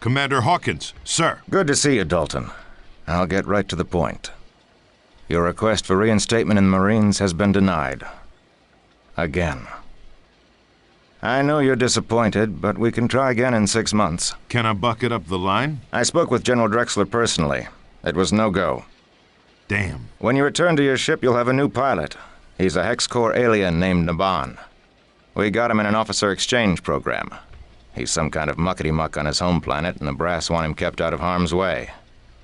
Commander Hawkins, sir. Good to see you, Dalton. I'll get right to the point. Your request for reinstatement in the Marines has been denied. Again. I know you're disappointed, but we can try again in 6 months. Can I bucket up the line? I spoke with General Drexler personally. It was no go. Damn. When you return to your ship, you'll have a new pilot. He's a Hex Corps alien named Naban. We got him in an officer exchange program. He's some kind of muckety-muck on his home planet, and the brass want him kept out of harm's way.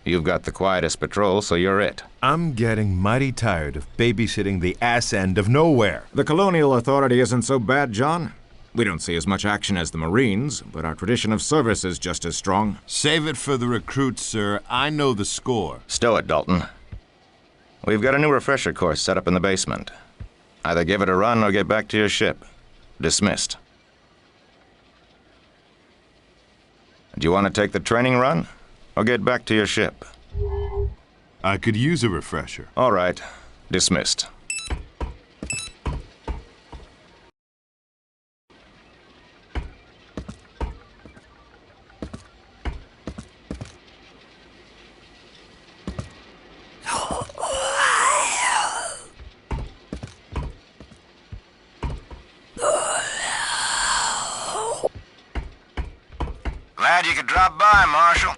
You've got the quietest patrol, so you're it. I'm getting mighty tired of babysitting the ass end of nowhere. The Colonial Authority isn't so bad, John. We don't see as much action as the Marines, but our tradition of service is just as strong. Save it for the recruits, sir. I know the score. Stow it, Dalton. We've got a new refresher course set up in the basement. Either give it a run or get back to your ship. Dismissed. Do you want to take the training run, or get back to your ship? I could use a refresher. All right. Dismissed. Glad you could drop by, Marshal.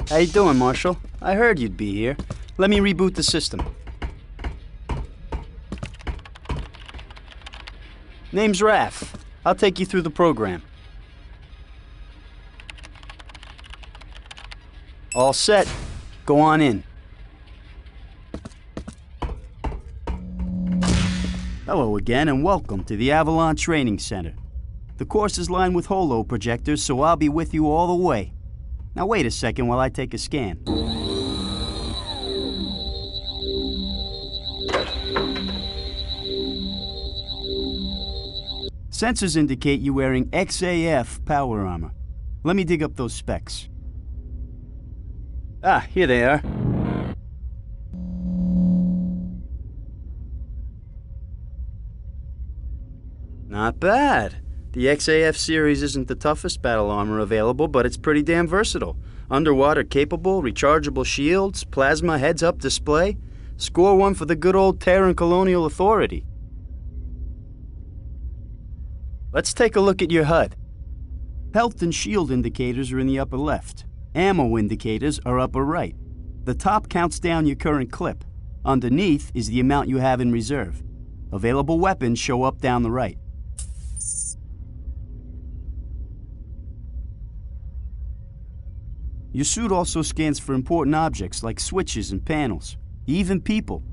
How you doing, Marshal? I heard you'd be here. Let me reboot the system. Name's Raph. I'll take you through the program. All set. Go on in. Hello again, and welcome to the Avalon Training Center. The course is lined with holo projectors, so I'll be with you all the way. Now wait a second while I take a scan. Sensors indicate you wearing XAF power armor. Let me dig up those specs. Ah, here they are. Not bad. The XAF series isn't the toughest battle armor available, but it's pretty damn versatile. Underwater capable, rechargeable shields, plasma heads-up display. Score one for the good old Terran Colonial Authority. Let's take a look at your HUD. Health and shield indicators are in the upper left. Ammo indicators are upper right. The top counts down your current clip. Underneath is the amount you have in reserve. Available weapons show up down the right. Your suit also scans for important objects like switches and panels, even people.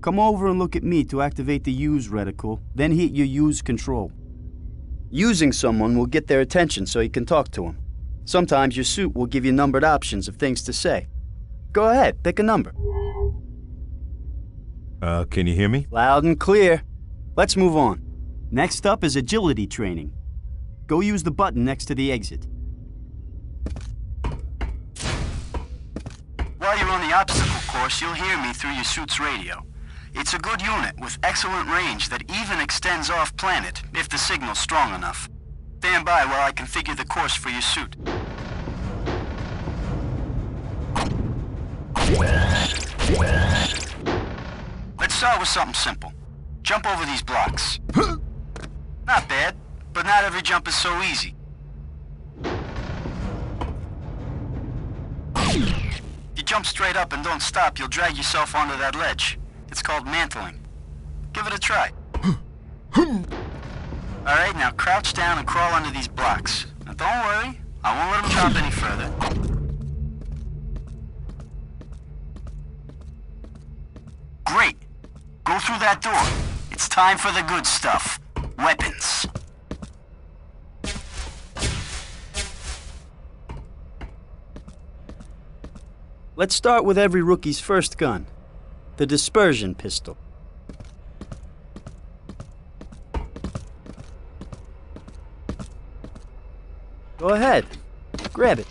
Come over and look at me to activate the use reticle, then hit your use control. Using someone will get their attention so you can talk to them. Sometimes your suit will give you numbered options of things to say. Go ahead, pick a number. Can you hear me? Loud and clear. Let's move on. Next up is agility training. Go use the button next to the exit. While you're on the obstacle course, you'll hear me through your suit's radio. It's a good unit with excellent range that even extends off-planet if the signal's strong enough. Stand by while I configure the course for your suit. Let's start with something simple. Jump over these blocks. Not bad, but not every jump is so easy. If you jump straight up and don't stop, you'll drag yourself onto that ledge. It's called mantling. Give it a try. Alright, now crouch down and crawl under these blocks. Now don't worry, I won't let them drop any further. Great! Go through that door. It's time for the good stuff. Weapons. Let's start with every rookie's first gun. The dispersion pistol. Go ahead. Grab it.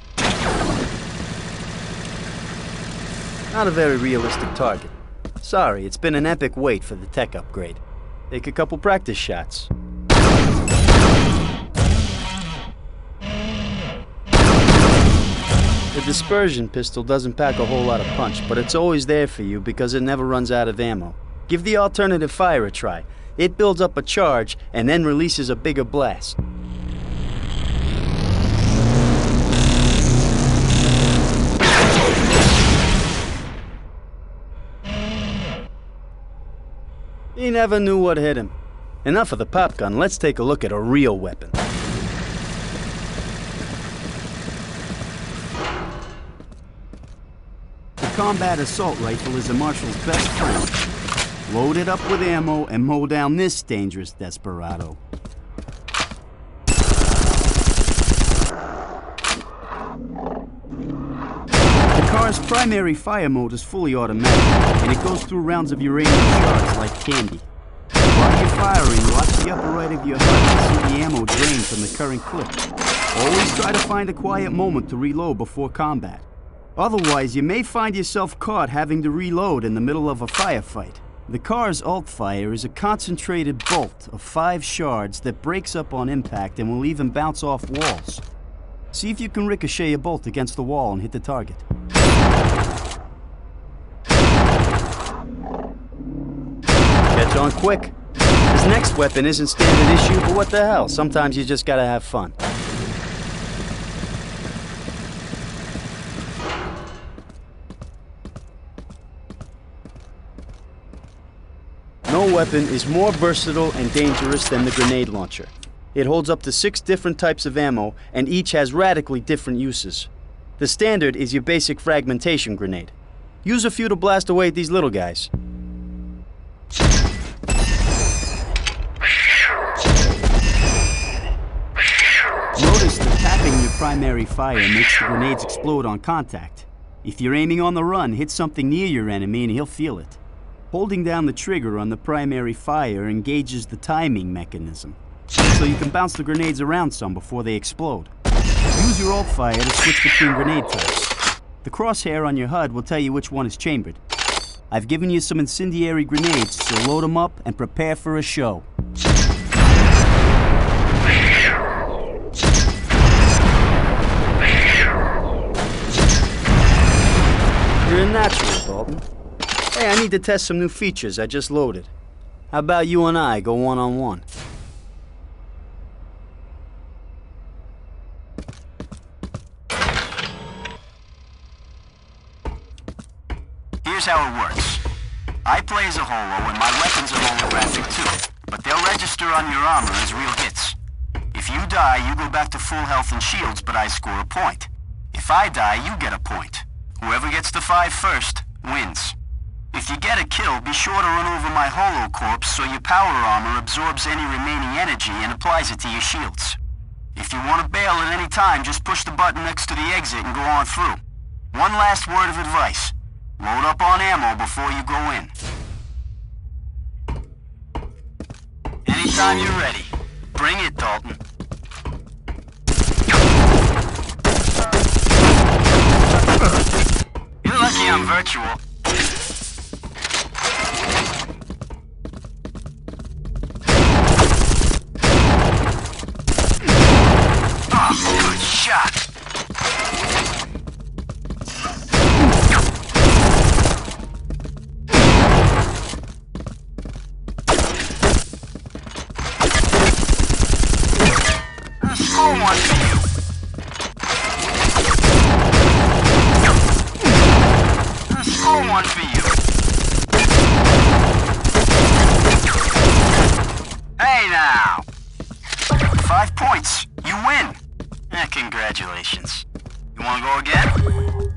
Not a very realistic target. Sorry, it's been an epic wait for the tech upgrade. Take a couple practice shots. The dispersion pistol doesn't pack a whole lot of punch, but it's always there for you because it never runs out of ammo. Give the alternative fire a try. It builds up a charge and then releases a bigger blast. He never knew what hit him. Enough of the pop gun, let's take a look at a real weapon. The combat assault rifle is a marshal's best friend. Load it up with ammo and mow down this dangerous desperado. The car's primary fire mode is fully automatic, and it goes through rounds of uranium shards like candy. While you're firing, watch the upper right of your HUD to see the ammo drain from the current clip. Always try to find a quiet moment to reload before combat. Otherwise, you may find yourself caught having to reload in the middle of a firefight. The car's alt fire is a concentrated bolt of 5 shards that breaks up on impact and will even bounce off walls. See if you can ricochet a bolt against the wall and hit the target. Catch on quick. This next weapon isn't standard issue, but what the hell? Sometimes you just gotta have fun. No weapon is more versatile and dangerous than the grenade launcher. It holds up to 6 different types of ammo, and each has radically different uses. The standard is your basic fragmentation grenade. Use a few to blast away at these little guys. Notice that tapping your primary fire makes the grenades explode on contact. If you're aiming on the run, hit something near your enemy and he'll feel it. Holding down the trigger on the primary fire engages the timing mechanism, so you can bounce the grenades around some before they explode. Use your alt fire to switch between grenade types. The crosshair on your HUD will tell you which one is chambered. I've given you some incendiary grenades, so load them up and prepare for a show. You're a natural, Dalton. Hey, I need to test some new features I just loaded. How about you and I go one-on-one? Here's how it works. I play as a holo and my weapons are holographic too, but they'll register on your armor as real hits. If you die, you go back to full health and shields, but I score a point. If I die, you get a point. Whoever gets to 5 first, wins. If you get a kill, be sure to run over my holo corpse so your power armor absorbs any remaining energy and applies it to your shields. If you want to bail at any time, just push the button next to the exit and go on through. One last word of advice. Load up on ammo before you go in. Anytime you're ready. Bring it, Dalton. You're lucky I'm virtual. stole one for you. I stole one for you. Hey now. 5 points. You win. Congratulations. You wanna go again?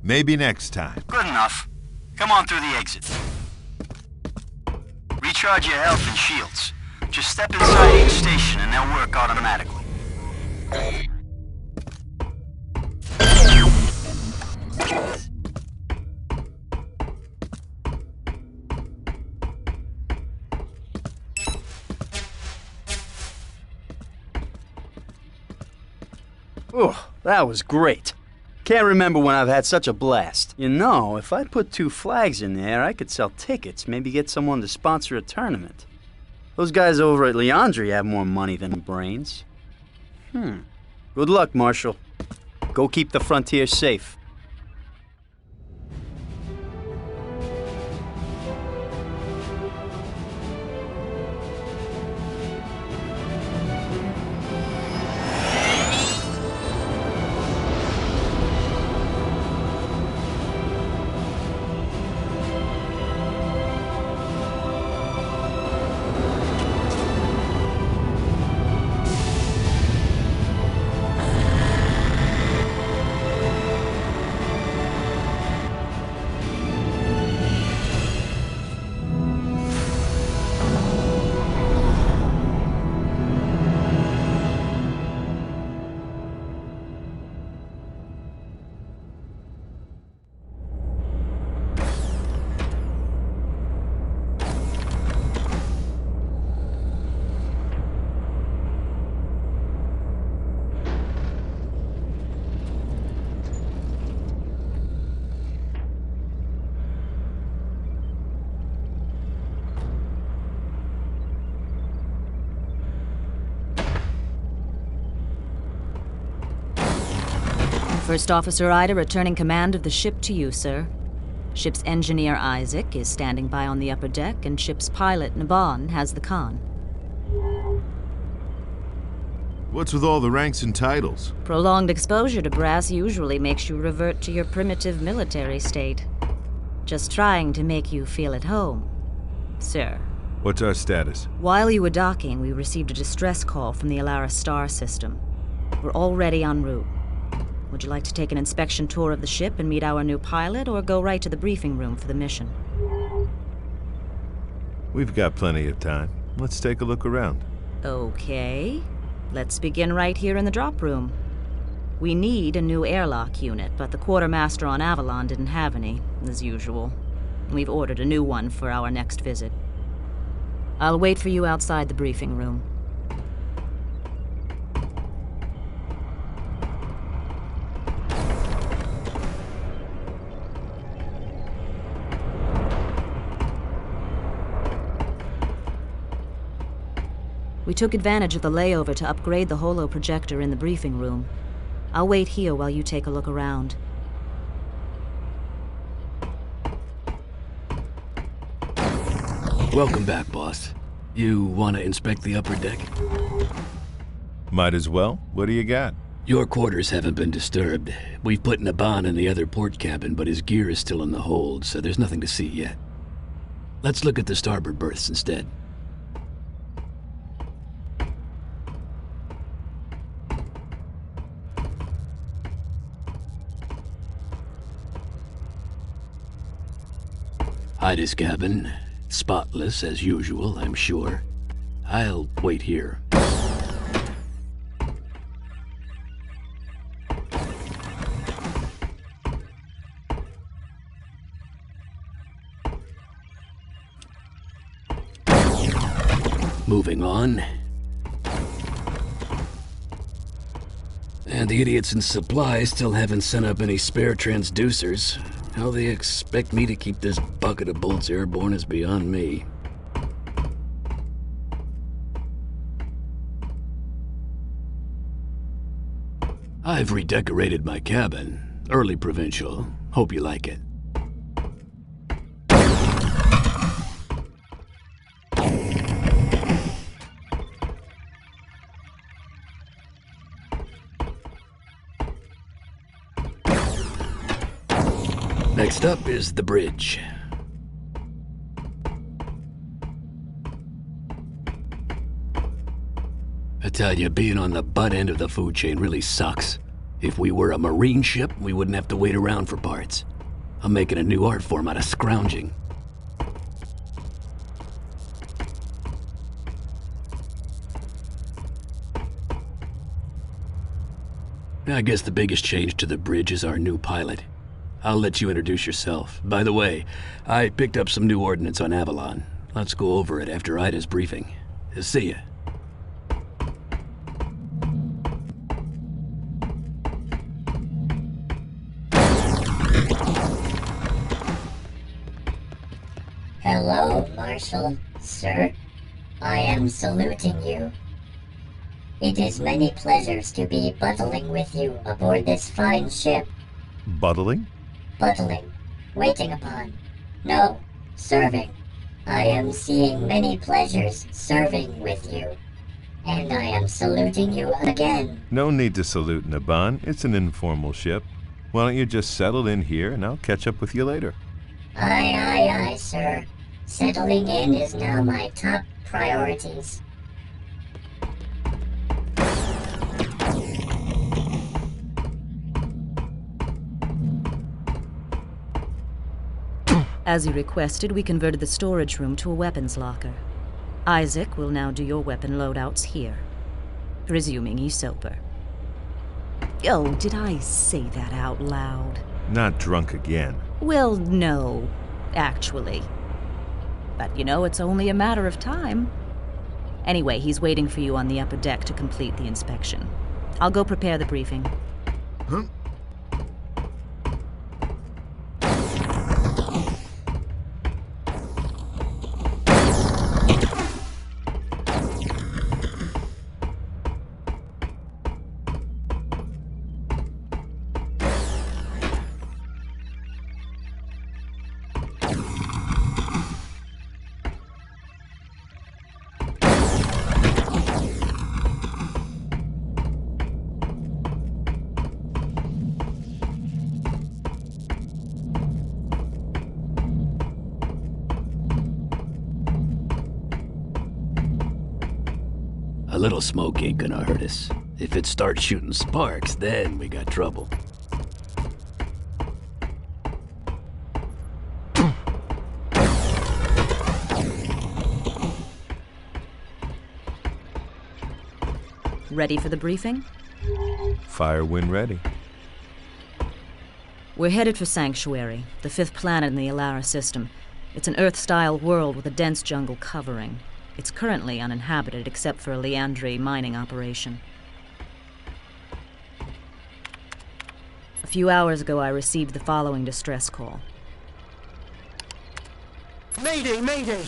Maybe next time. Good enough. Come on through the exit. Recharge your health and shields. Just step inside each station and they'll work automatically. Oh, that was great. Can't remember when I've had such a blast. You know, if I put 2 flags in there, I could sell tickets, maybe get someone to sponsor a tournament. Those guys over at Leandri have more money than brains. Good luck, Marshal. Go keep the frontier safe. First Officer Ida returning command of the ship to you, sir. Ship's engineer Isaac is standing by on the upper deck, and ship's pilot Naban has the con. What's with all the ranks and titles? Prolonged exposure to brass usually makes you revert to your primitive military state. Just trying to make you feel at home, sir. What's our status? While you were docking, we received a distress call from the Alara star system. We're already en route. Would you like to take an inspection tour of the ship and meet our new pilot, or go right to the briefing room for the mission? We've got plenty of time. Let's take a look around. Okay. Let's begin right here in the drop room. We need a new airlock unit, but the quartermaster on Avalon didn't have any, as usual. We've ordered a new one for our next visit. I'll wait for you outside the briefing room. We took advantage of the layover to upgrade the holo projector in the briefing room. I'll wait here while you take a look around. Welcome back, boss. You want to inspect the upper deck? Might as well. What do you got? Your quarters haven't been disturbed. We've put Naban in the other port cabin, but his gear is still in the hold, so there's nothing to see yet. Let's look at the starboard berths instead. Ida's cabin. Spotless, as usual, I'm sure. I'll wait here. Moving on. And the idiots in supply still haven't sent up any spare transducers. How they expect me to keep this bucket of bolts airborne is beyond me. I've redecorated my cabin. Early provincial. Hope you like it. Next up is the bridge. I tell you, being on the butt end of the food chain really sucks. If we were a marine ship, we wouldn't have to wait around for parts. I'm making a new art form out of scrounging. I guess the biggest change to the bridge is our new pilot. I'll let you introduce yourself. By the way, I picked up some new ordnance on Avalon. Let's go over it after Ida's briefing. See ya. Hello, Marshal, sir. I am saluting you. It is many pleasures to be buttling with you aboard this fine ship. Buttling? Buttling. Waiting upon. No, serving. I am seeing many pleasures serving with you. And I am saluting you again. No need to salute, Naban. It's an informal ship. Why don't you just settle in here and I'll catch up with you later? Aye, sir. Settling in is now my top priorities. As you requested, we converted the storage room to a weapons locker. Isaac will now do your weapon loadouts here. Presuming he's sober. Oh, did I say that out loud? Not drunk again. Well, no, actually. But you know, it's only a matter of time. Anyway, he's waiting for you on the upper deck to complete the inspection. I'll go prepare the briefing. Huh? A little smoke ain't gonna hurt us. If it starts shooting sparks, then we got trouble. Ready for the briefing? Fire when ready. We're headed for Sanctuary, the 5th planet in the Alara system. It's an Earth-style world with a dense jungle covering. It's currently uninhabited except for a Leandri mining operation. A few hours ago, I received the following distress call. Mayday, mayday!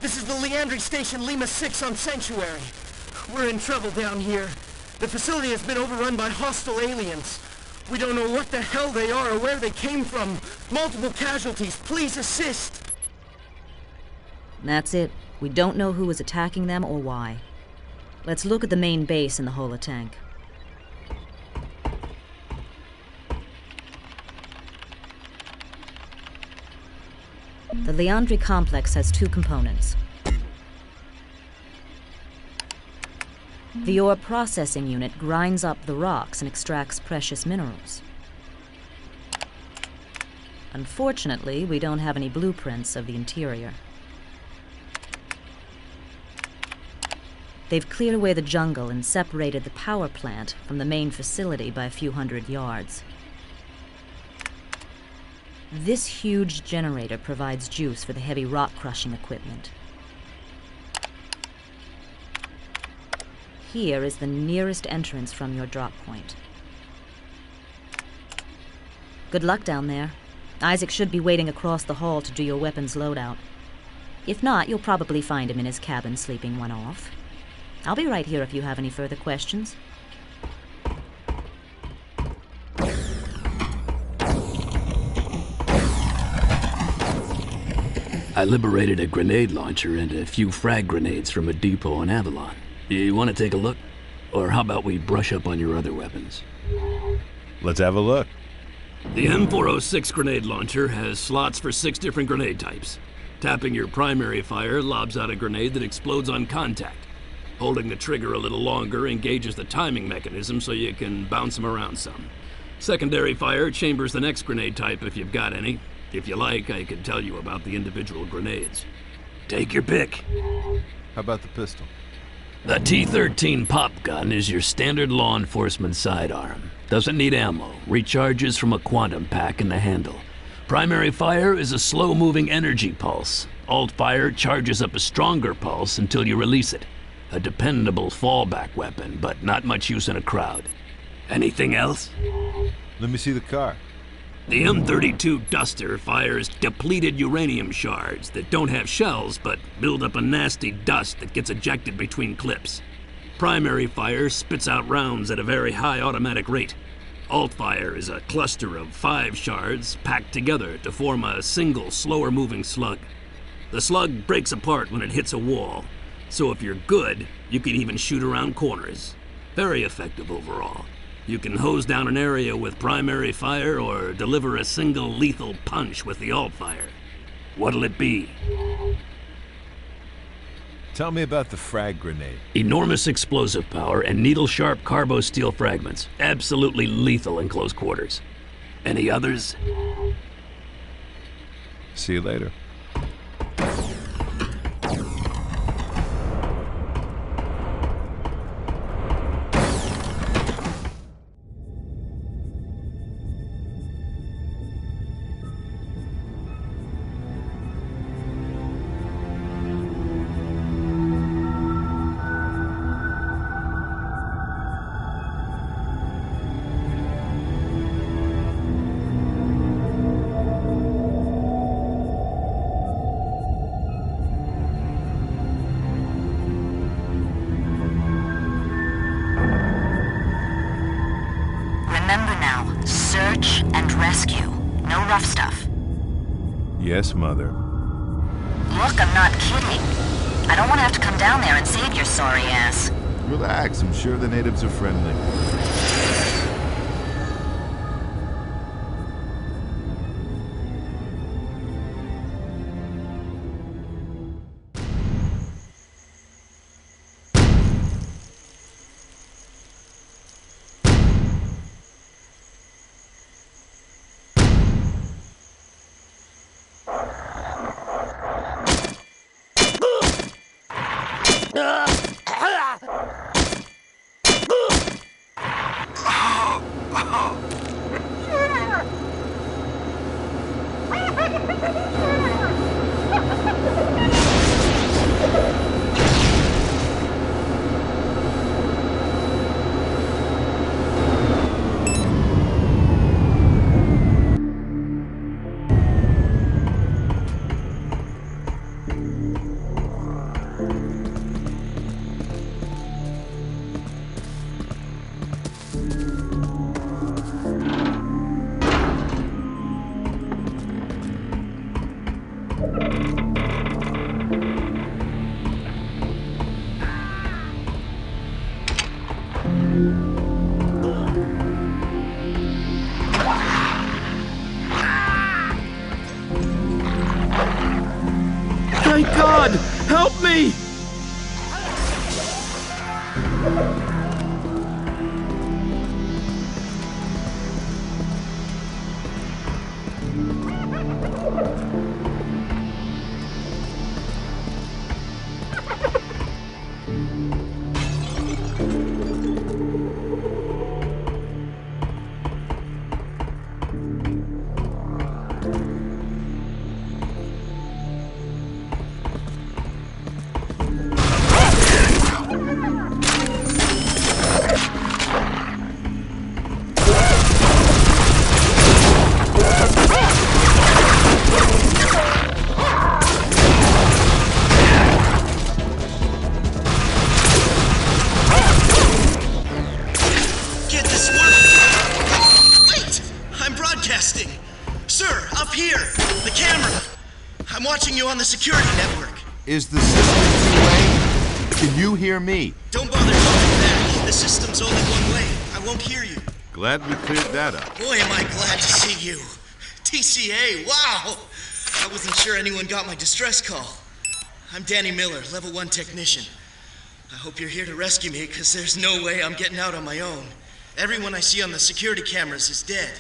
This is the Leandri Station Lima 6 on Sanctuary. We're in trouble down here. The facility has been overrun by hostile aliens. We don't know what the hell they are or where they came from. Multiple casualties. Please assist. That's it. We don't know who is attacking them or why. Let's look at the main base in the holotank. The Leandri complex has 2 components. The ore processing unit grinds up the rocks and extracts precious minerals. Unfortunately, we don't have any blueprints of the interior. They've cleared away the jungle and separated the power plant from the main facility by a few hundred yards. This huge generator provides juice for the heavy rock-crushing equipment. Here is the nearest entrance from your drop point. Good luck down there. Isaac should be waiting across the hall to do your weapons loadout. If not, you'll probably find him in his cabin sleeping one off. I'll be right here if you have any further questions. I liberated a grenade launcher and a few frag grenades from a depot on Avalon. You want to take a look? Or how about we brush up on your other weapons? Let's have a look. The M406 grenade launcher has slots for 6 different grenade types. Tapping your primary fire lobs out a grenade that explodes on contact. Holding the trigger a little longer engages the timing mechanism so you can bounce them around some. Secondary fire chambers the next grenade type if you've got any. If you like, I can tell you about the individual grenades. Take your pick. How about the pistol? The T-13 pop gun is your standard law enforcement sidearm. Doesn't need ammo, recharges from a quantum pack in the handle. Primary fire is a slow-moving energy pulse. Alt fire charges up a stronger pulse until you release it. A dependable fallback weapon, but not much use in a crowd. Anything else? Let me see the car. The M32 Duster fires depleted uranium shards that don't have shells, but build up a nasty dust that gets ejected between clips. Primary fire spits out rounds at a very high automatic rate. Alt fire is a cluster of 5 shards packed together to form a single, slower-moving slug. The slug breaks apart when it hits a wall, so if you're good, you can even shoot around corners. Very effective overall. You can hose down an area with primary fire or deliver a single lethal punch with the alt fire. What'll it be? Tell me about the frag grenade. Enormous explosive power and needle-sharp carbo-steel fragments. Absolutely lethal in close quarters. Any others? See you later. Remember now, search and rescue. No rough stuff. Yes, Mother. Look, I'm not kidding. I don't want to have to come down there and save your sorry ass. Relax, I'm sure the natives are friendly. Thank God! Help me! On the security network. Is the system two-way? Can you hear me? Don't bother calling back. The system's only one way. I won't hear you. Glad we cleared that up. Boy, am I glad to see you. TCA, wow! I wasn't sure anyone got my distress call. I'm Danny Miller, level 1 technician. I hope you're here to rescue me, because there's no way I'm getting out on my own. Everyone I see on the security cameras is dead.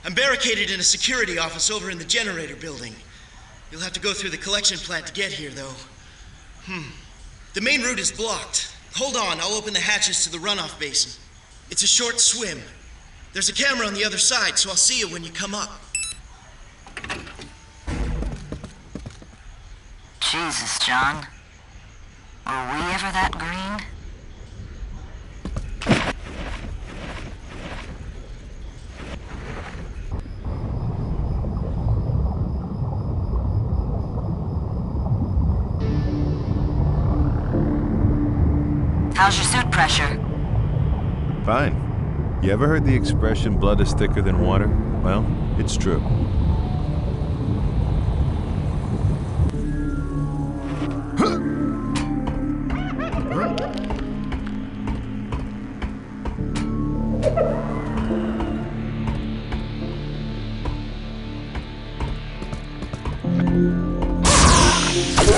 I'm barricaded in a security office over in the generator building. You'll have to go through the collection plant to get here, though. The main route is blocked. Hold on, I'll open the hatches to the runoff basin. It's a short swim. There's a camera on the other side, so I'll see you when you come up. Jesus, John. Were we ever that green? How's your suit pressure? Fine. You ever heard the expression, blood is thicker than water? Well, it's true.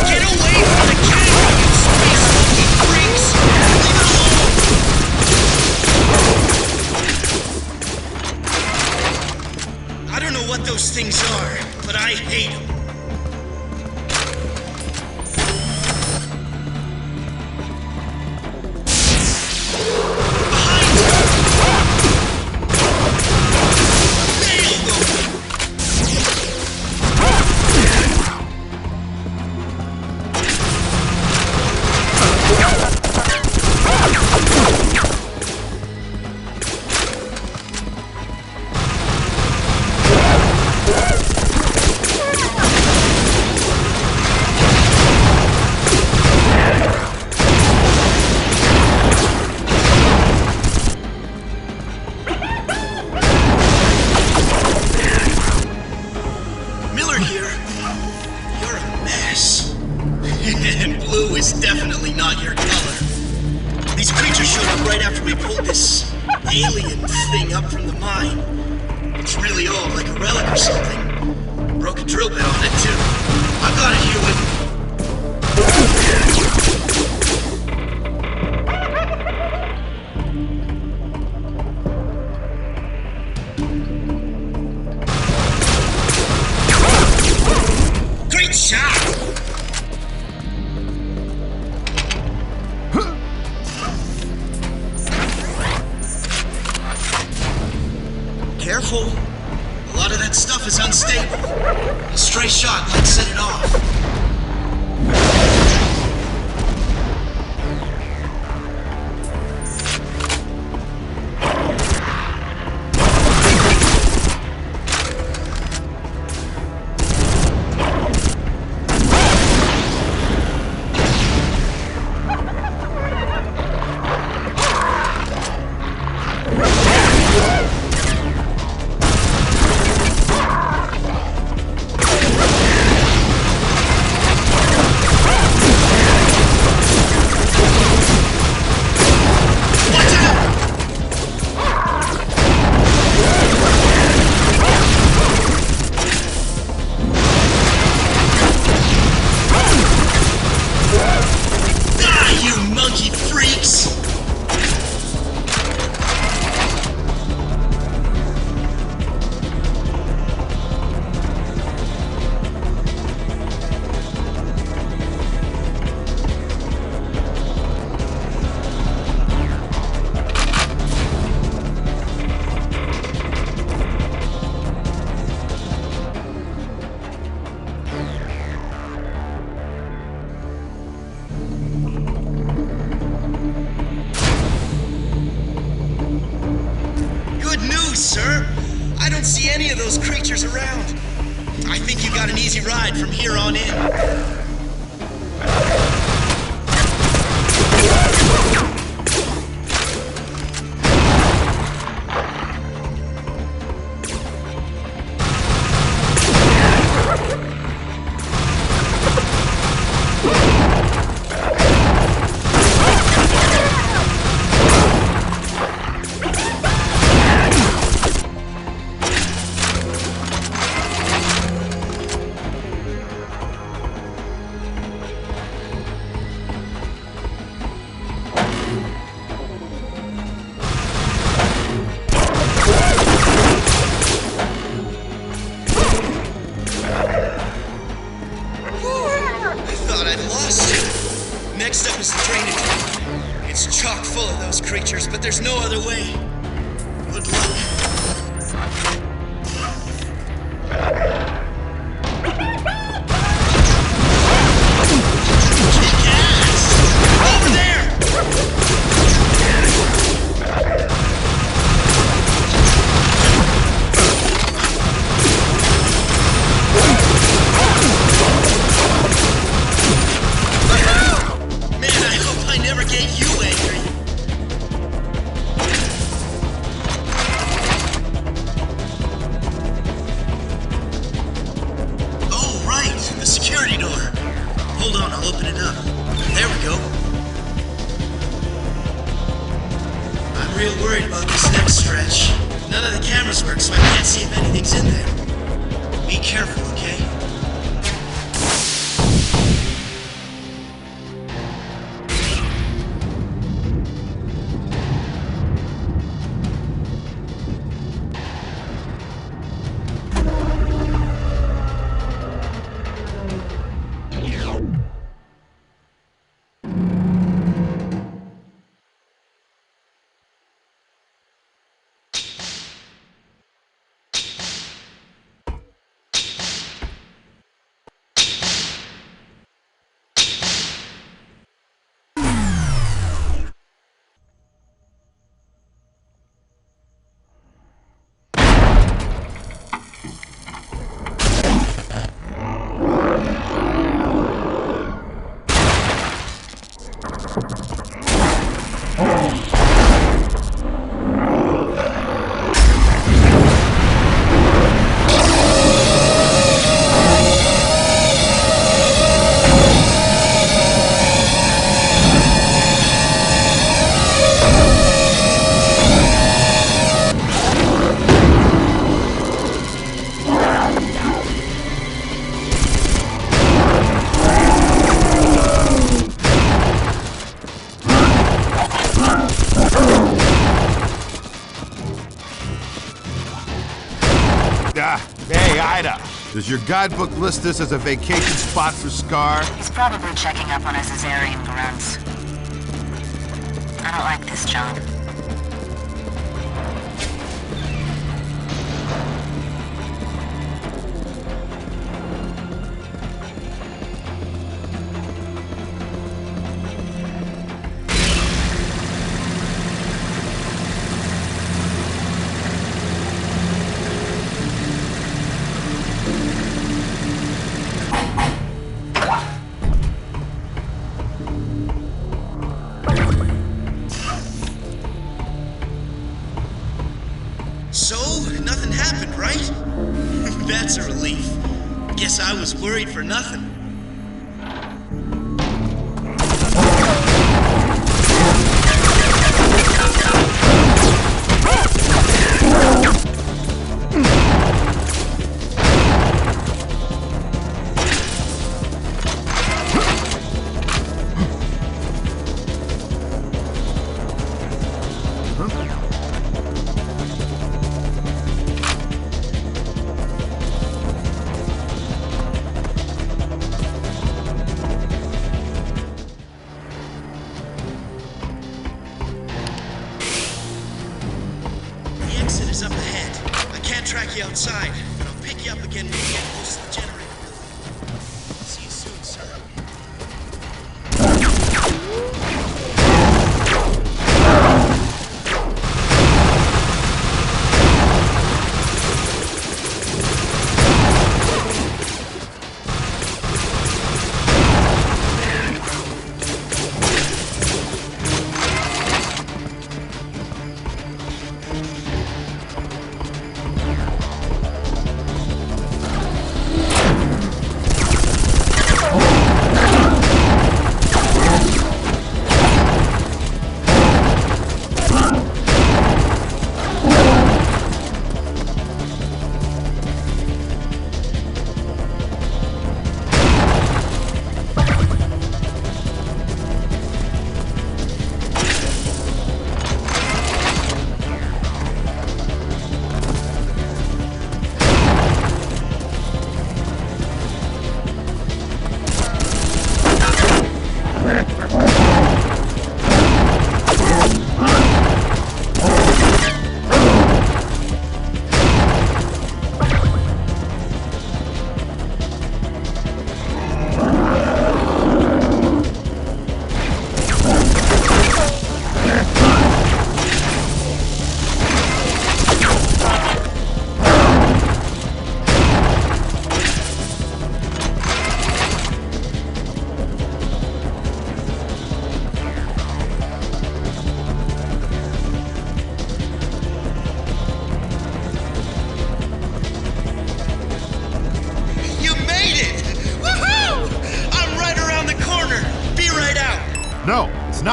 Get away from the camera, you space freaks! Leave it alone! I don't know what those things are, but I hate them. Alien thing up from the mine. It's really old, like a relic or something. Broke a drill bit on it, too. I got it here with me. Great shot! Careful. A lot of that stuff is unstable. A stray shot might set it off. Sir, I don't see any of those creatures around. I think you got an easy ride from here on in. stairs, but there's no other way. Good luck. Over there! Man, I hope I never get you angry. Oh, right, the security door. Hold on, I'll open it up. There we go. I'm real worried about this next stretch. None of the cameras work, so I can't see if anything's in there. Be careful, okay? Does your guidebook list this as a vacation spot for Skaarj? He's probably checking up on his Azarian grunts. I don't like this, John. That's a relief. Guess I was worried for nothing. Up ahead. I can't track you outside, but I'll pick you up again when we get close to the generator building. See you soon, sir.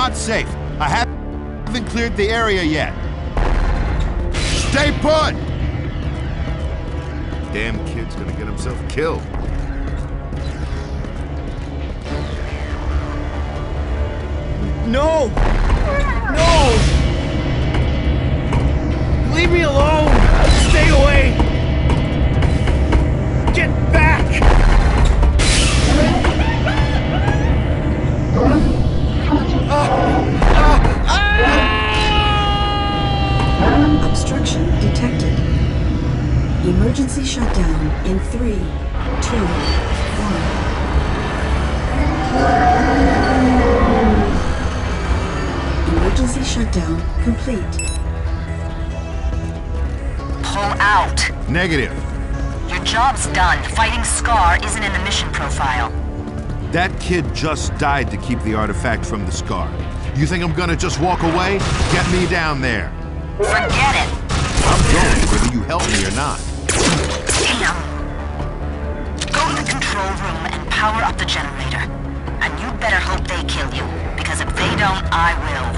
not safe. I haven't cleared the area yet. Stay put! Damn kid's gonna get himself killed. No! No! Leave me alone! Stay away! Get back! Obstruction detected. Emergency shutdown in 3, 2, 1. Emergency shutdown complete. Pull out. Negative. Your job's done. Fighting Skaarj isn't in the mission profile. That kid just died to keep the artifact from the Skaarj. You think I'm gonna just walk away? Get me down there. Forget it. I'm going, whether you help me or not. Damn. Go to the control room and power up the generator. And you'd better hope they kill you, because if they don't, I will.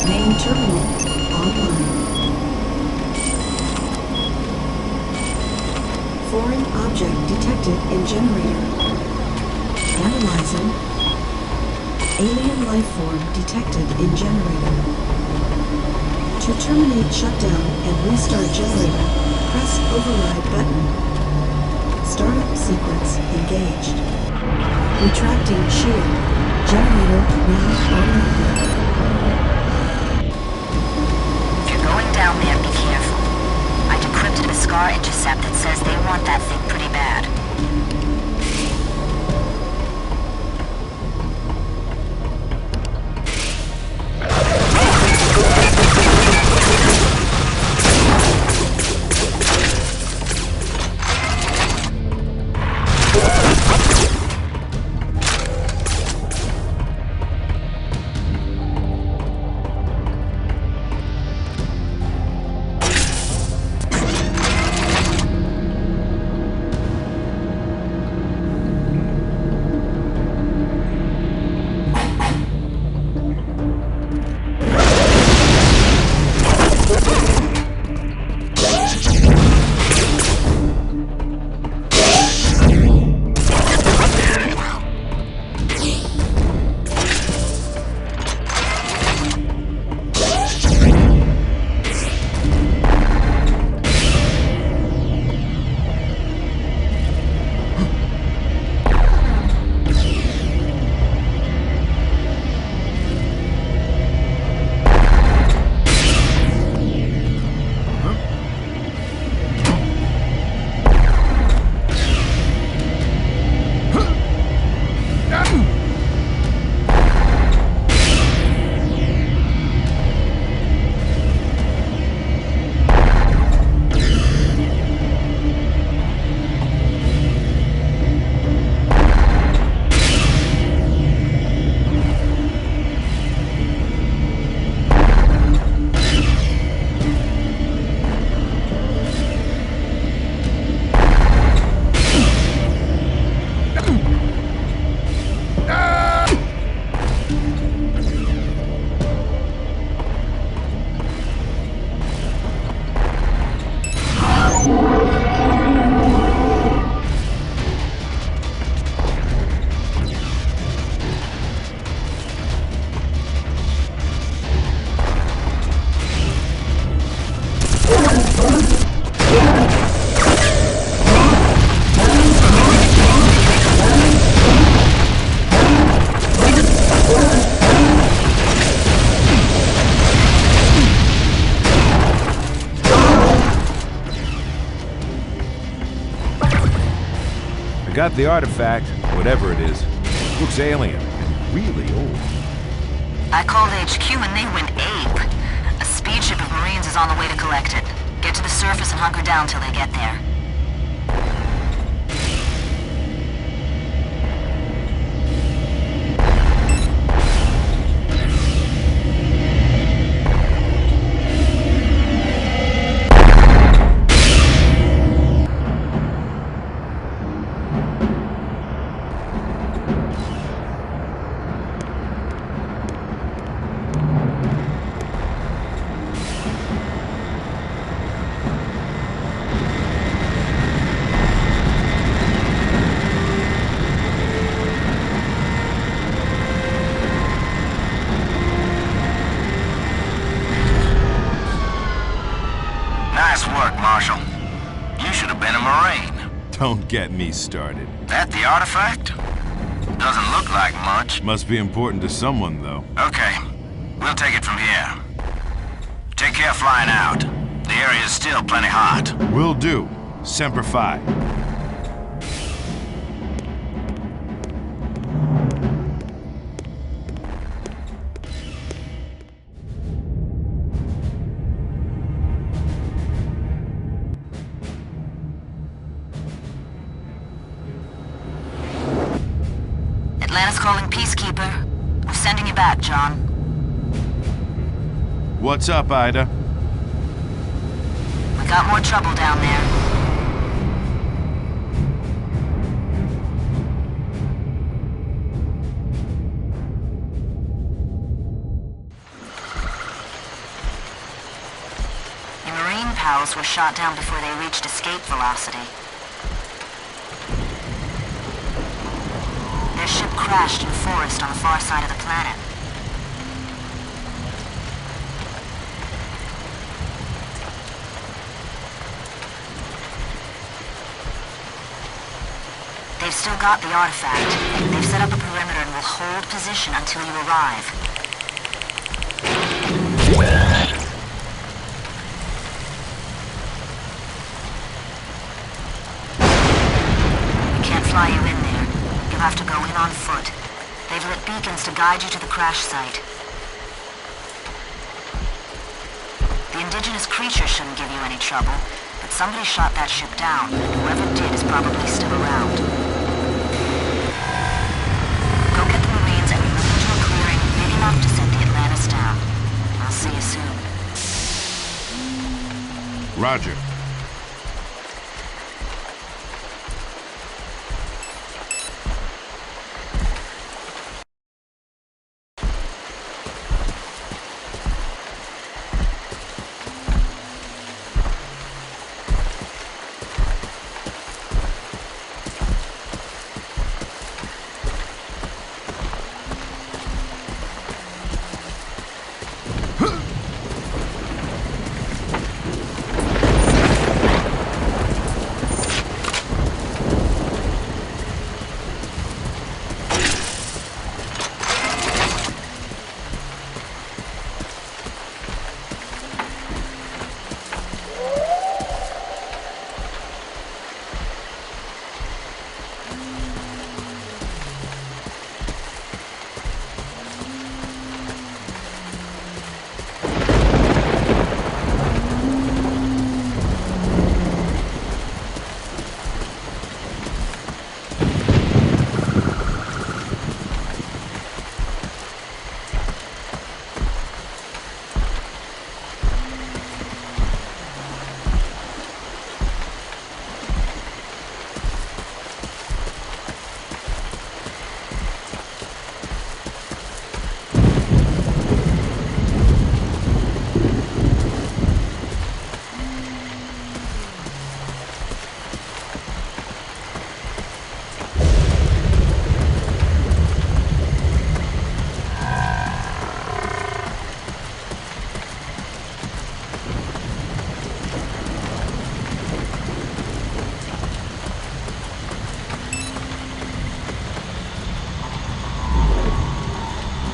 Main terminal online. Foreign object detected in generator. Analyzing. Alien life form detected in generator. To terminate shutdown and restart generator, press override button. Startup sequence engaged. Retracting shield. Generator now online. Going down there, be careful. I decrypted a Skaarj intercept that says they want that thing pretty bad. The artifact, whatever it is, looks alien and really old. I called HQ and they went ape. A speed ship of Marines is on the way to collect it. Get to the surface and hunker down till they get there. Nice work, Marshal. You should have been a Marine. Don't get me started. That the artifact? Doesn't look like much. Must be important to someone, though. Okay, we'll take it from here. Take care flying out. The area is still plenty hot. Will do. Semper Fi. Atlanta's calling Peacekeeper. We're sending you back, John. What's up, Ida? We got more trouble down there. Your Marine pals were shot down before they reached escape velocity. Their ship crashed in forest on the far side of the planet. They've still got the artifact. They've set up a perimeter and will hold position until you arrive. We can't fly you in there. You'll have to go in on foot. They've lit beacons to guide you to the crash site. The indigenous creature shouldn't give you any trouble, but somebody shot that ship down, and whoever did is probably still around. Go get the Marines and move into a clearing big enough to set the Atlantis down. I'll see you soon. Roger.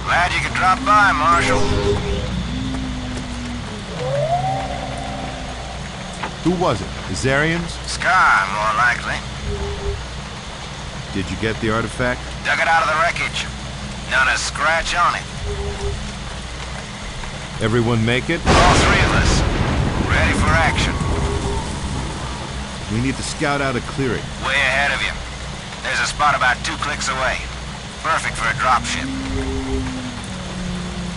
Glad you could drop by, Marshal. Who was it? The Zarians? Skaarj, more likely. Did you get the artifact? Dug it out of the wreckage. Not a scratch on it. Everyone make it? All three of us. Ready for action. We need to scout out a clearing. Way ahead of you. There's a spot about 2 clicks away. Perfect for a dropship.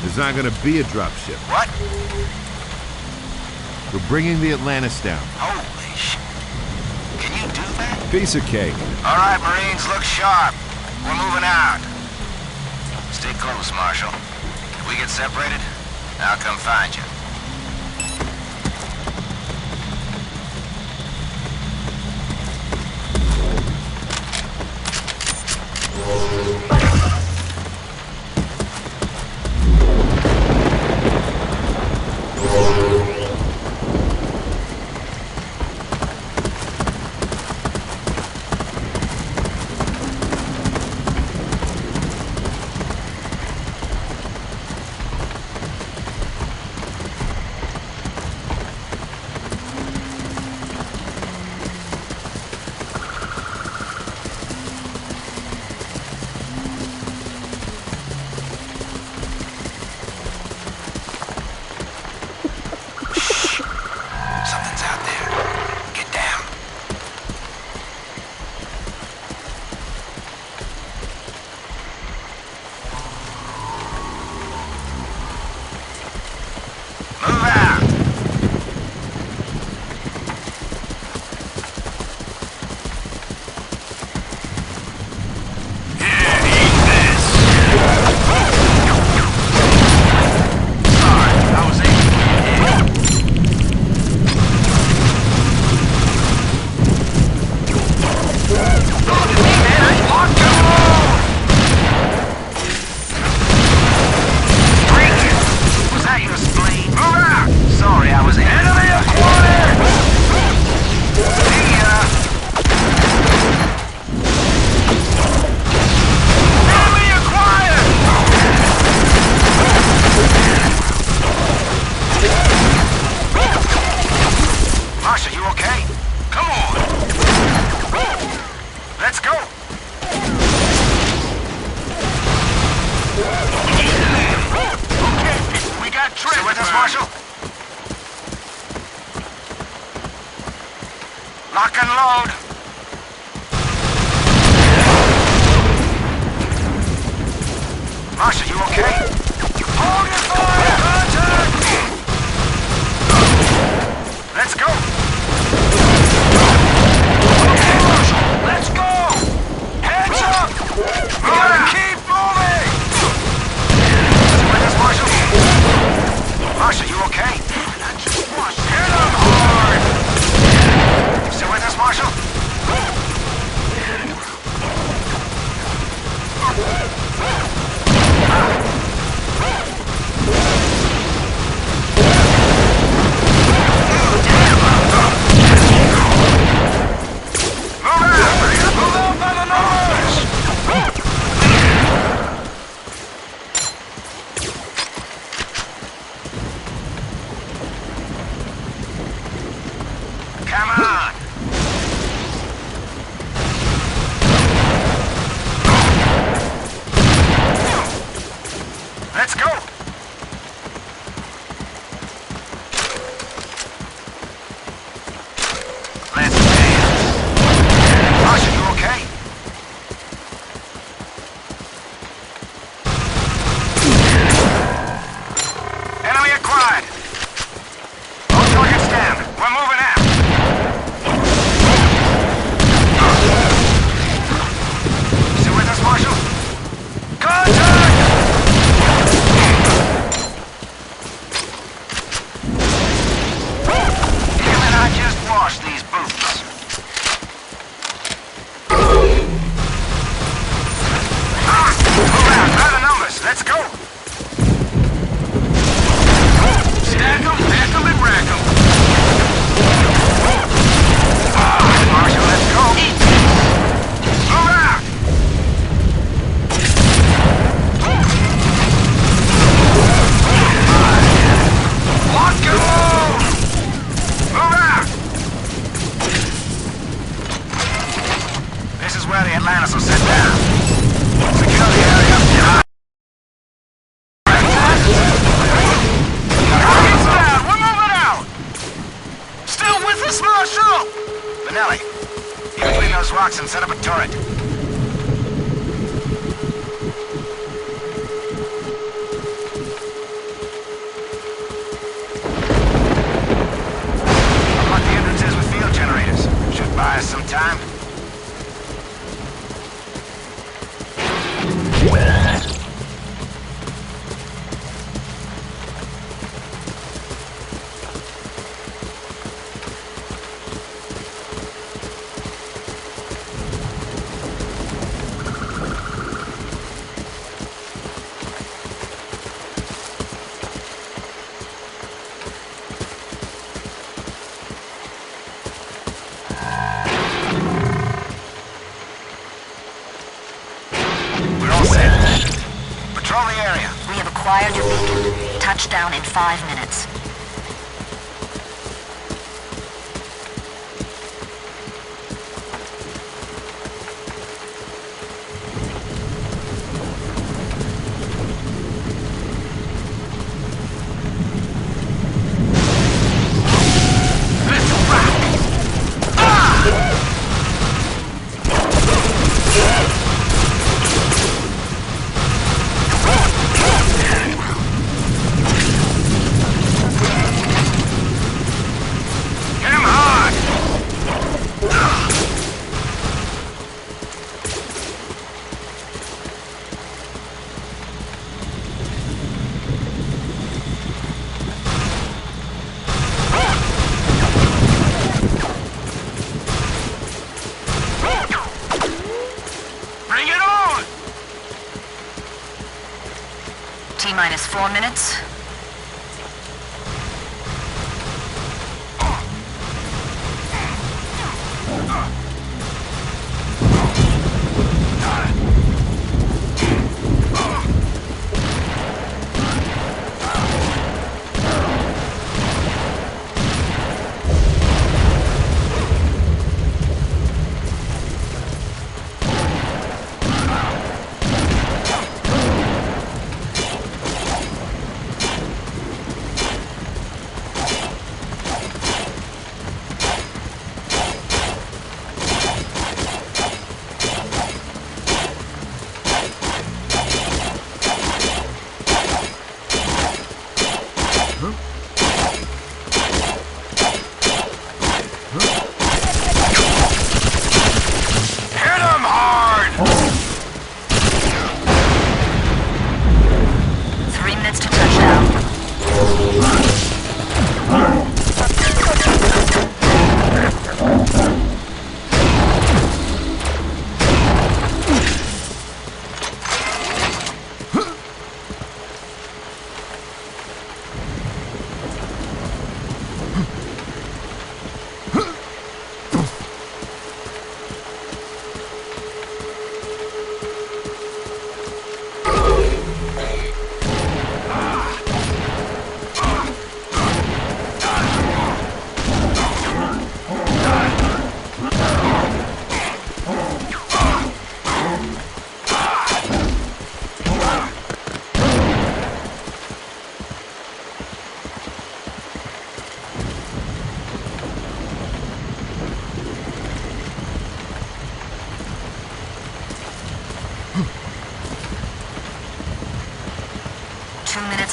There's not gonna be a dropship. What? We're bringing the Atlantis down. Holy shit. Can you do that? Piece of cake. All right, Marines, look sharp. We're moving out. Stay close, Marshal. If we get separated, I'll come find you. Lock and load. Marsha, you okay? Hold your fire! Contact! Let's go! Okay, Marshal, let's go! Hands up! We gotta keep moving! Stay with us, Marshal? Marsha, you okay? Hit him hard! Stay with us, Marshal? and set up a turret. Unlock the entrances with field generators. Should buy us some time. Acquired your beacon. Touchdown in 5 minutes. T-minus 4 minutes.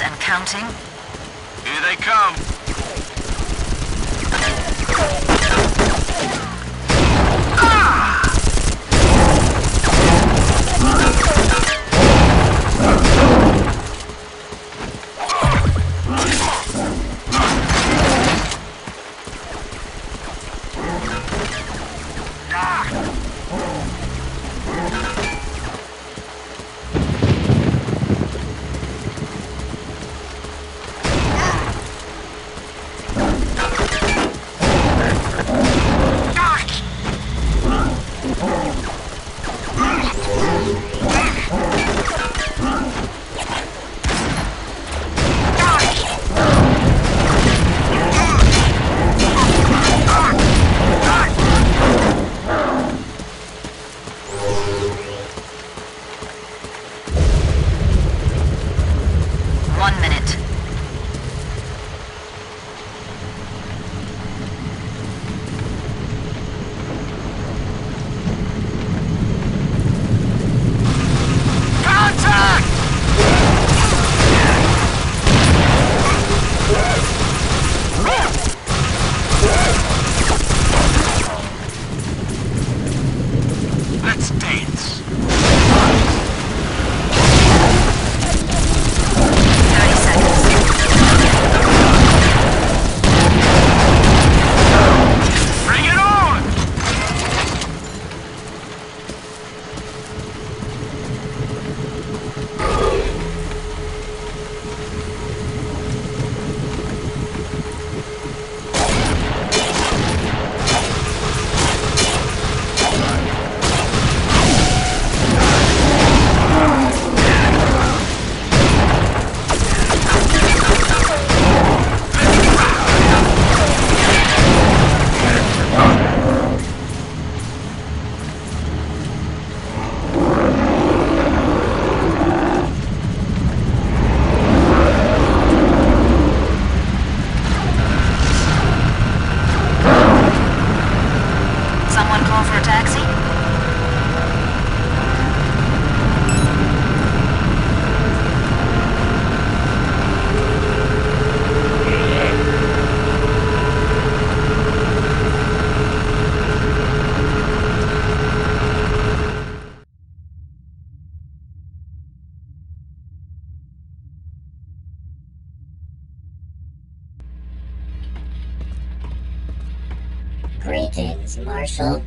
And counting. Here they come. Greetings, Marshal.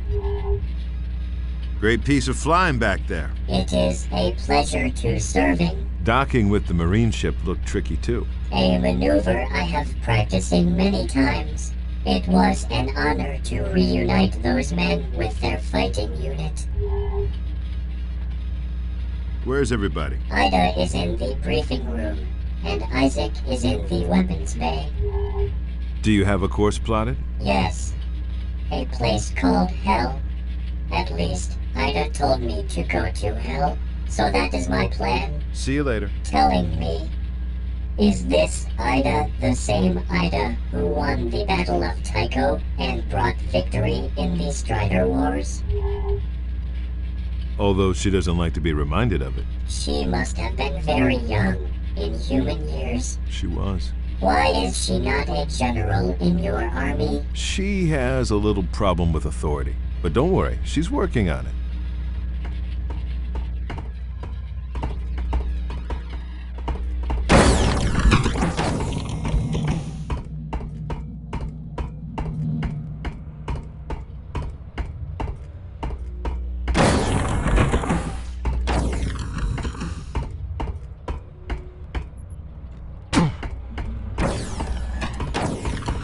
Great piece of flying back there. It is a pleasure to serving. Docking with the Marine ship looked tricky too. A maneuver I have practicing many times. It was an honor to reunite those men with their fighting unit. Where's everybody? Ida is in the briefing room, and Isaac is in the weapons bay. Do you have a course plotted? Yes. A place called Hell. At least, Ida told me to go to Hell, so that is my plan. See you later. Telling me. Is this Ida the same Ida who won the Battle of Tycho and brought victory in the Strider Wars? Although she doesn't like to be reminded of it. She must have been very young in human years. She was. Why is she not a general in your army? She has a little problem with authority. But don't worry, she's working on it.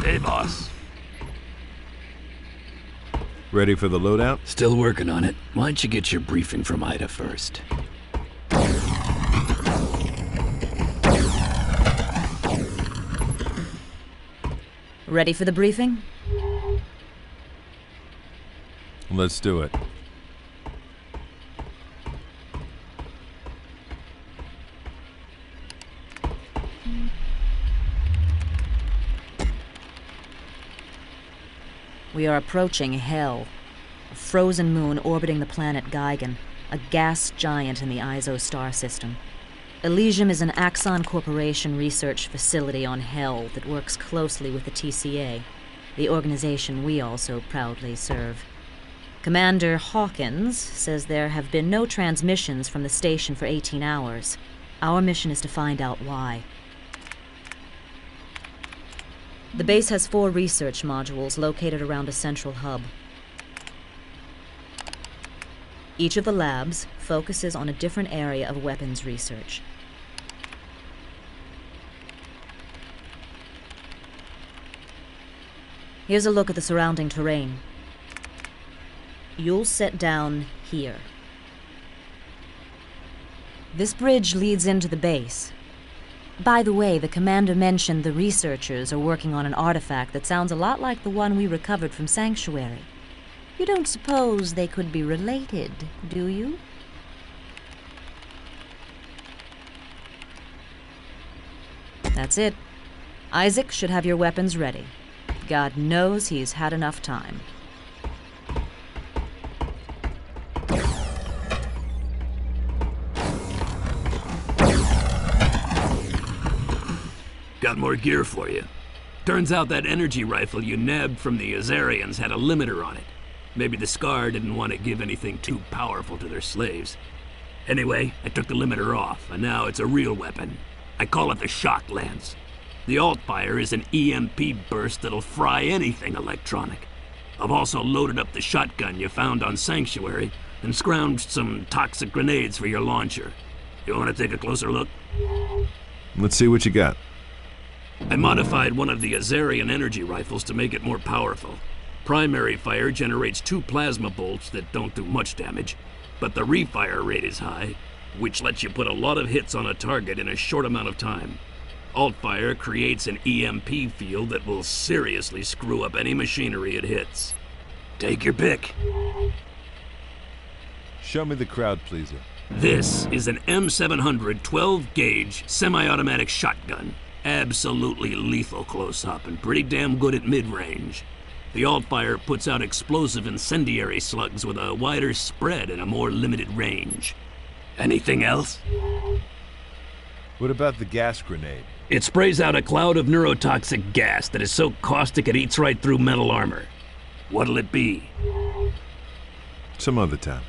Hey, boss. Ready for the loadout? Still working on it. Why don't you get your briefing from Ida first? Ready for the briefing? Let's do it. We are approaching Hell, a frozen moon orbiting the planet Gigan, a gas giant in the ISO star system. Elysium is an Axon Corporation research facility on Hell that works closely with the TCA, the organization we also proudly serve. Commander Hawkins says there have been no transmissions from the station for 18 hours. Our mission is to find out why. The base has 4 research modules located around a central hub. Each of the labs focuses on a different area of weapons research. Here's a look at the surrounding terrain. You'll sit down here. This bridge leads into the base. By the way, the commander mentioned the researchers are working on an artifact that sounds a lot like the one we recovered from Sanctuary. You don't suppose they could be related, do you? That's it. Isaac should have your weapons ready. God knows he's had enough time. Got more gear for you. Turns out that energy rifle you nabbed from the Azarians had a limiter on it. Maybe the Skaarj didn't want to give anything too powerful to their slaves. Anyway, I took the limiter off, and now it's a real weapon. I call it the Shock Lance. The alt-fire is an EMP burst that'll fry anything electronic. I've also loaded up the shotgun you found on Sanctuary and scrounged some toxic grenades for your launcher. You want to take a closer look? Let's see what you got. I modified one of the Azarian energy rifles to make it more powerful. Primary fire generates 2 plasma bolts that don't do much damage, but the refire rate is high, which lets you put a lot of hits on a target in a short amount of time. Alt-fire creates an EMP field that will seriously screw up any machinery it hits. Take your pick. Show me the crowd pleaser. This is an M700 12-gauge semi-automatic shotgun. Absolutely lethal close-up and pretty damn good at mid-range. The alt-fire puts out explosive incendiary slugs with a wider spread and a more limited range. Anything else? What about the gas grenade? It sprays out a cloud of neurotoxic gas that is so caustic it eats right through metal armor. What'll it be? Some other time.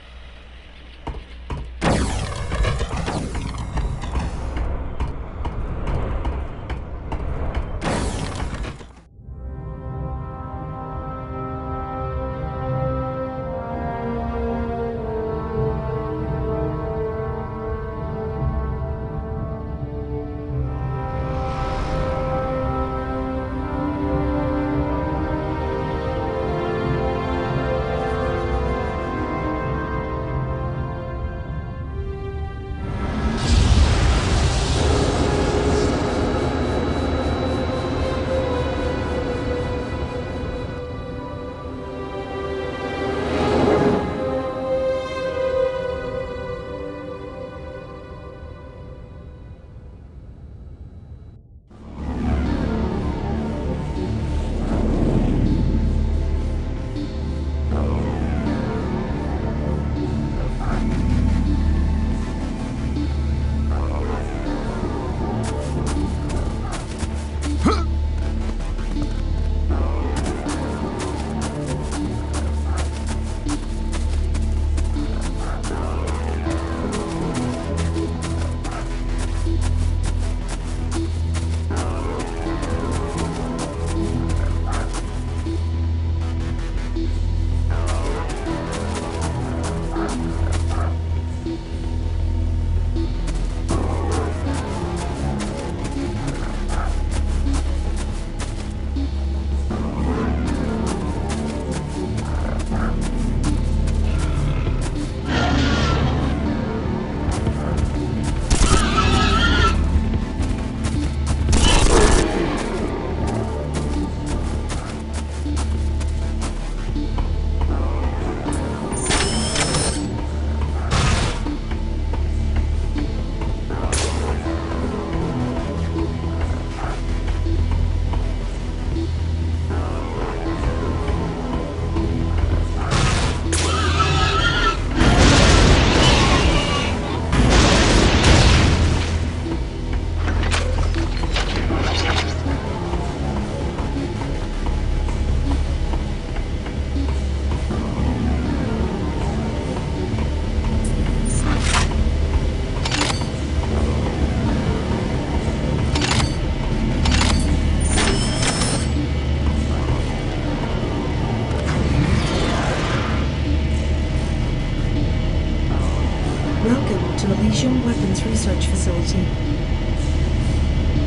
Welcome to Elysium Weapons Research Facility.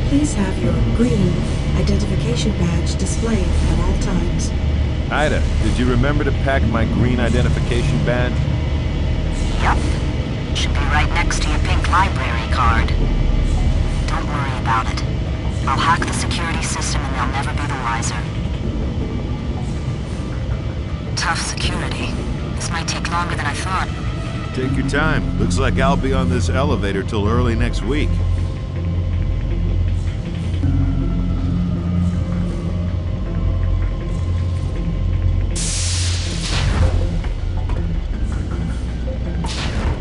Please have your green identification badge displayed at all times. Ida, did you remember to pack my green identification badge? Yup. Should be right next to your pink library card. Don't worry about it. I'll hack the security system and they'll never be the wiser. Tough security. This might take longer than I thought. Take your time. Looks like I'll be on this elevator till early next week.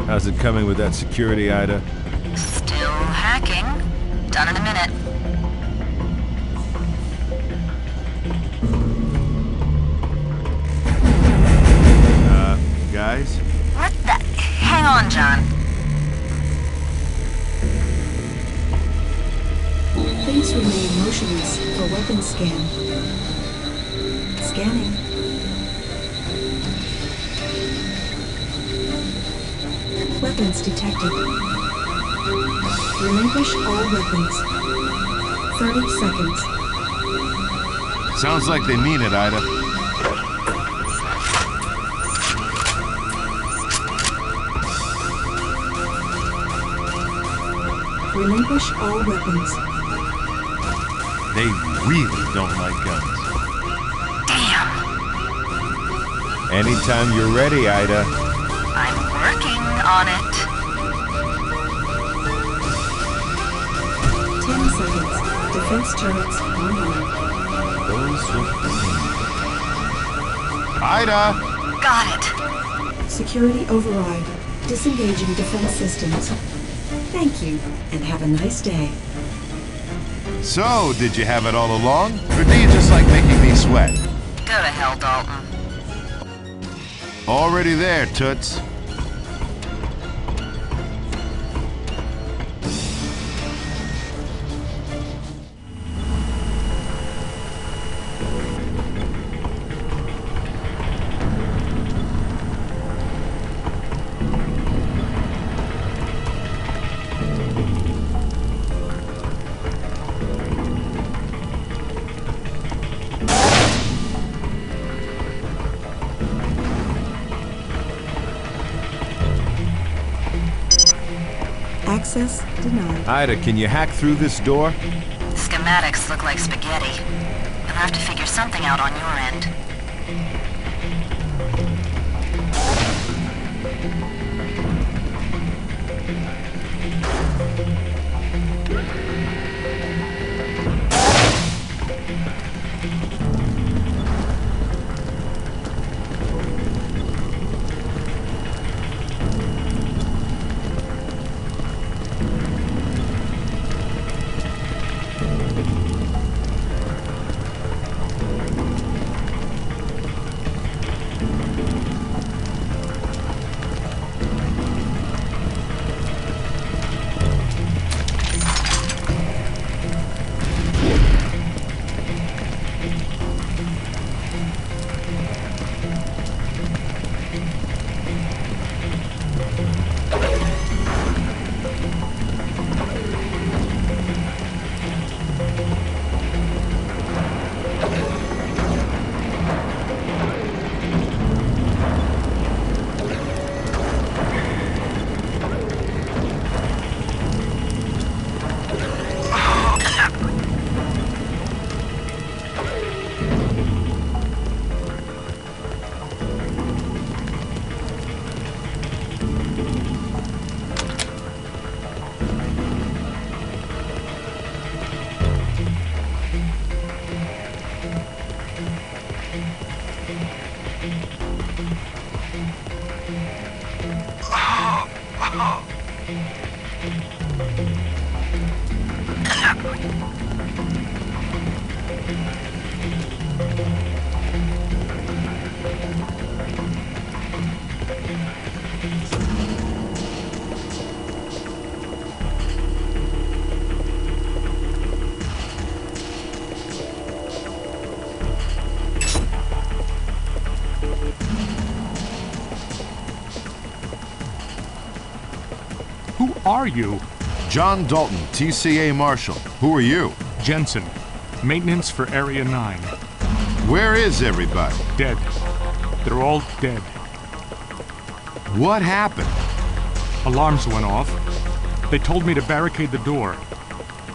How's it coming with that security, Ida? Still hacking. Done in a minute. Guys? What the? Hang on, John. Please remain motionless for weapon scan. Scanning. Weapons detected. Relinquish all weapons. 30 seconds. Sounds like they mean it, Ida. Relinquish all weapons. They really don't like guns. Damn. Anytime you're ready, Ida. I'm working on it. 10 seconds. Defense turrets online. Ida! Got it. Security override. Disengaging defense systems. Thank you, and have a nice day. So, did you have it all along? Or do you just like making me sweat? Go to hell, Dalton. Already there, Toots. Access denied. Ida, can you hack through this door? Schematics look like spaghetti. You'll have to figure something out on your end. Who are you? John Dalton, TCA Marshal. Who are you? Jensen. Maintenance for Area 9. Where is everybody? Dead. They're all dead. What happened? Alarms went off. They told me to barricade the door.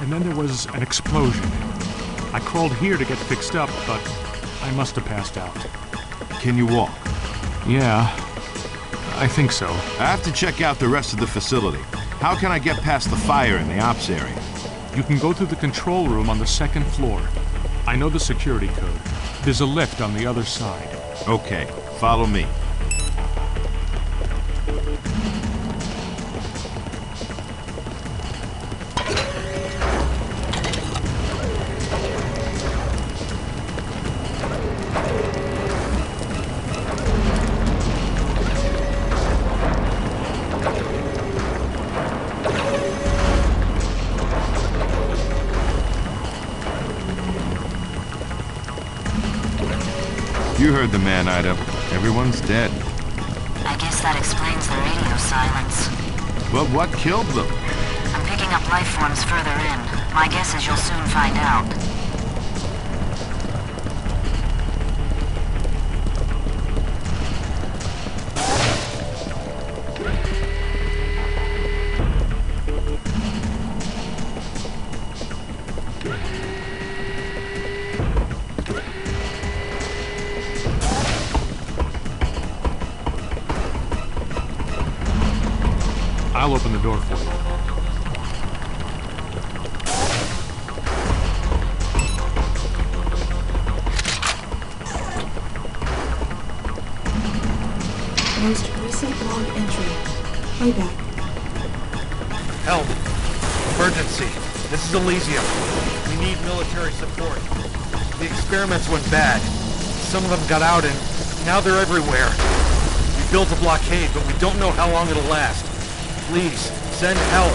And then there was an explosion. I crawled here to get fixed up, but I must have passed out. Can you walk? Yeah, I think so. I have to check out the rest of the facility. How can I get past the fire in the ops area? You can go through the control room on the 2nd floor. I know the security code. There's a lift on the other side. Okay, follow me. You heard the man, Ida. Everyone's dead. I guess that explains the radio silence. But what killed them? I'm picking up life forms further in. My guess is you'll soon find out. I'll open the door for you. Most recent log entry. Playback. Help! Emergency. This is Elysium. We need military support. The experiments went bad. Some of them got out and now they're everywhere. We built a blockade, but we don't know how long it'll last. Please, send help.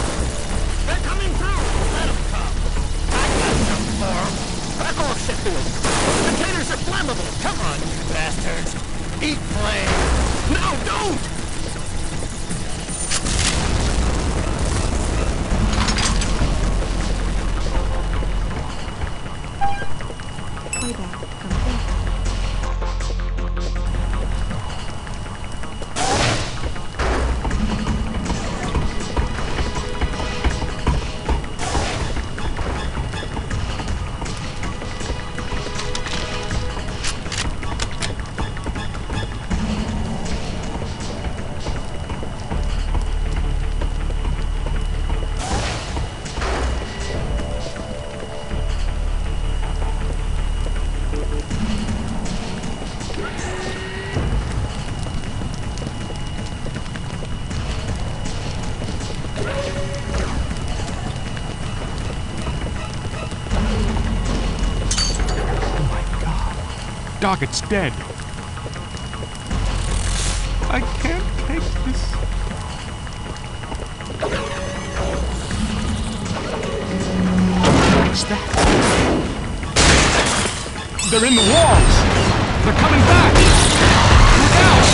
They're coming through! Let them come. I got some for them. Back off, Sheffield. Containers are flammable. Come on, you bastards. Eat flame. No, don't! Playback complete. Doc, it's dead. I can't take this. What's that? They're in the walls! They're coming back! Look out!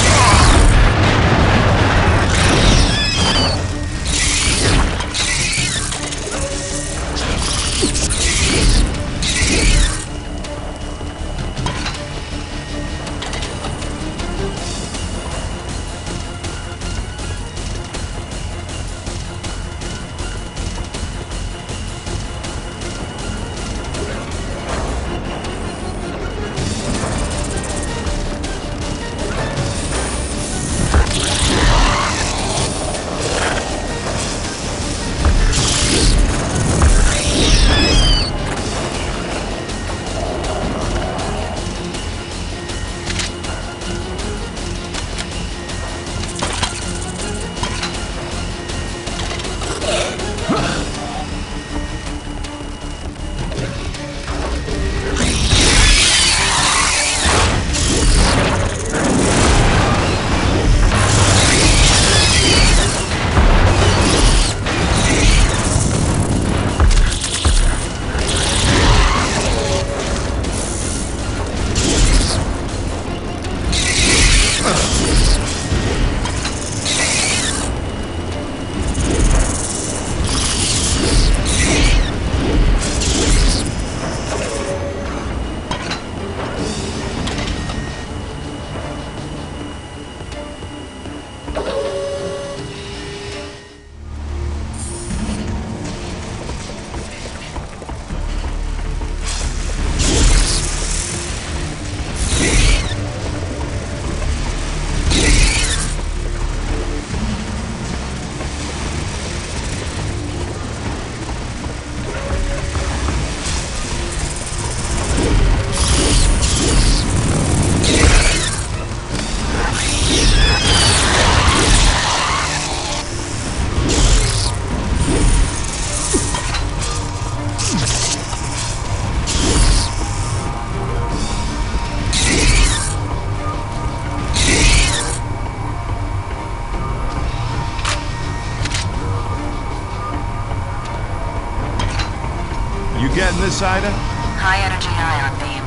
getting this, Ida? High energy ion beam.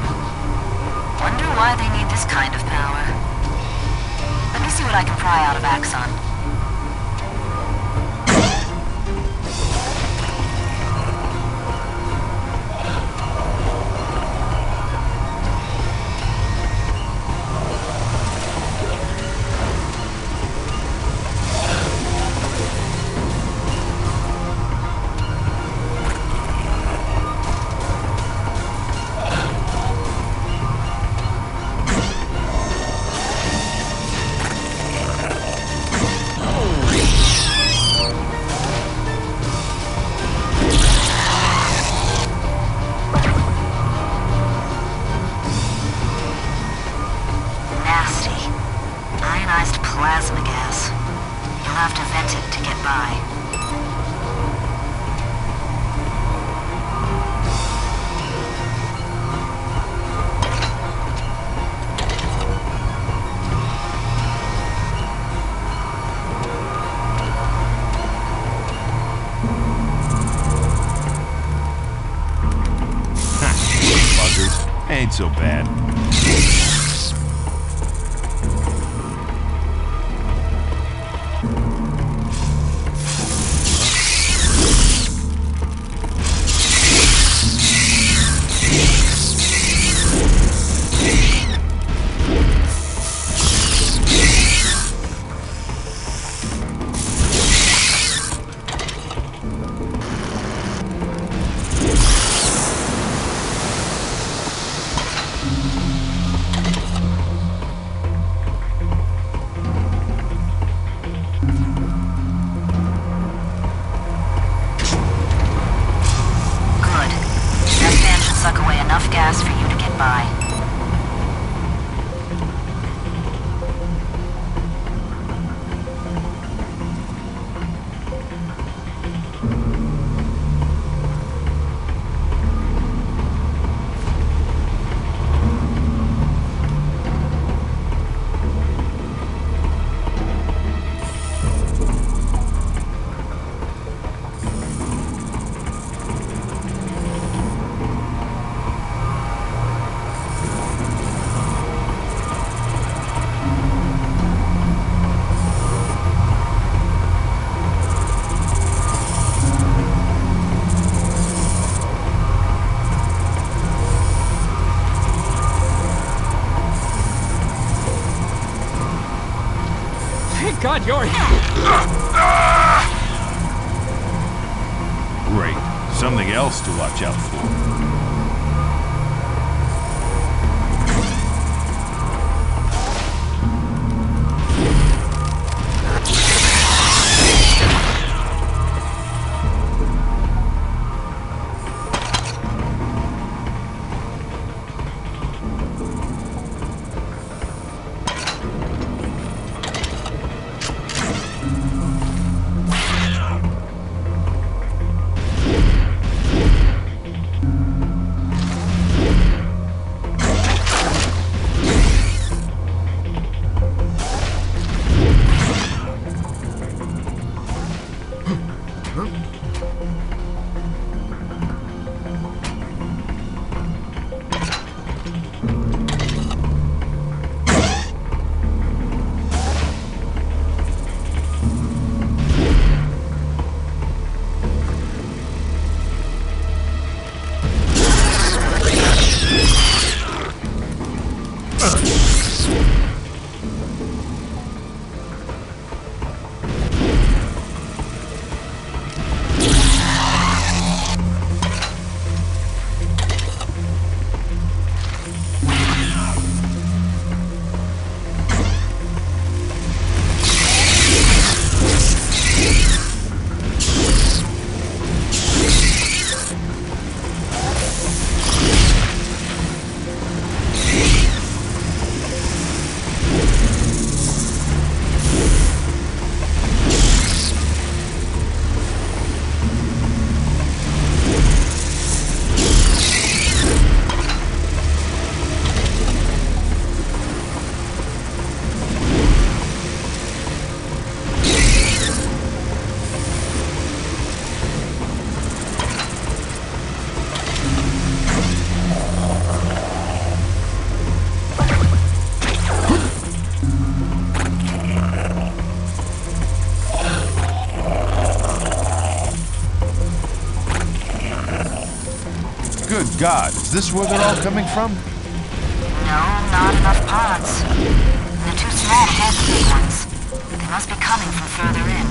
Wonder why they need this kind of power. Let me see what I can pry out of Acheron. Ain't so bad. God, you're here! Great. Something else to watch out for. Good God, is this where they're all coming from? No, not enough pods. They're too small to handle the big ones. They must be coming from further in.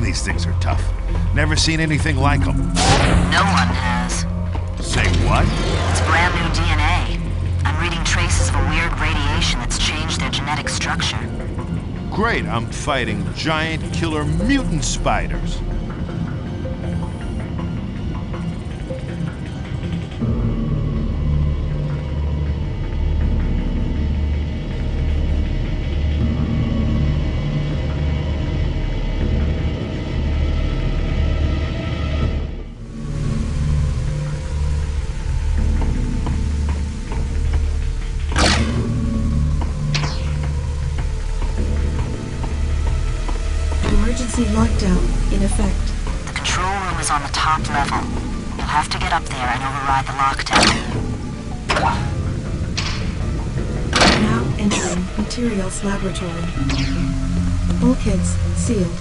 These things are tough. Never seen anything like them. No one has. Say what? It's brand new DNA. I'm reading traces of a weird radiation that's changed their genetic structure. Great, I'm fighting giant killer mutant spiders. Emergency lockdown in effect. The control room is on the top level. You'll have to get up there and override the lockdown. Now entering materials laboratory. Bulkheads sealed.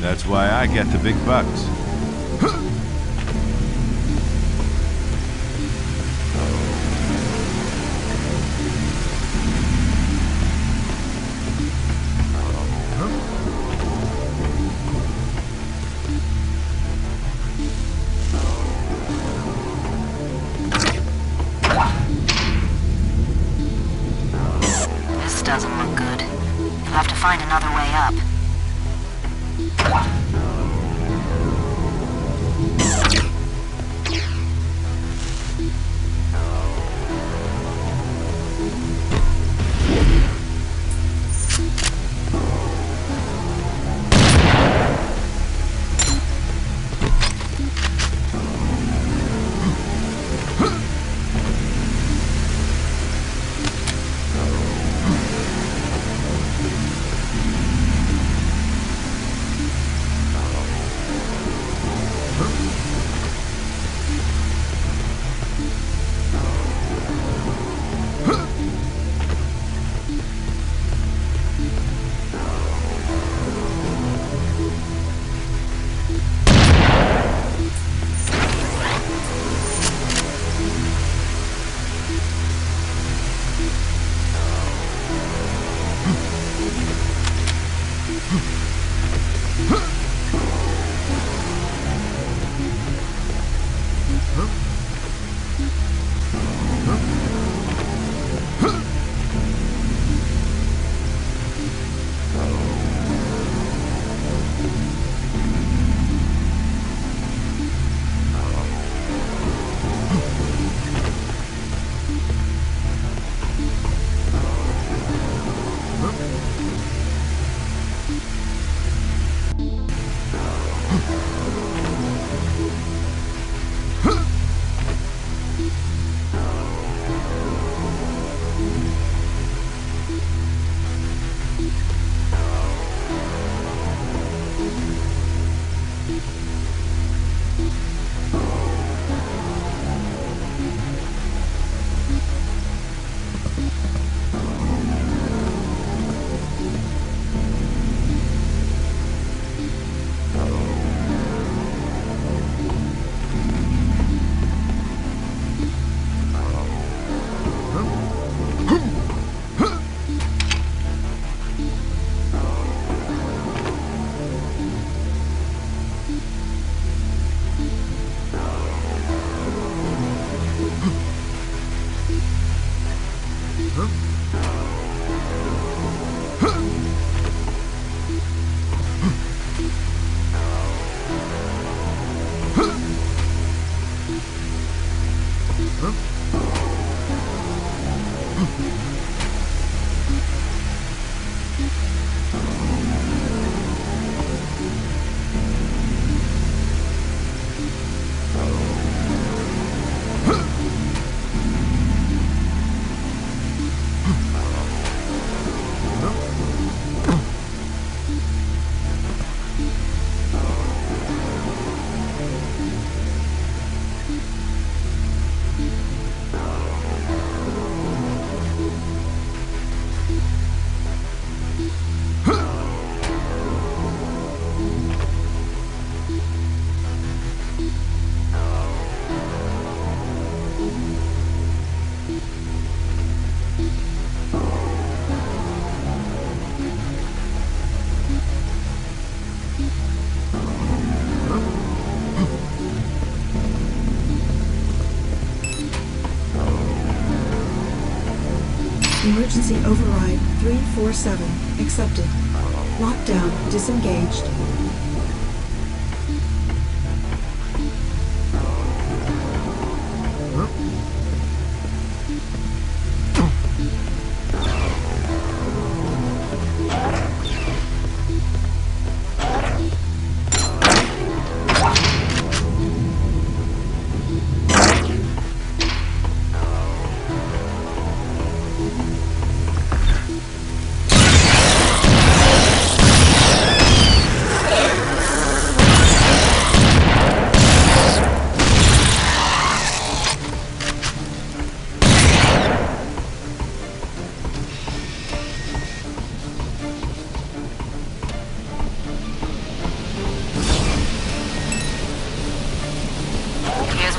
That's why I get the big bucks. This doesn't look good. You'll have to find another way up. Emergency override 347 accepted. Lockdown disengaged.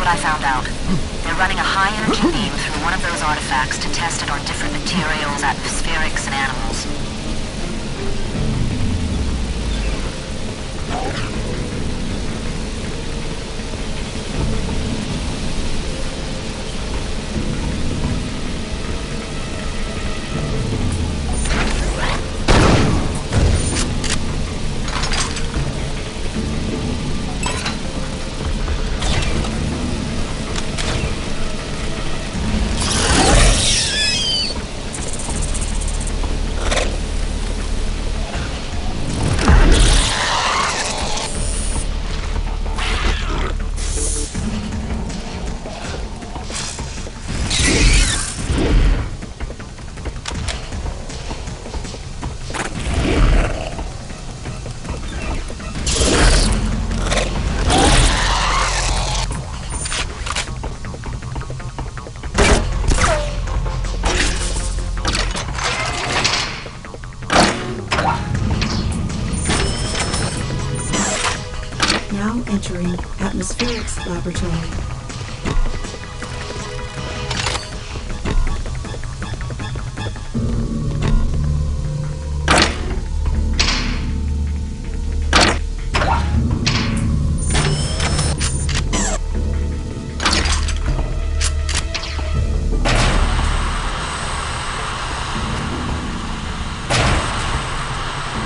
I found out. They're running a high-energy beam through one of those artifacts to test it on different materials, atmospherics, and animals. Entering atmospherics laboratory.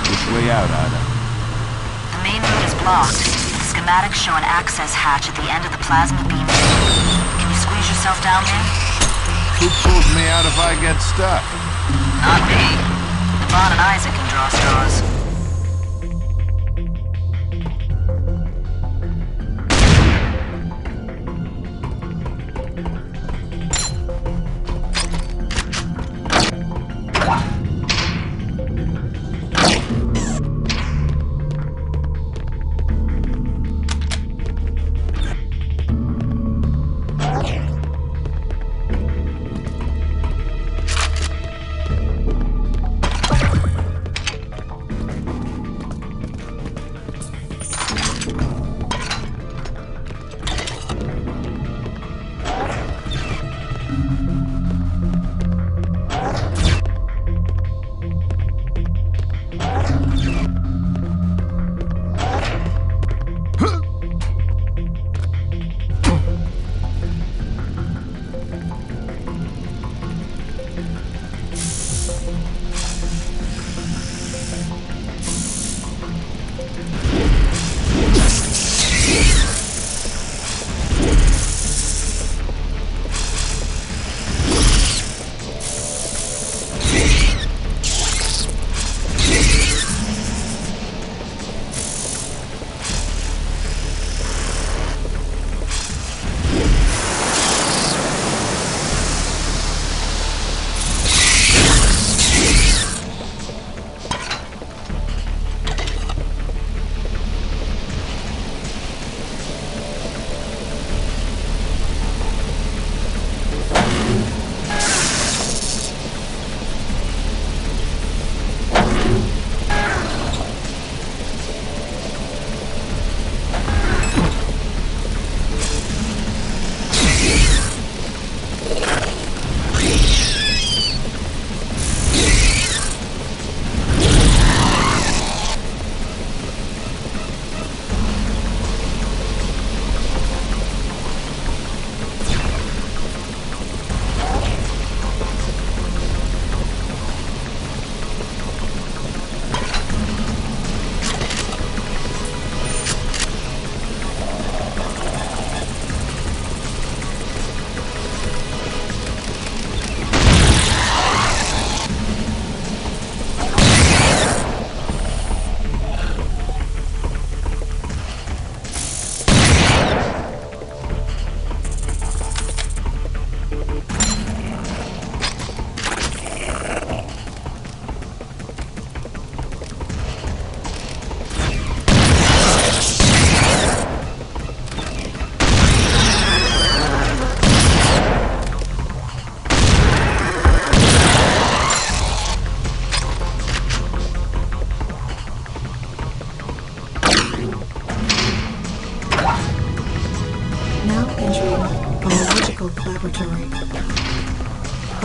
Which way out, Ada? The main route is blocked. Schematics show an access hatch at the end of the plasma beam. Can you squeeze yourself down there? Who pulls me out if I get stuck? Not me. Yvonne and Isaac can draw straws.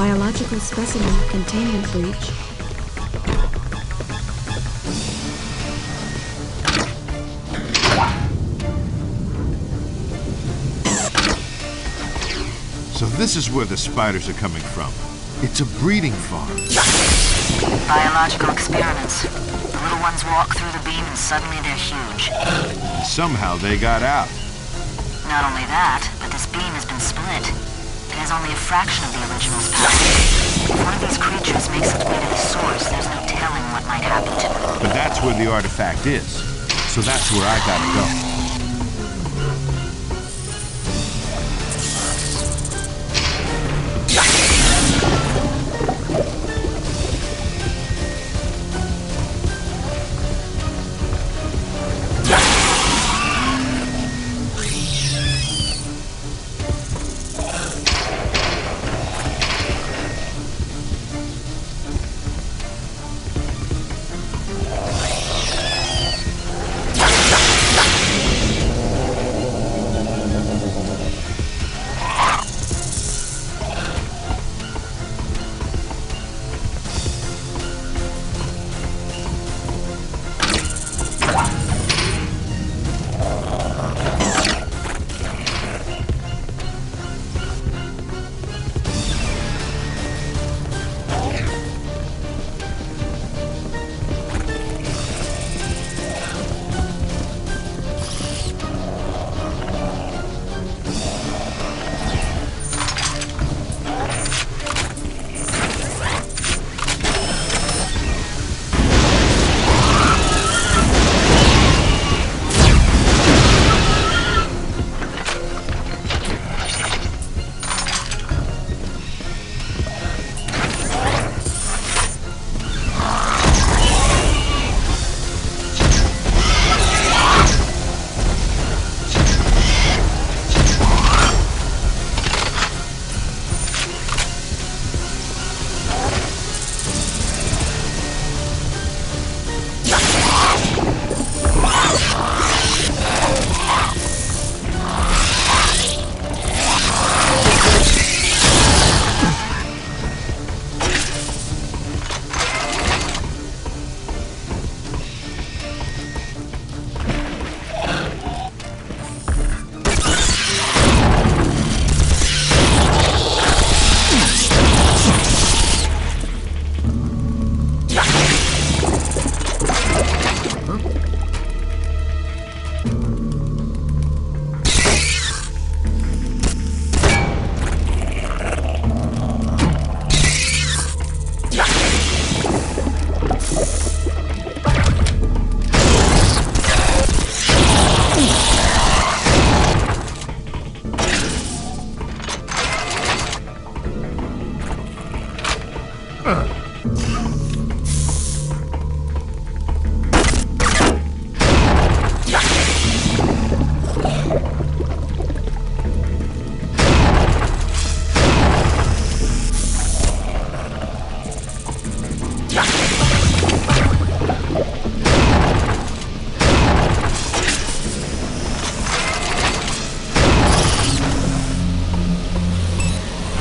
Biological specimen containment breach. So this is where the spiders are coming from. It's a breeding farm. Biological experiments. The little ones walk through the beam and suddenly they're huge. And somehow they got out. Not only that, but this beam has been split. It has only a fraction of the original's power. If one of these creatures makes its way to the source, there's no telling what might happen to it. But that's where the artifact is. So that's where I gotta go.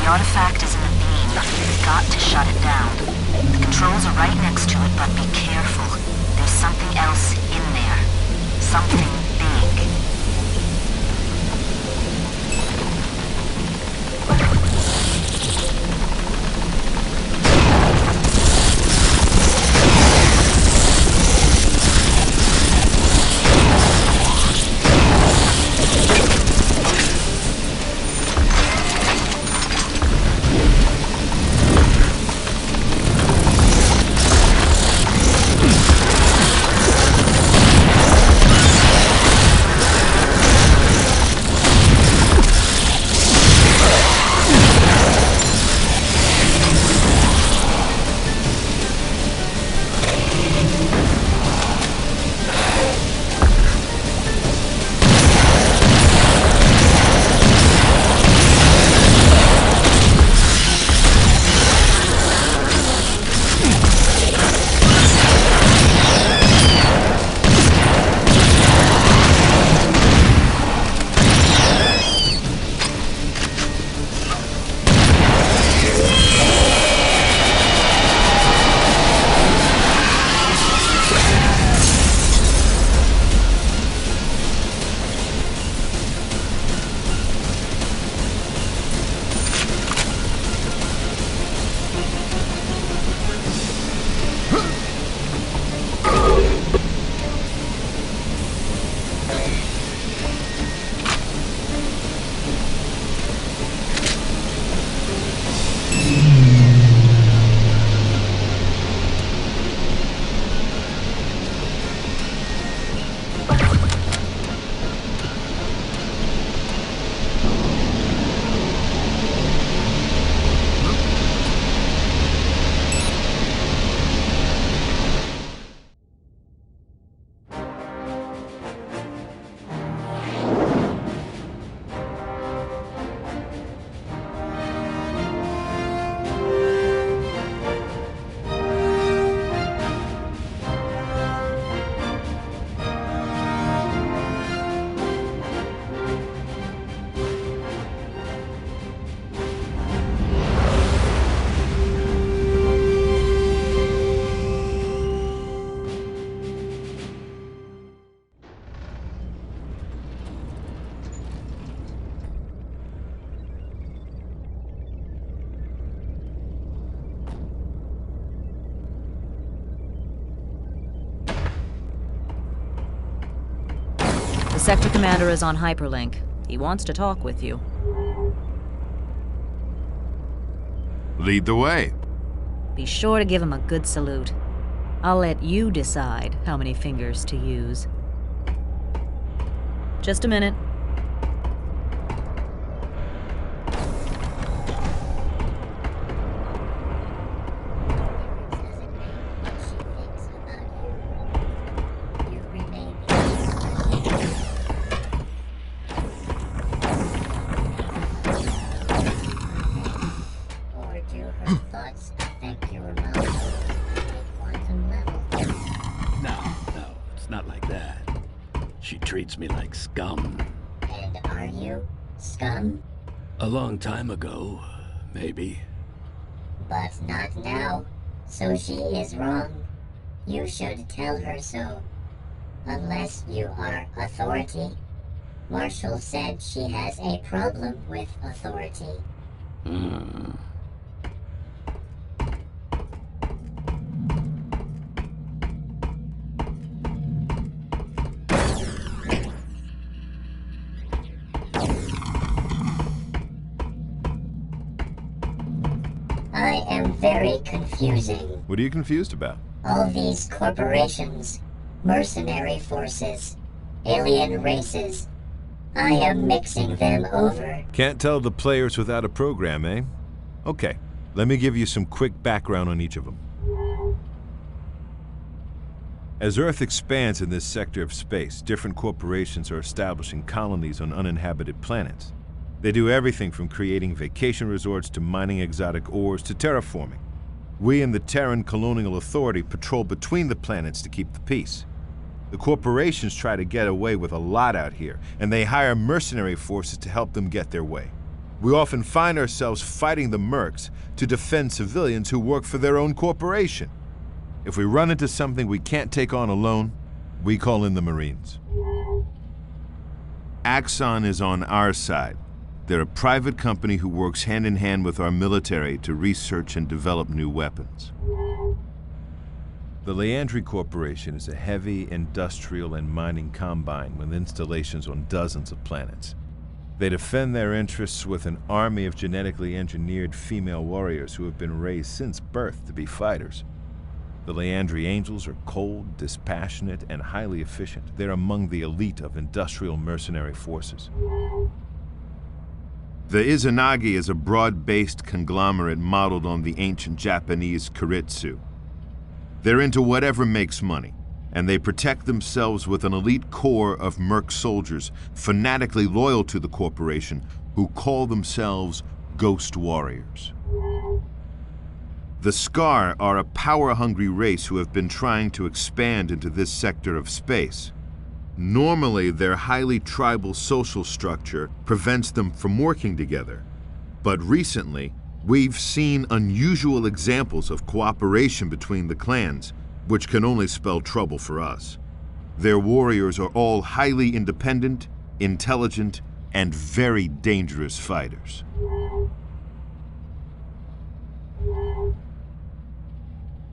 The artifact is in the beam. We've got to shut it down. The controls are right next to it, but be careful. There's something else in there. Something big. The sector commander is on hyperlink. He wants to talk with you. Lead the way. Be sure to give him a good salute. I'll let you decide how many fingers to use. Just a minute. Treats me like scum. And are you scum? A long time ago, maybe. But not now. So she is wrong. You should tell her so. Unless you are authority. Marshall said she has a problem with authority. I am very confusing. What are you confused about? All these corporations, mercenary forces, alien races. I am mixing them over. Can't tell the players without a program, eh? Okay, let me give you some quick background on each of them. As Earth expands in this sector of space, different corporations are establishing colonies on uninhabited planets. They do everything from creating vacation resorts to mining exotic ores to terraforming. We and the Terran Colonial Authority patrol between the planets to keep the peace. The corporations try to get away with a lot out here, and they hire mercenary forces to help them get their way. We often find ourselves fighting the mercs to defend civilians who work for their own corporation. If we run into something we can't take on alone, we call in the Marines. Acheron is on our side. They're a private company who works hand in hand with our military to research and develop new weapons. The Leandri Corporation is a heavy industrial and mining combine with installations on dozens of planets. They defend their interests with an army of genetically engineered female warriors who have been raised since birth to be fighters. The Leandri Angels are cold, dispassionate, and highly efficient. They're among the elite of industrial mercenary forces. The Izanagi is a broad-based conglomerate modeled on the ancient Japanese Keiretsu. They're into whatever makes money, and they protect themselves with an elite corps of merc soldiers fanatically loyal to the corporation who call themselves Ghost Warriors. The Skaarj are a power-hungry race who have been trying to expand into this sector of space. Normally, their highly tribal social structure prevents them from working together. But recently, we've seen unusual examples of cooperation between the clans, which can only spell trouble for us. Their warriors are all highly independent, intelligent, and very dangerous fighters.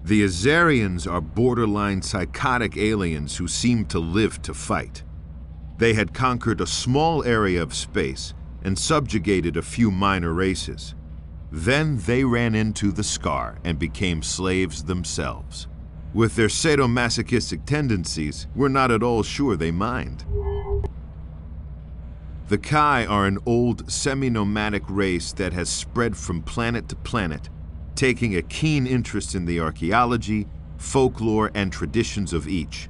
The Azarians are borderline psychotic aliens who seem to live to fight. They had conquered a small area of space and subjugated a few minor races. Then they ran into the Skaarj and became slaves themselves. With their sadomasochistic tendencies, we're not at all sure they mind. The Kai are an old, semi-nomadic race that has spread from planet to planet, taking a keen interest in the archaeology, folklore, and traditions of each.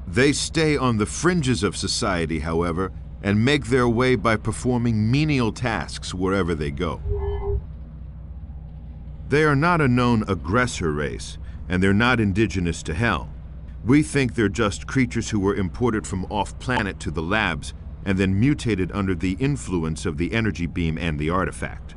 They stay on the fringes of society, however, and make their way by performing menial tasks wherever they go. They are not a known aggressor race, and they're not indigenous to Hell. We think they're just creatures who were imported from off-planet to the labs and then mutated under the influence of the energy beam and the artifact.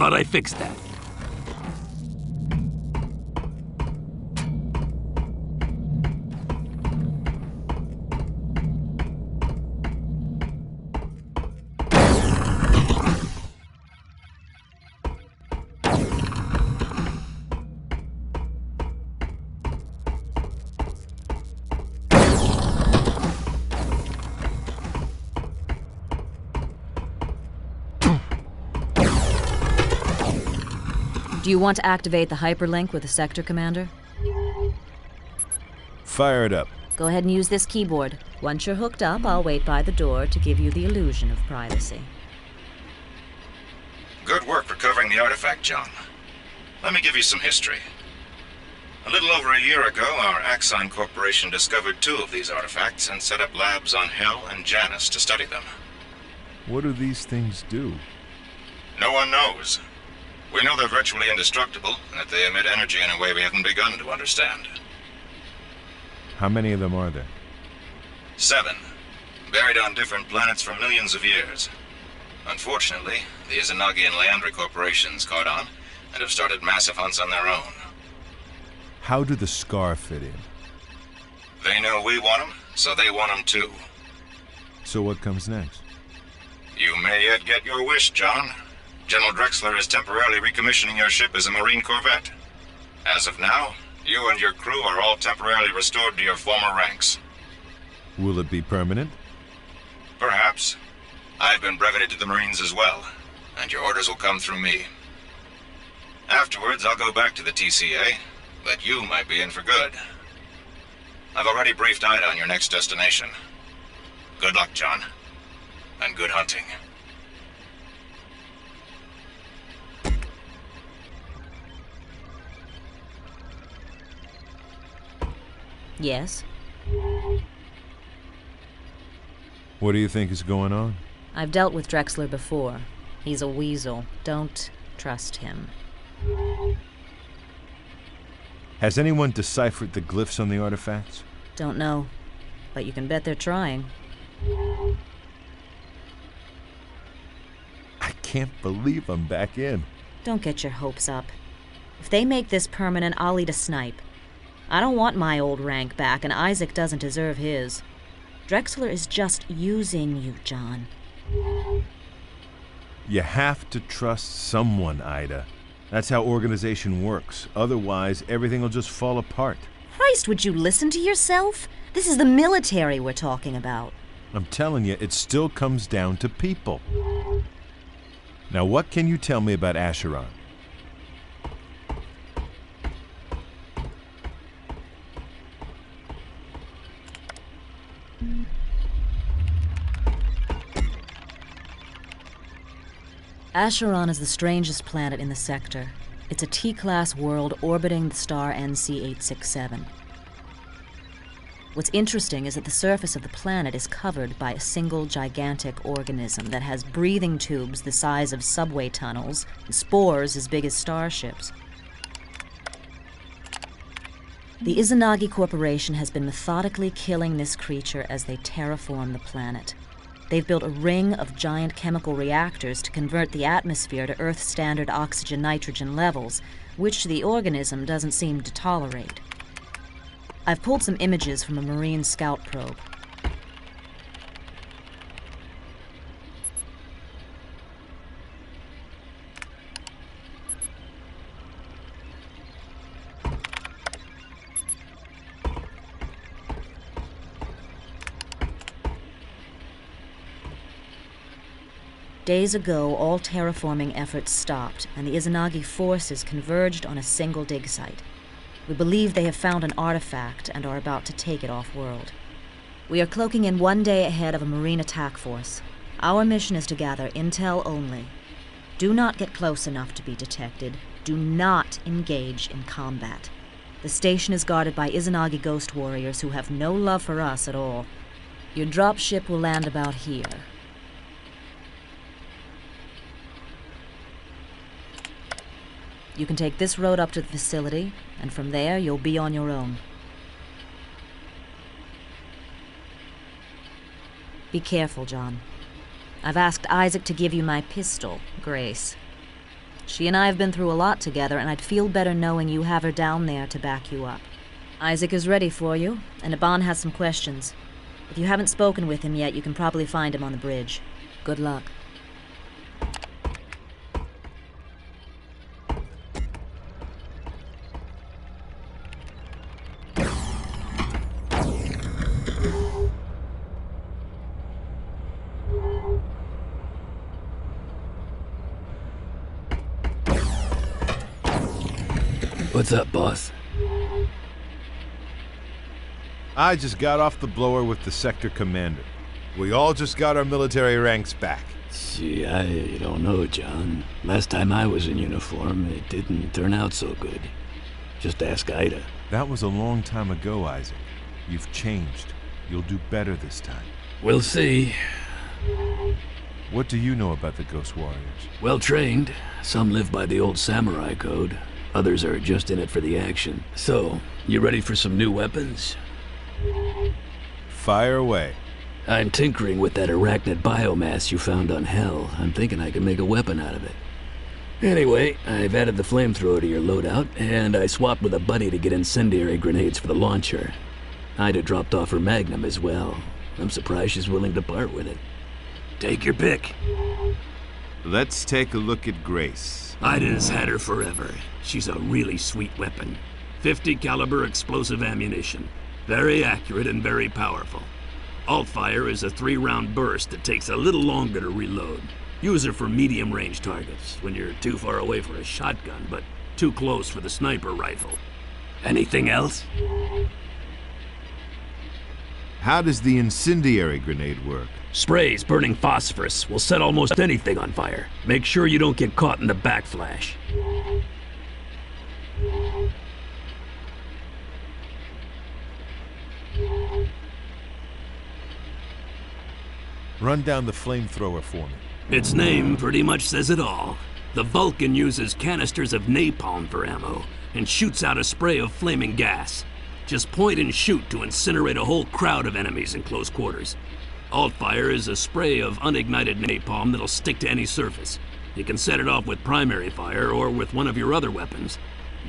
thought I fixed that. Do you want to activate the hyperlink with the sector commander? Fire it up. Go ahead and use this keyboard. Once you're hooked up, I'll wait by the door to give you the illusion of privacy. Good work recovering the artifact, John. Let me give you some history. A little over a year ago, our Acheron Corporation discovered 2 of these artifacts and set up labs on Hell and Janus to study them. What do these things do? No one knows. We know they're virtually indestructible, and that they emit energy in a way we haven't begun to understand. How many of them are there? 7. Buried on different planets for millions of years. Unfortunately, the Izanagi and Leandri corporations caught on, and have started massive hunts on their own. How do the Skaarj fit in? They know we want them, so they want them too. So what comes next? You may yet get your wish, John. General Drexler is temporarily recommissioning your ship as a Marine corvette. As of now, you and your crew are all temporarily restored to your former ranks. Will it be permanent? Perhaps. I've been breveted to the Marines as well, and your orders will come through me. Afterwards, I'll go back to the TCA, but you might be in for good. I've already briefed Ida on your next destination. Good luck, John, and good hunting. Yes? What do you think is going on? I've dealt with Drexler before. He's a weasel. Don't trust him. Has anyone deciphered the glyphs on the artifacts? Don't know, but you can bet they're trying. I can't believe I'm back in. Don't get your hopes up. If they make this permanent, I'll eat a snipe. I don't want my old rank back, and Isaac doesn't deserve his. Drexler is just using you, John. You have to trust someone, Ida. That's how organization works. Otherwise, everything will just fall apart. Christ, would you listen to yourself? This is the military we're talking about. I'm telling you, it still comes down to people. Now, what can you tell me about Acheron? Acheron is the strangest planet in the sector. It's a T-class world orbiting the star NC-867. What's interesting is that the surface of the planet is covered by a single gigantic organism that has breathing tubes the size of subway tunnels and spores as big as starships. The Izanagi Corporation has been methodically killing this creature as they terraform the planet. They've built a ring of giant chemical reactors to convert the atmosphere to Earth standard oxygen-nitrogen levels, which the organism doesn't seem to tolerate. I've pulled some images from a Marine scout probe. Days ago, all terraforming efforts stopped, and the Izanagi forces converged on a single dig site. We believe they have found an artifact and are about to take it off-world. We are cloaking in 1 day ahead of a Marine attack force. Our mission is to gather intel only. Do not get close enough to be detected. Do not engage in combat. The station is guarded by Izanagi ghost warriors who have no love for us at all. Your dropship will land about here. You can take this road up to the facility, and from there you'll be on your own. Be careful, John. I've asked Isaac to give you my pistol, Grace. She and I have been through a lot together, and I'd feel better knowing you have her down there to back you up. Isaac is ready for you, and Aban has some questions. If you haven't spoken with him yet, you can probably find him on the bridge. Good luck. What's up, boss? I just got off the blower with the sector commander. We all just got our military ranks back. Gee, I don't know, John. Last time I was in uniform, it didn't turn out so good. Just ask Ida. That was a long time ago, Isaac. You've changed. You'll do better this time. We'll see. What do you know about the Ghost Warriors? Well trained. Some live by the old samurai code. Others are just in it for the action. So, you ready for some new weapons? Fire away. I'm tinkering with that arachnid biomass you found on Hell. I'm thinking I can make a weapon out of it. Anyway, I've added the flamethrower to your loadout, and I swapped with a buddy to get incendiary grenades for the launcher. Ida dropped off her Magnum as well. I'm surprised she's willing to part with it. Take your pick. Let's take a look at Grace. Ida's had her forever. She's a really sweet weapon. 50 caliber explosive ammunition. Very accurate and very powerful. Alt-fire is a 3-round burst that takes a little longer to reload. Use her for medium-range targets, when you're too far away for a shotgun, but too close for the sniper rifle. Anything else? How does the incendiary grenade work? Sprays burning phosphorus will set almost anything on fire. Make sure you don't get caught in the backflash. Run down the flamethrower for me. Its name pretty much says it all. The Vulcan uses canisters of napalm for ammo and shoots out a spray of flaming gas. Just point and shoot to incinerate a whole crowd of enemies in close quarters. Alt-fire is a spray of unignited napalm that'll stick to any surface. You can set it off with primary fire or with one of your other weapons,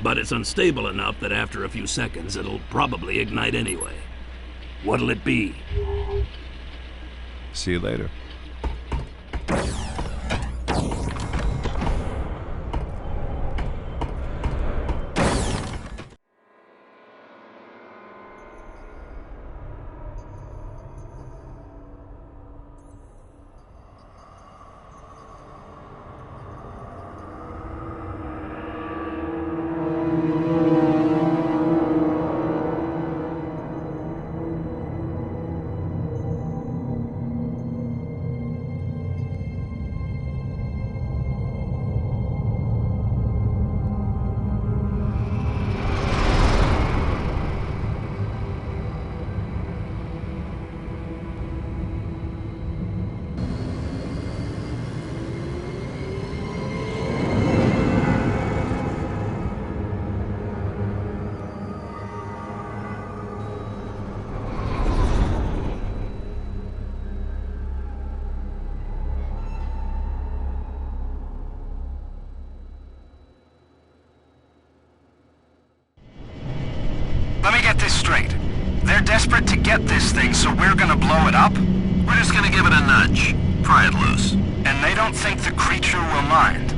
but it's unstable enough that after a few seconds it'll probably ignite anyway. What'll it be? See you later. Let me get this straight. They're desperate to get this thing, so we're gonna blow it up? We're just gonna give it a nudge. Pry it loose. And they don't think the creature will mind?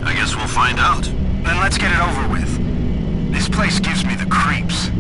I guess we'll find out. Then let's get it over with. This place gives me the creeps.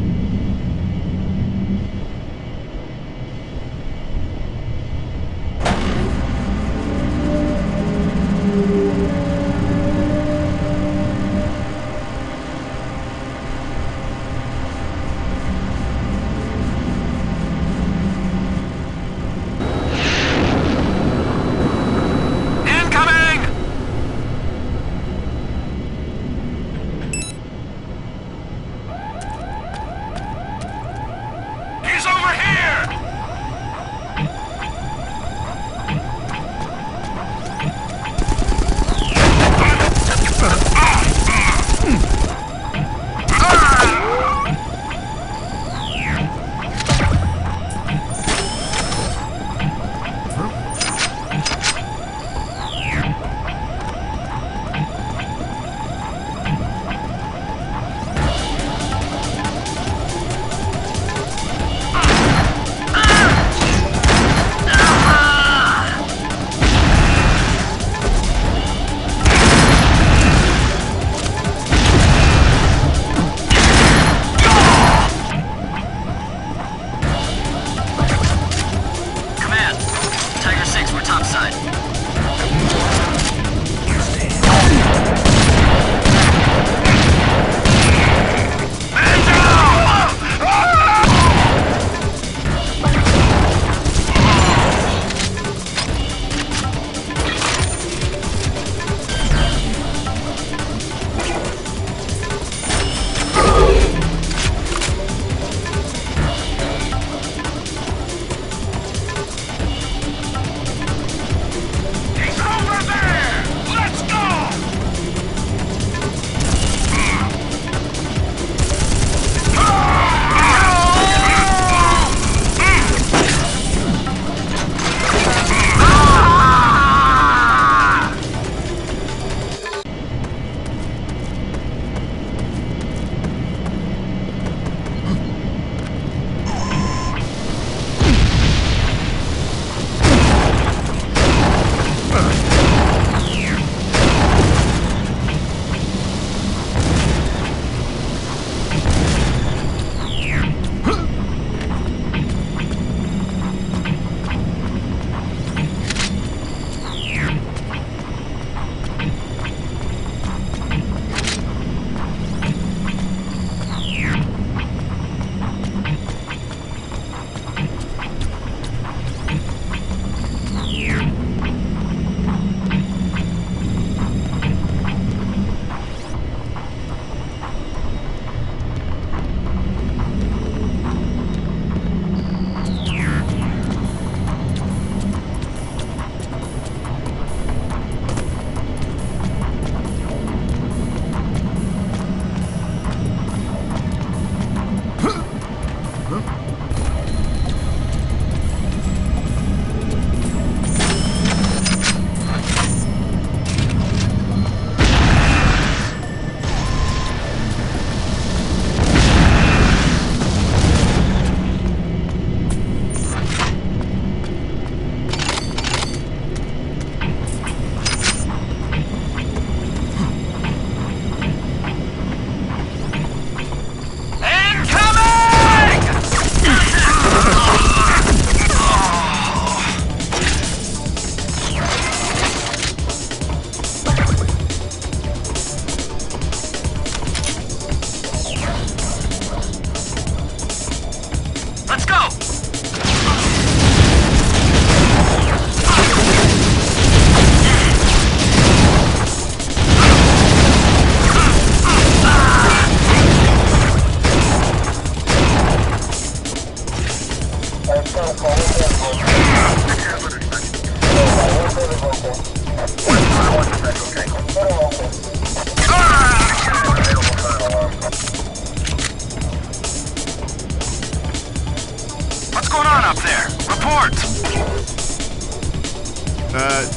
report!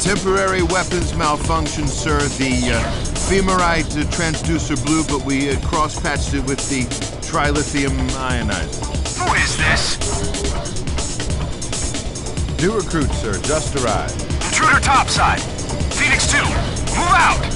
Temporary weapons malfunction, sir. The femarite transducer blew, but we cross-patched it with the trilithium ionizer. Who is this? New recruit, sir. Just arrived. Intruder topside. Phoenix 2, move out!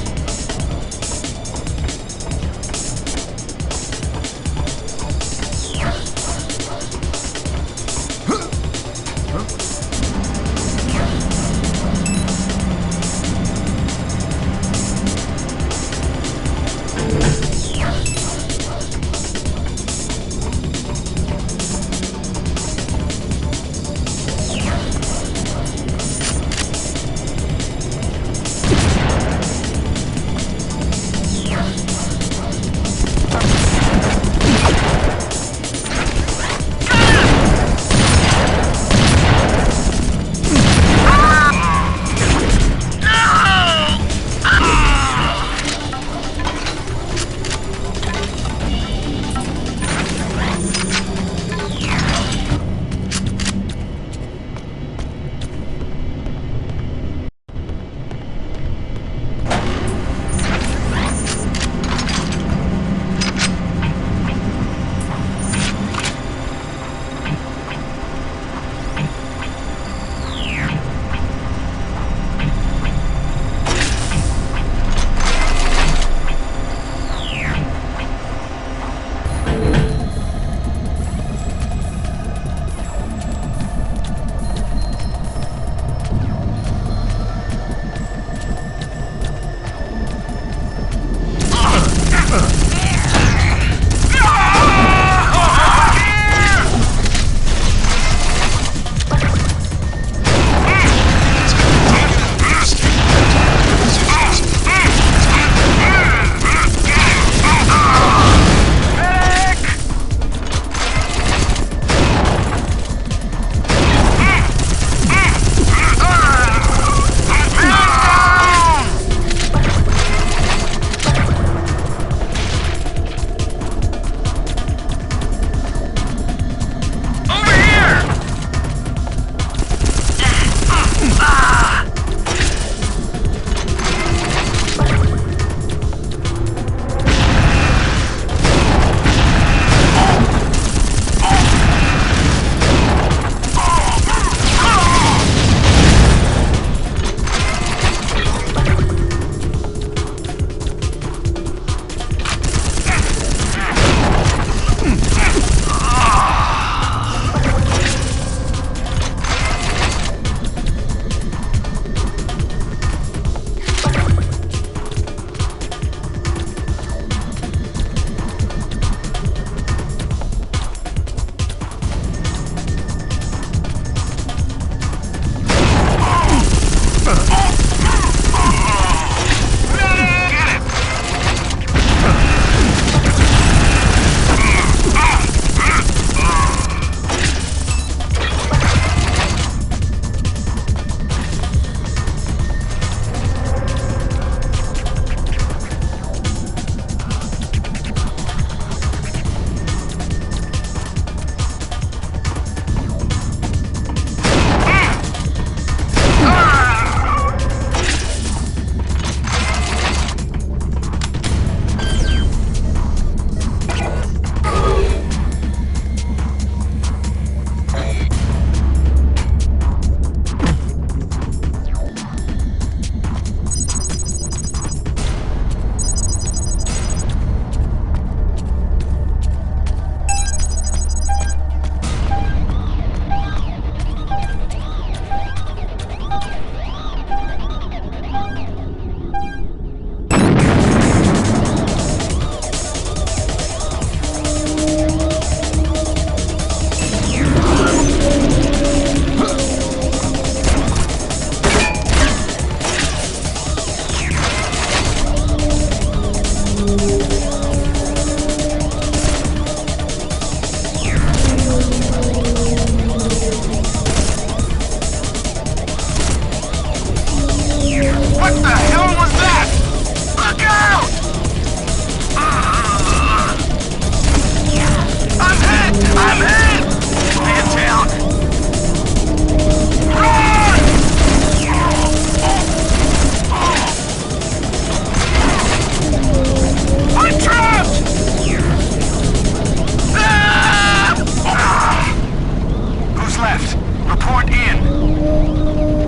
Report in.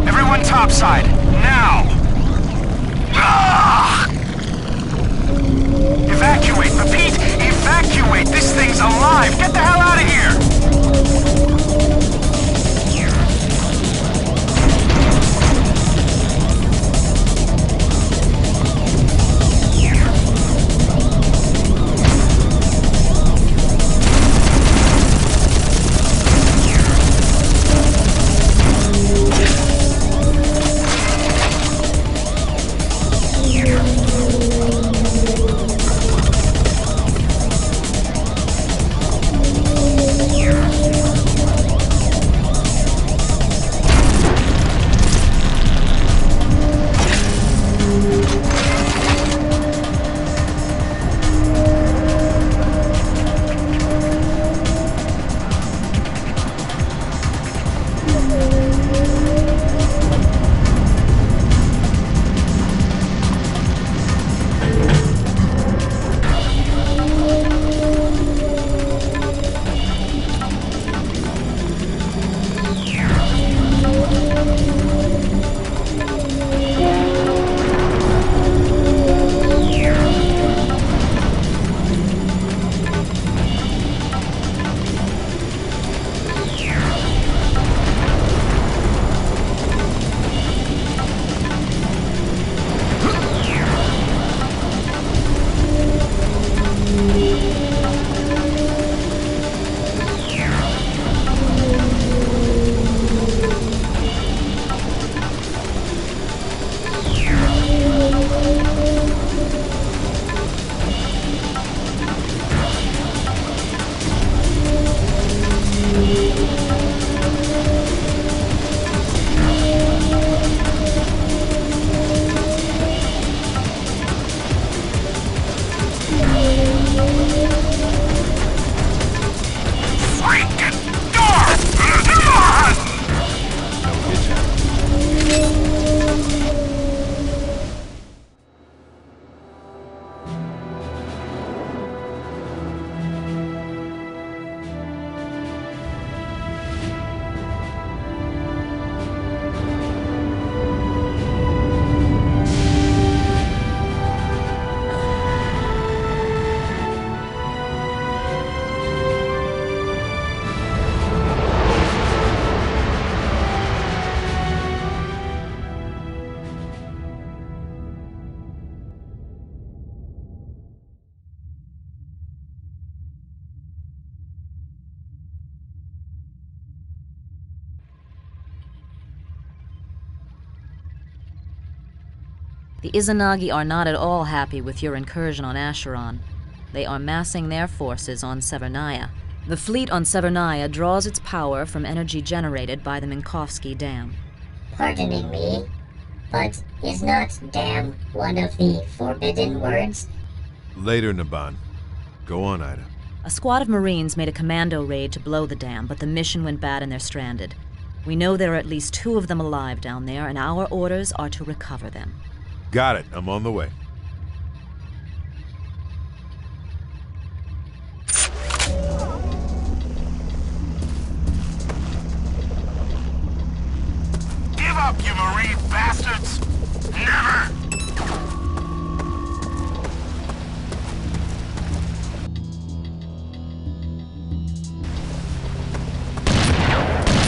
Everyone topside, now! Ah! Evacuate, repeat, evacuate! This thing's alive! Get the hell out of here! The Izanagi are not at all happy with your incursion on Acheron. They are massing their forces on Severnaya. The fleet on Severnaya draws its power from energy generated by the Minkowski Dam. Pardoning me, but is not dam one of the forbidden words? Later, Naban. Go on, Ida. A squad of Marines made a commando raid to blow the dam, but the mission went bad and they're stranded. We know there are at least 2 of them alive down there, and our orders are to recover them. Got it. I'm on the way. Give up, you marine bastards! Never!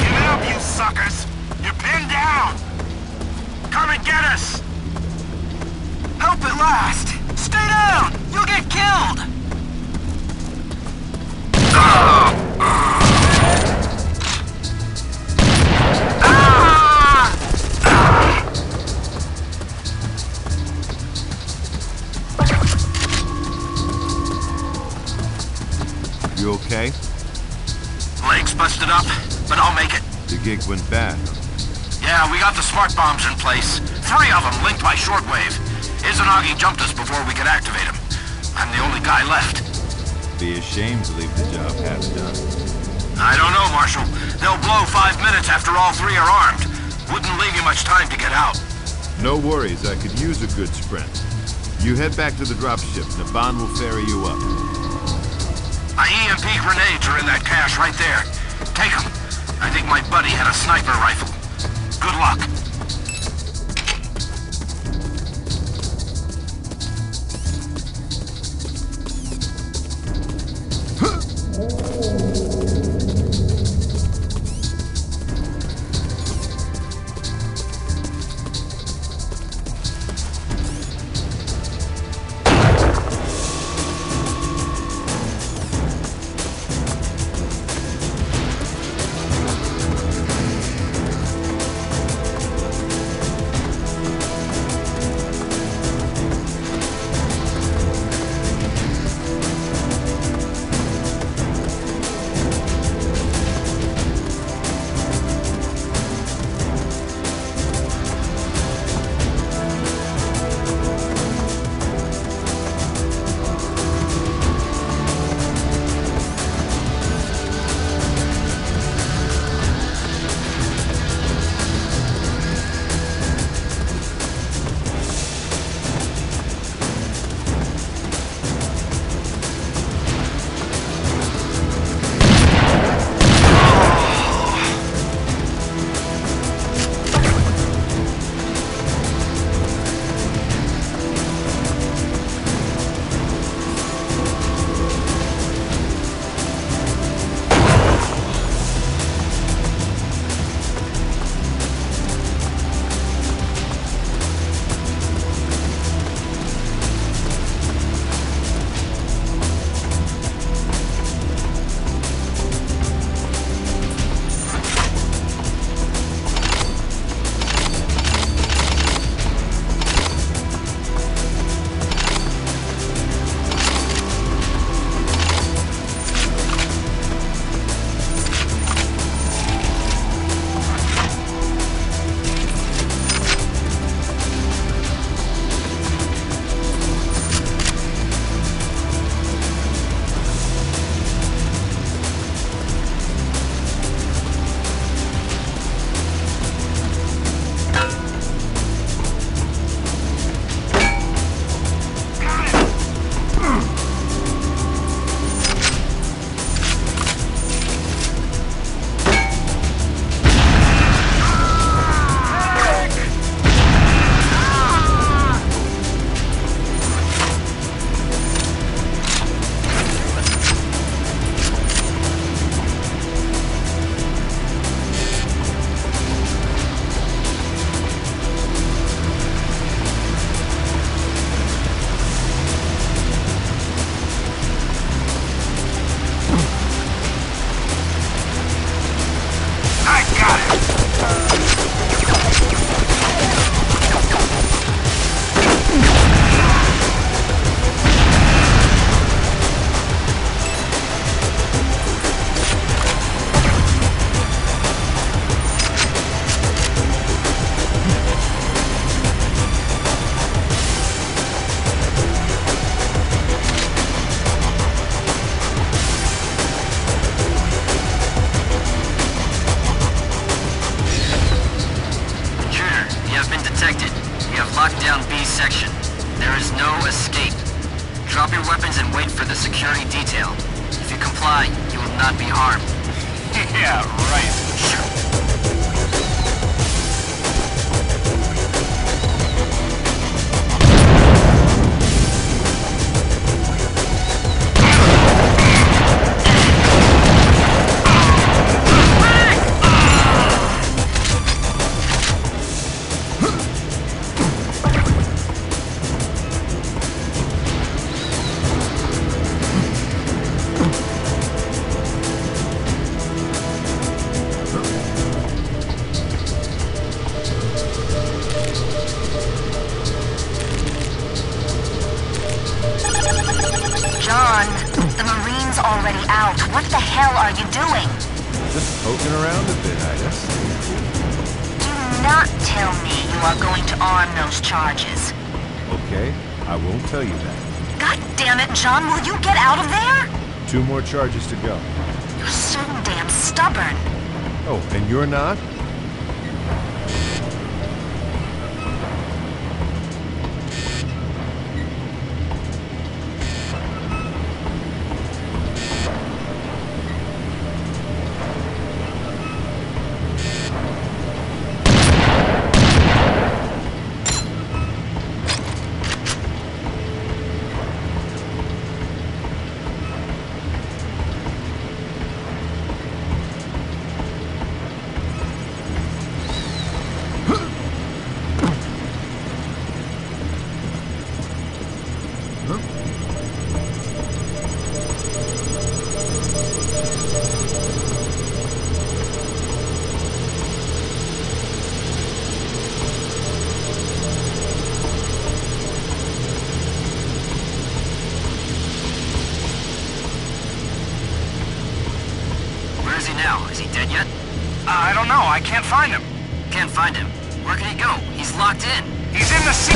Give it up, you suckers! You're pinned down! Come and get us! Help at last! Stay down! You'll get killed! You okay? Legs busted up, but I'll make it. The gig went bad. Yeah, we got the smart bombs in place. 3 of them linked by shortwave. Izanagi jumped us before we could activate him. I'm the only guy left. Be ashamed to leave the job half done. I don't know, Marshal. They'll blow 5 minutes after all 3 are armed. Wouldn't leave you much time to get out. No worries, I could use a good sprint. You head back to the dropship. Naban will ferry you up. My EMP grenades are in that cache right there. Take them. I think my buddy had a sniper rifle. Good luck. Charges to go. You're so damn stubborn. Oh, and you're not? know. I can't find him. Can't find him. Where can he go? He's locked in. He's in the sea.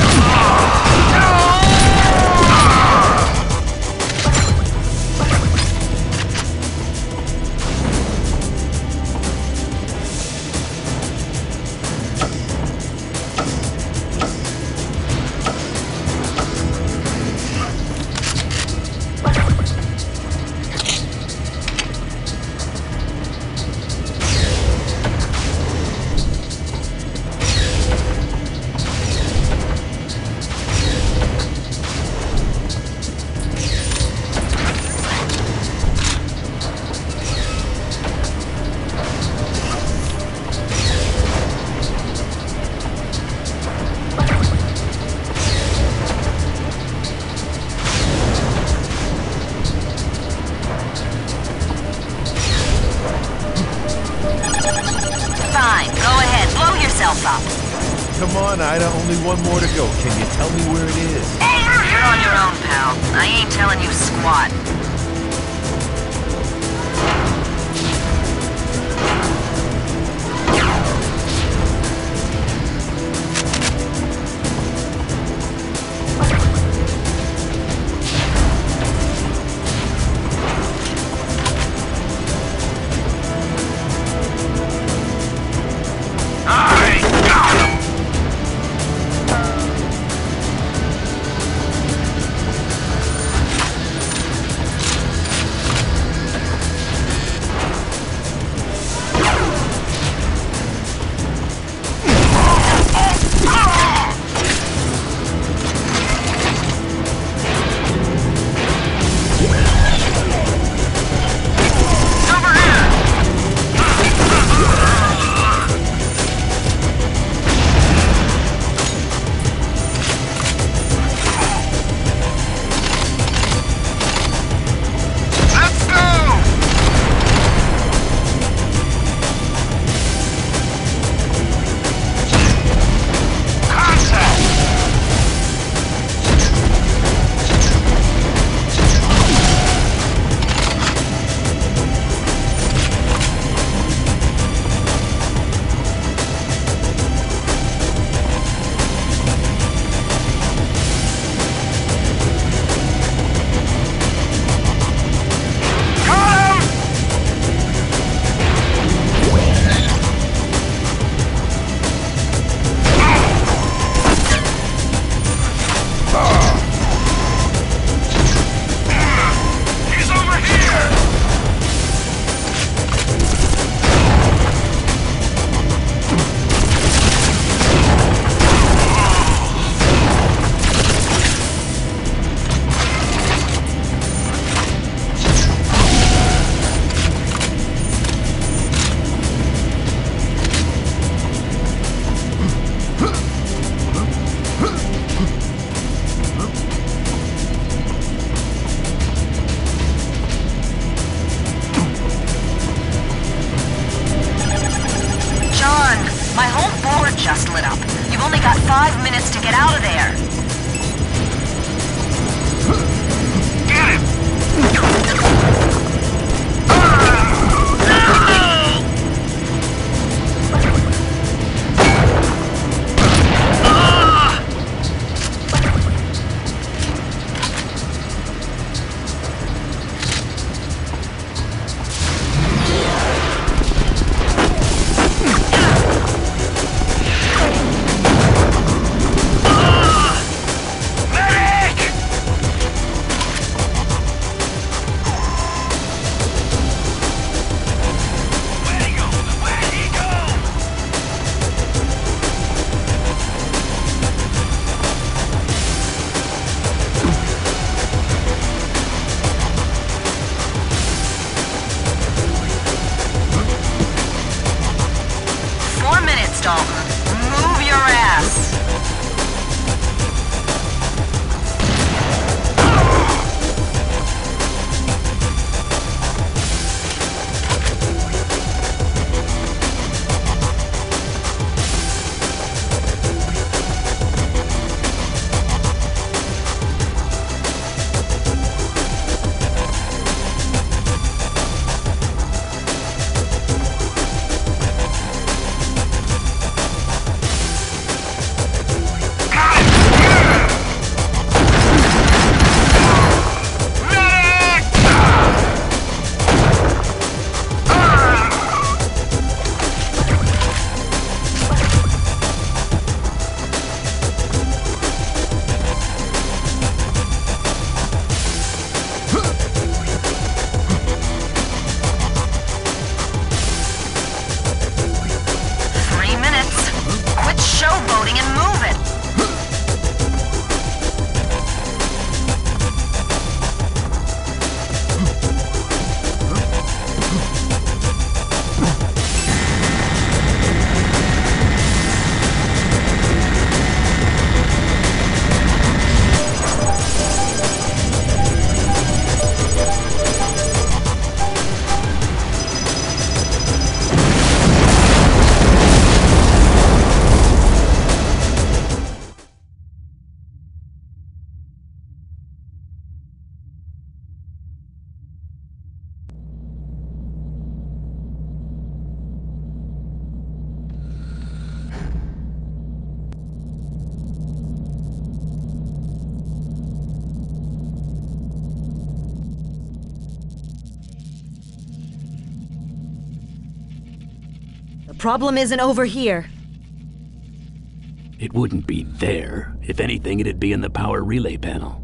Come on, Ida, only one more to go. Can you tell me where it is? You're on your own, pal. I ain't telling you squat. just lit up. You've only got 5 minutes to get out of there. Get him! Move your ass. showboating and moving. The problem isn't over here. It wouldn't be there. If anything, it'd be in the power relay panel.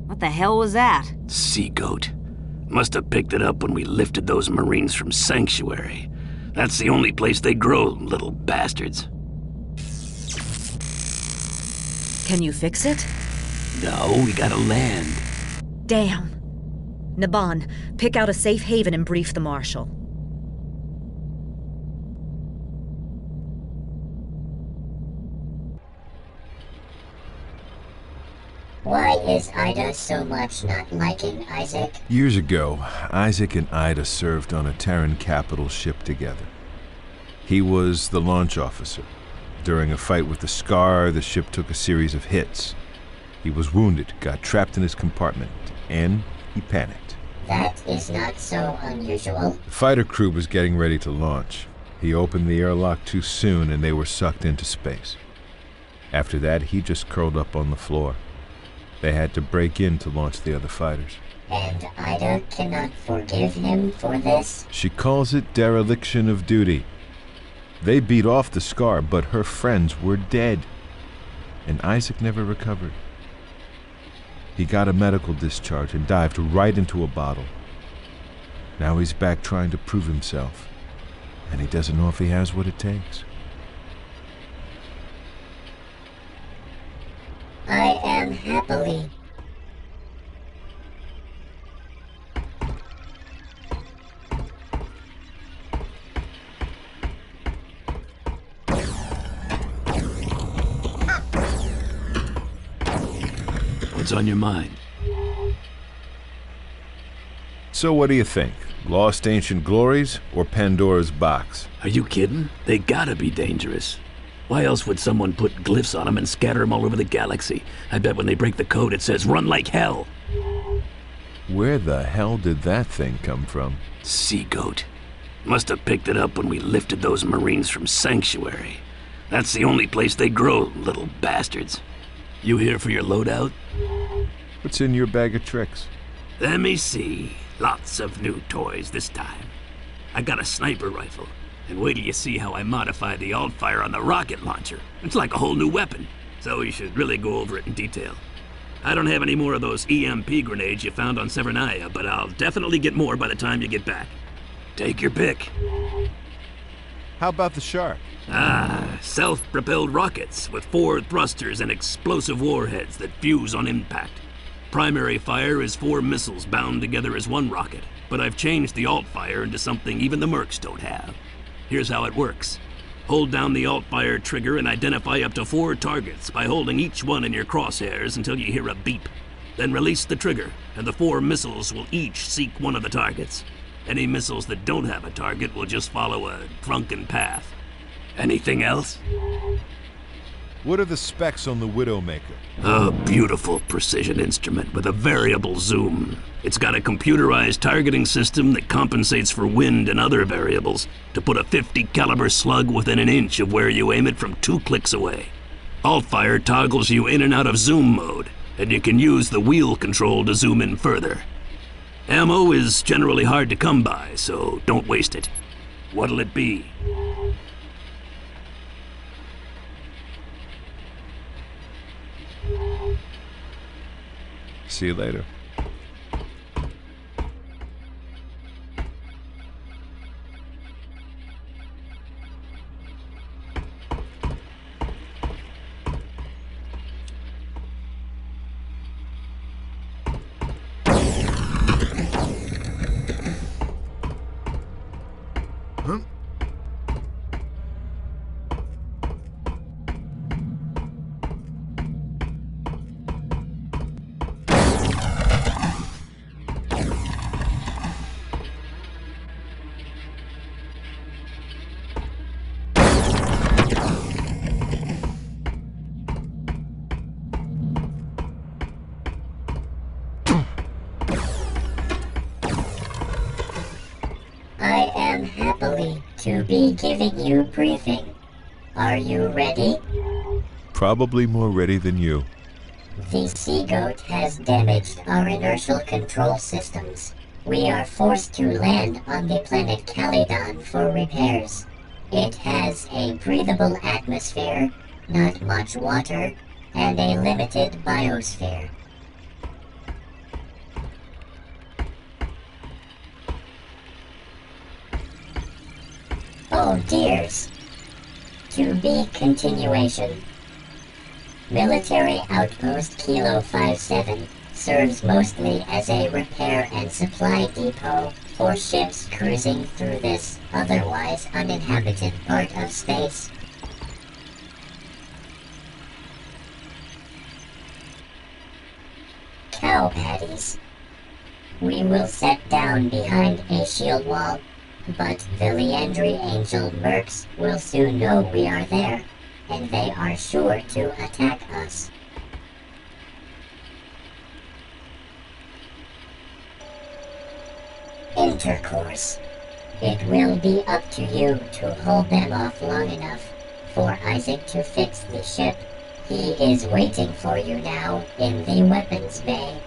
What the hell was that? Sea goat. Must have picked it up when we lifted those Marines from Sanctuary. That's the only place they grow, little bastards. Can you fix it? No, we gotta land. Damn. Naban, pick out a safe haven and brief the Marshal. Why is Ida so much not liking Isaac? Years ago, Isaac and Ida served on a Terran capital ship together. He was the launch officer. During a fight with the Skaarj, the ship took a series of hits. He was wounded, got trapped in his compartment, and he panicked. That is not so unusual. The fighter crew was getting ready to launch. He opened the airlock too soon and they were sucked into space. After that, he just curled up on the floor. They had to break in to launch the other fighters. And Ida cannot forgive him for this? She calls it dereliction of duty. They beat off the Skaarj, but her friends were dead. And Isaac never recovered. He got a medical discharge and dived right into a bottle. Now he's back trying to prove himself. And he doesn't know if he has what it takes. I am happily. What's on your mind? So what do you think? Lost ancient glories or Pandora's box? Are you kidding? They gotta be dangerous. Why else would someone put glyphs on them and scatter them all over the galaxy? I bet when they break the code it says, "Run like hell." Where the hell did that thing come from? Sea goat. Must have picked it up when we lifted those Marines from Sanctuary. That's the only place they grow, little bastards. You here for your loadout? What's in your bag of tricks? Let me see. Lots of new toys this time. I got a sniper rifle. And wait till you see how I modify the alt-fire on the rocket launcher. It's like a whole new weapon. So we should really go over it in detail. I don't have any more of those EMP grenades you found on Severnaya, but I'll definitely get more by the time you get back. Take your pick. How about the shark? Self-propelled rockets with 4 thrusters and explosive warheads that fuse on impact. Primary fire is 4 missiles bound together as 1 rocket, but I've changed the alt-fire into something even the mercs don't have. Here's how it works. Hold down the alt-fire trigger and identify up to 4 targets by holding each one in your crosshairs until you hear a beep. Then release the trigger, and the 4 missiles will each seek one of the targets. Any missiles that don't have a target will just follow a drunken path. Anything else? What are the specs on the Widowmaker? A beautiful precision instrument with a variable zoom. It's got a computerized targeting system that compensates for wind and other variables to put a 50 caliber slug within an inch of where you aim it from 2 clicks away. Alt-fire toggles you in and out of zoom mode, and you can use the wheel control to zoom in further. Ammo is generally hard to come by, so don't waste it. What'll it be? See you later. I am happily to be giving you briefing. Are you ready? Probably more ready than you. The sea goat has damaged our inertial control systems. We are forced to land on the planet Kalydon for repairs. It has a breathable atmosphere, not much water, and a limited biosphere. Oh dears. To be continuation. Military Outpost Kilo 57 serves mostly as a repair and supply depot for ships cruising through this otherwise uninhabited part of space. Cow patties. We will set down behind a shield wall, but the Liandry Angel mercs will soon know we are there, and they are sure to attack us. Intercourse. It will be up to you to hold them off long enough for Isaac to fix the ship. He is waiting for you now in the weapons bay.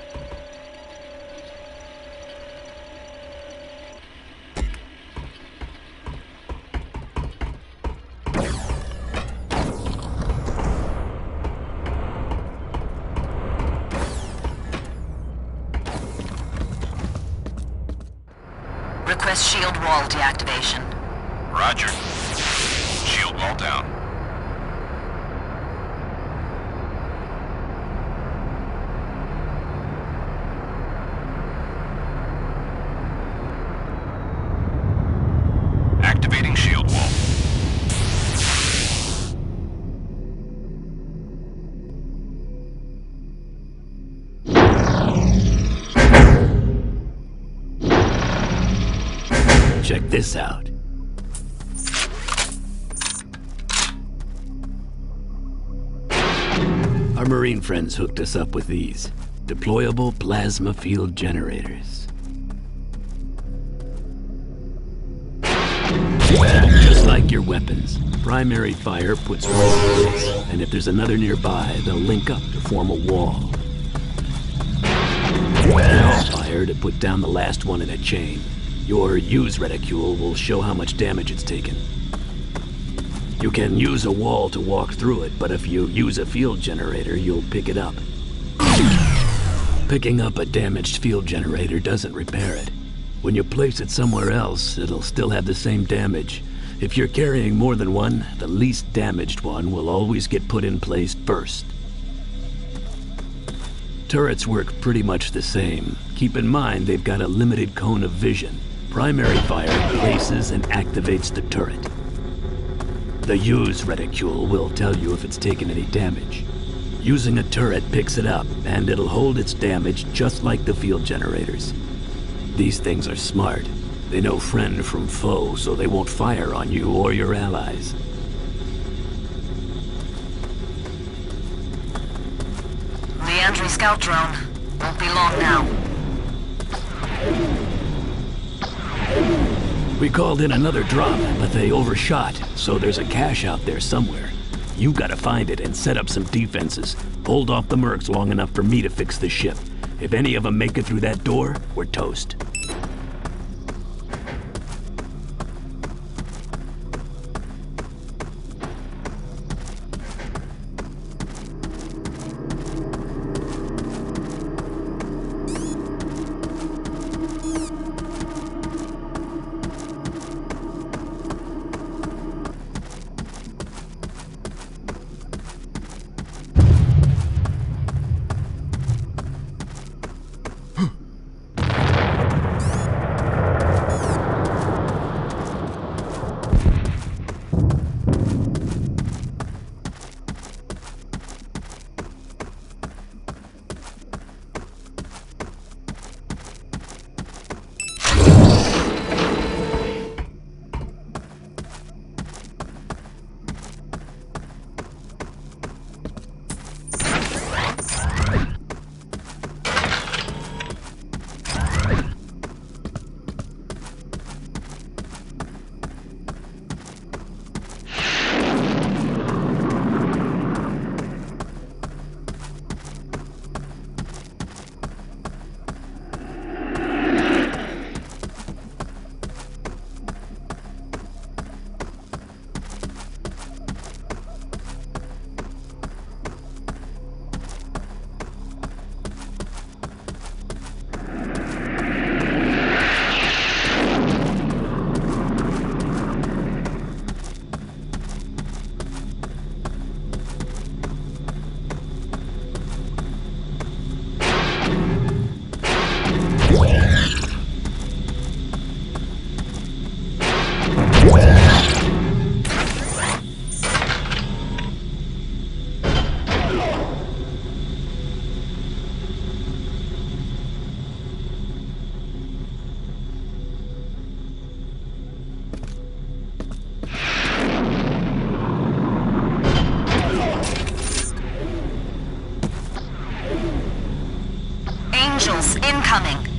Request shield wall deactivation. Roger. Shield wall down. Activating shield wall. Check this out. Our Marine friends hooked us up with these deployable plasma field generators. Just like your weapons, primary fire puts one in place, and if there's another nearby, they'll link up to form a wall. Now fire to put down the last one in a chain. Your use reticule will show how much damage it's taken. You can use a wall to walk through it, but if you use a field generator, you'll pick it up. Picking up a damaged field generator doesn't repair it. When you place it somewhere else, it'll still have the same damage. If you're carrying more than one, the least damaged one will always get put in place first. Turrets work pretty much the same. Keep in mind they've got a limited cone of vision. Primary fire places and activates the turret. The use reticule will tell you if it's taken any damage. Using a turret picks it up, and it'll hold its damage just like the field generators. These things are smart. They know friend from foe, so they won't fire on you or your allies. Liandry scout drone. Won't be long now. We called in another drop, but they overshot, so there's a cache out there somewhere. You gotta find it and set up some defenses. Hold off the mercs long enough for me to fix the ship. If any of them make it through that door, we're toast. incoming.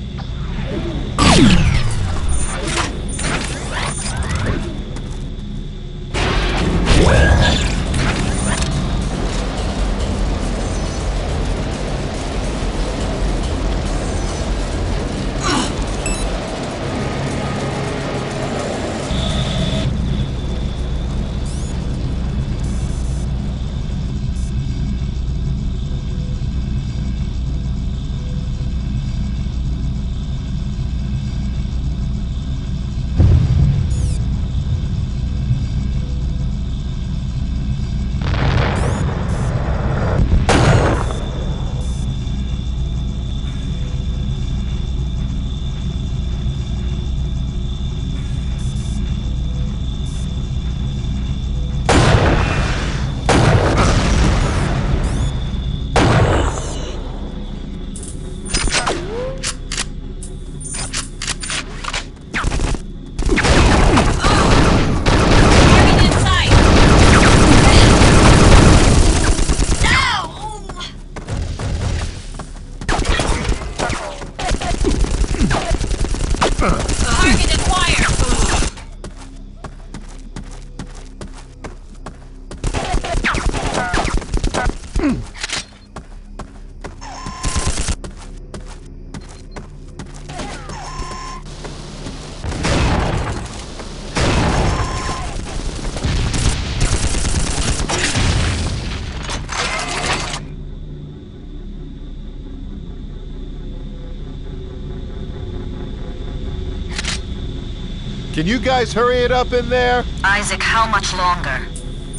Can you guys hurry it up in there? Isaac, how much longer?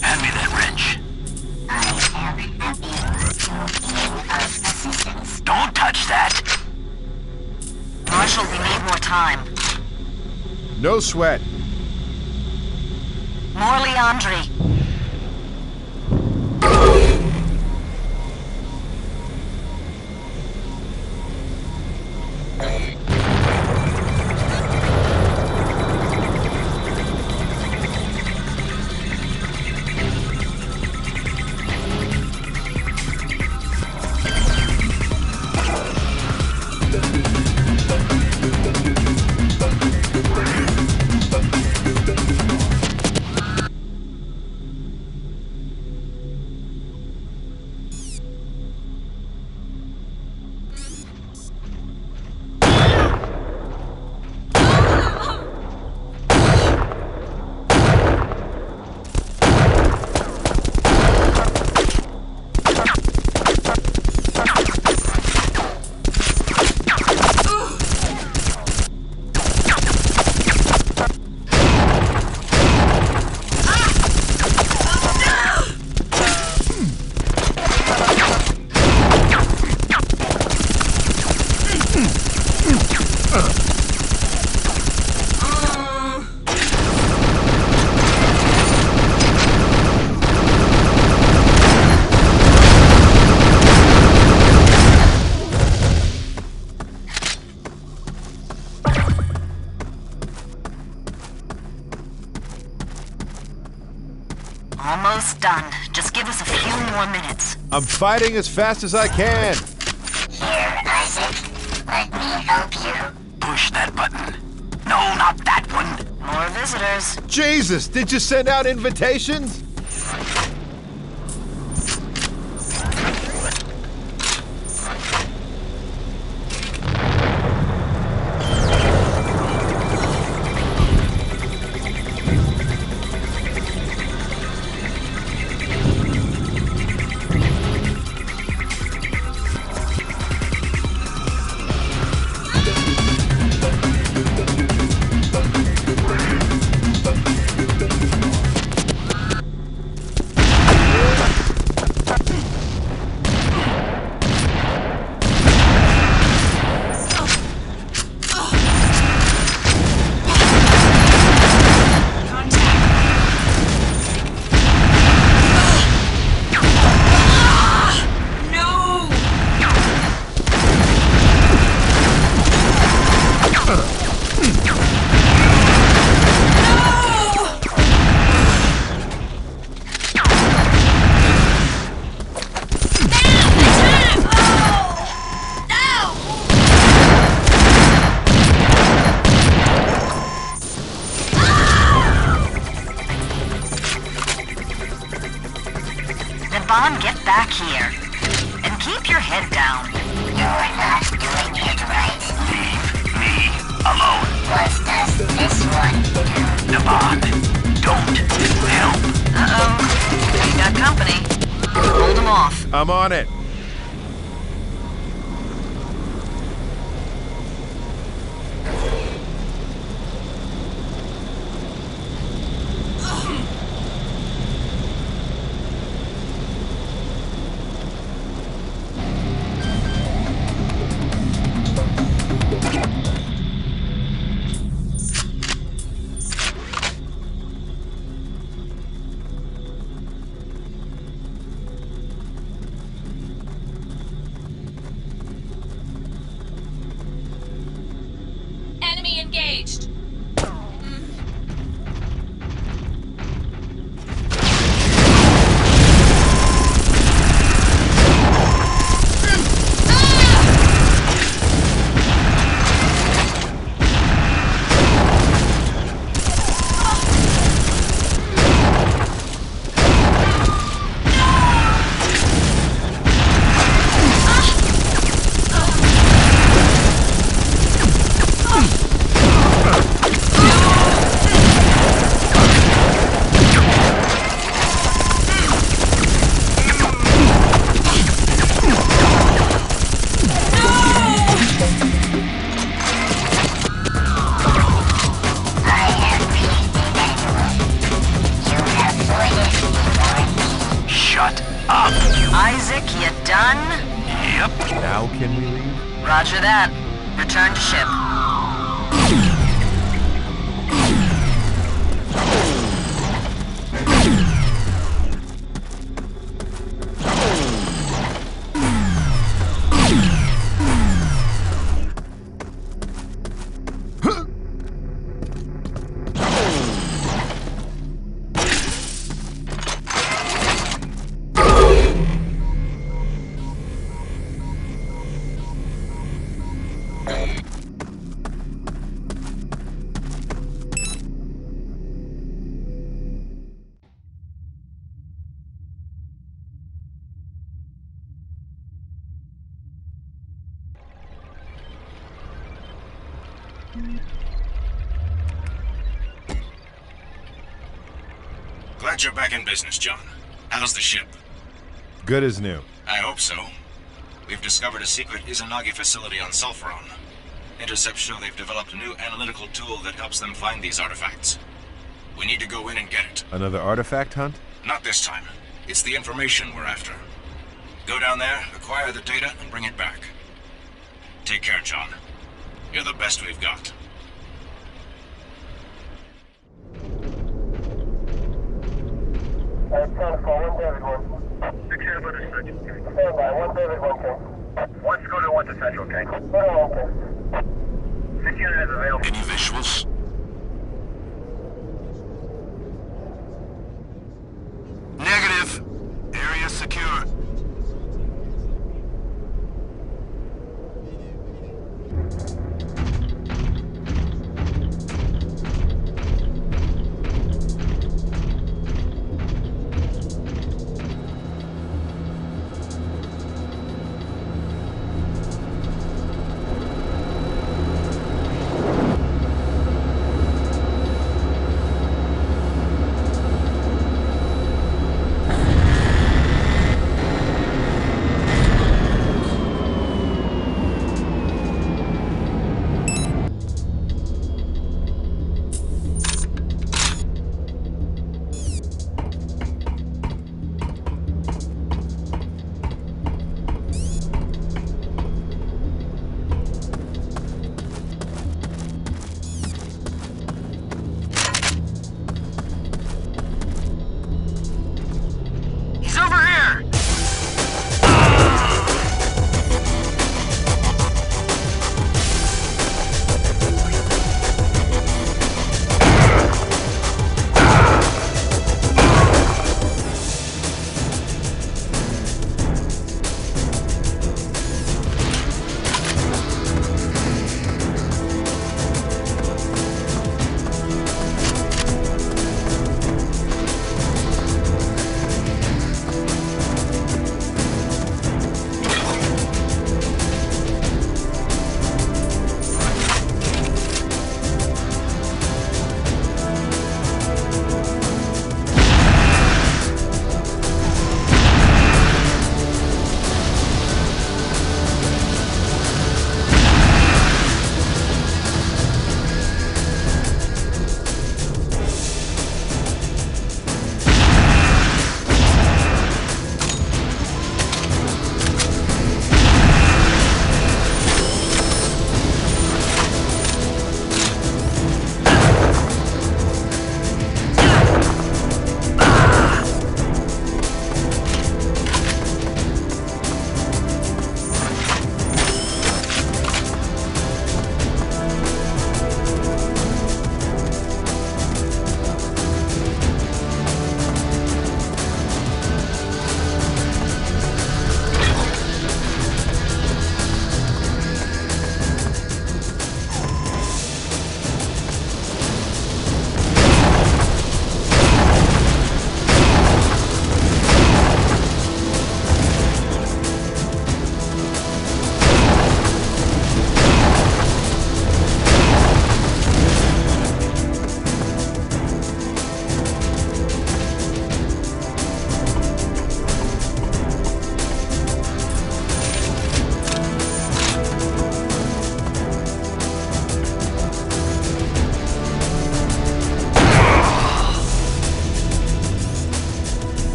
Hand me that wrench. Don't touch that! Marshal, we need more time. No sweat. More Leandri. Almost done. Just give us a few more minutes. I'm fighting as fast as I can. Here, Isaac. Let me help you. Push that button. No, not that one. More visitors. Jesus, did you send out invitations? Naban, get back here. And keep your head down. You're not doing it right. Leave me alone. What does this one do? Naban, don't help. Uh-oh. You got company. Hold him off. I'm on it. Enemy engaged. Isaac, you done? Yep. Now can we leave? Roger that. Return to ship. Glad you're back in business, John. How's the ship? Good as new. I hope so. We've discovered a secret Izanagi facility on Sulferon. Intercepts show they've developed a new analytical tool that helps them find these artifacts. We need to go in and get it. Another artifact hunt? Not this time. It's the information we're after. Go down there, acquire the data, and bring it back. Take care, John. You're the best we've got. Stand by, 1 David 1 King. 1 Scooter 1 to Central King. This unit is available. Any visuals? Negative. Area secure.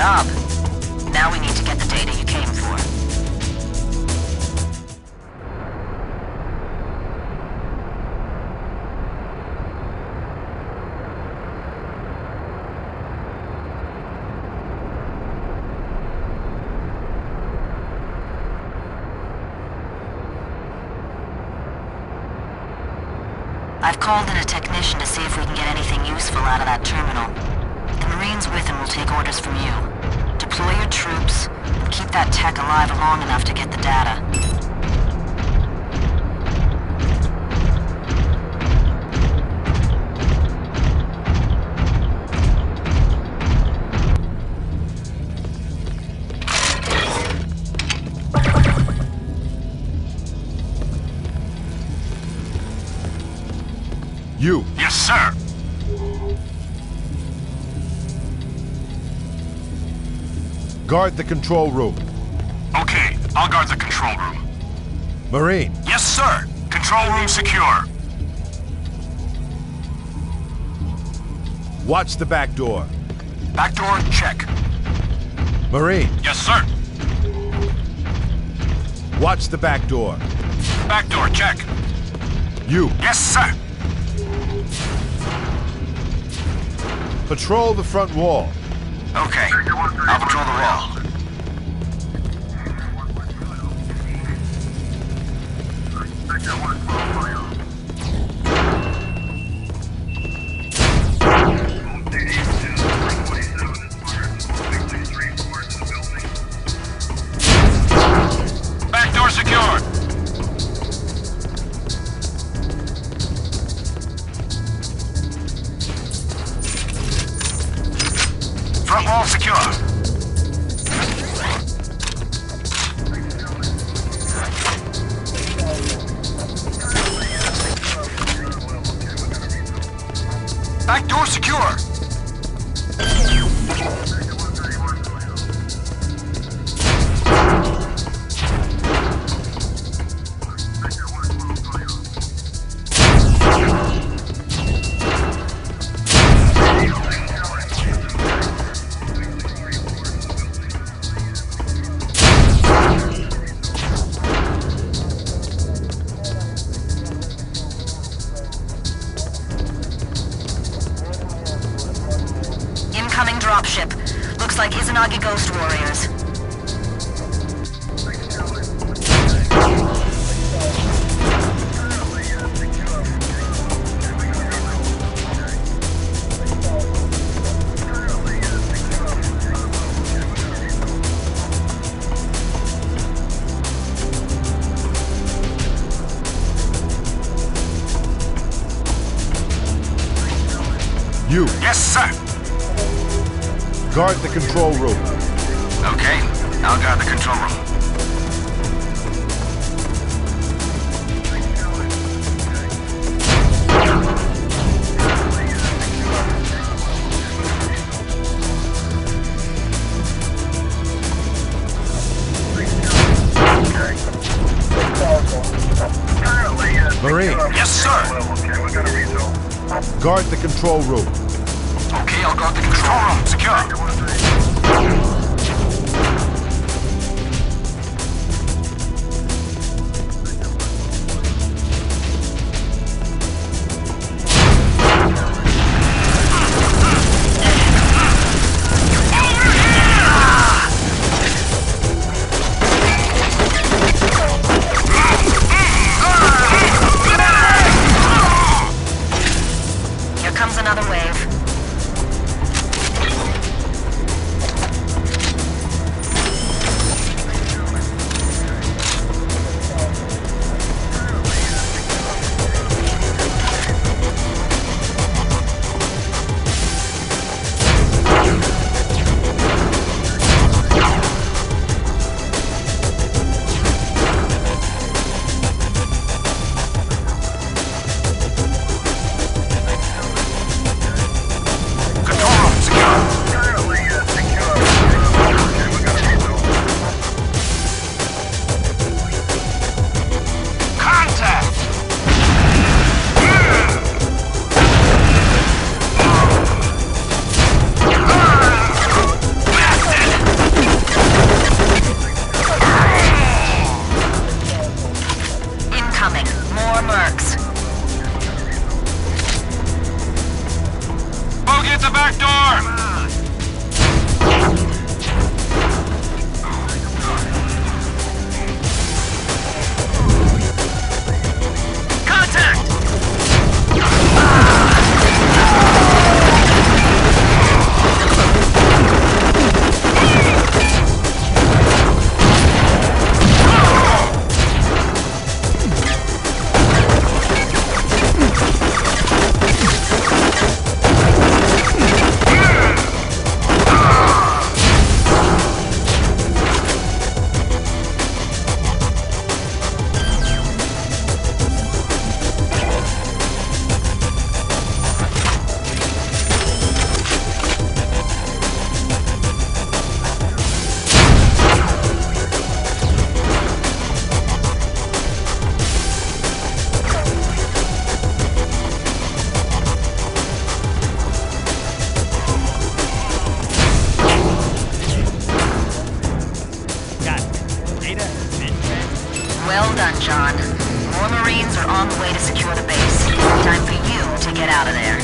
job. Now we need to get the data you came for. I've called in a technician to see if we can get anything useful out of that terminal. The Marines with him will take orders from you. Deploy your troops, and keep that tech alive long enough to get the data. You. Yes, sir. Guard the control room. Okay, I'll guard the control room. Marine. Yes, sir. Control room secure. Watch the back door. Back door, check. Marine. Yes, sir. Watch the back door. Back door, check. You. Yes, sir. Patrol the front wall. Okay, I'll patrol the wall. Back door secured. Front wall secure. Back door secure. Incoming dropship. Looks like Izanagi Ghost Warriors. You. Yes, sir. Guard the control room. Okay, I'll guard the control room. Marine. Yes, sir. Guard the control room. Okay, I'll guard the control room. Secure. Here comes another wave. back door! Well done, John. More Marines are on the way to secure the base. Time for you to get out of there.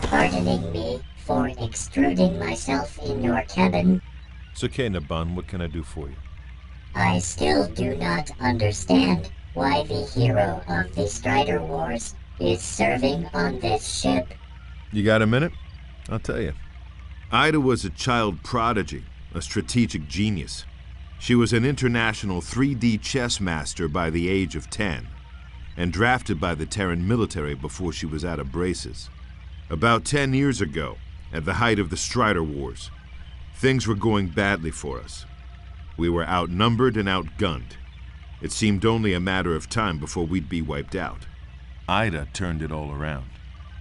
Pardoning me for extruding myself in your cabin. It's okay, Naban. What can I do for you? I still do not understand why the hero of the Strider Wars is serving on this ship. You got a minute? I'll tell you. Ida was a child prodigy, a strategic genius. She was an international 3D chess master by the age of 10, and drafted by the Terran military before she was out of braces. About 10 years ago, at the height of the Strider Wars, things were going badly for us. We were outnumbered and outgunned. It seemed only a matter of time before we'd be wiped out. Ida turned it all around.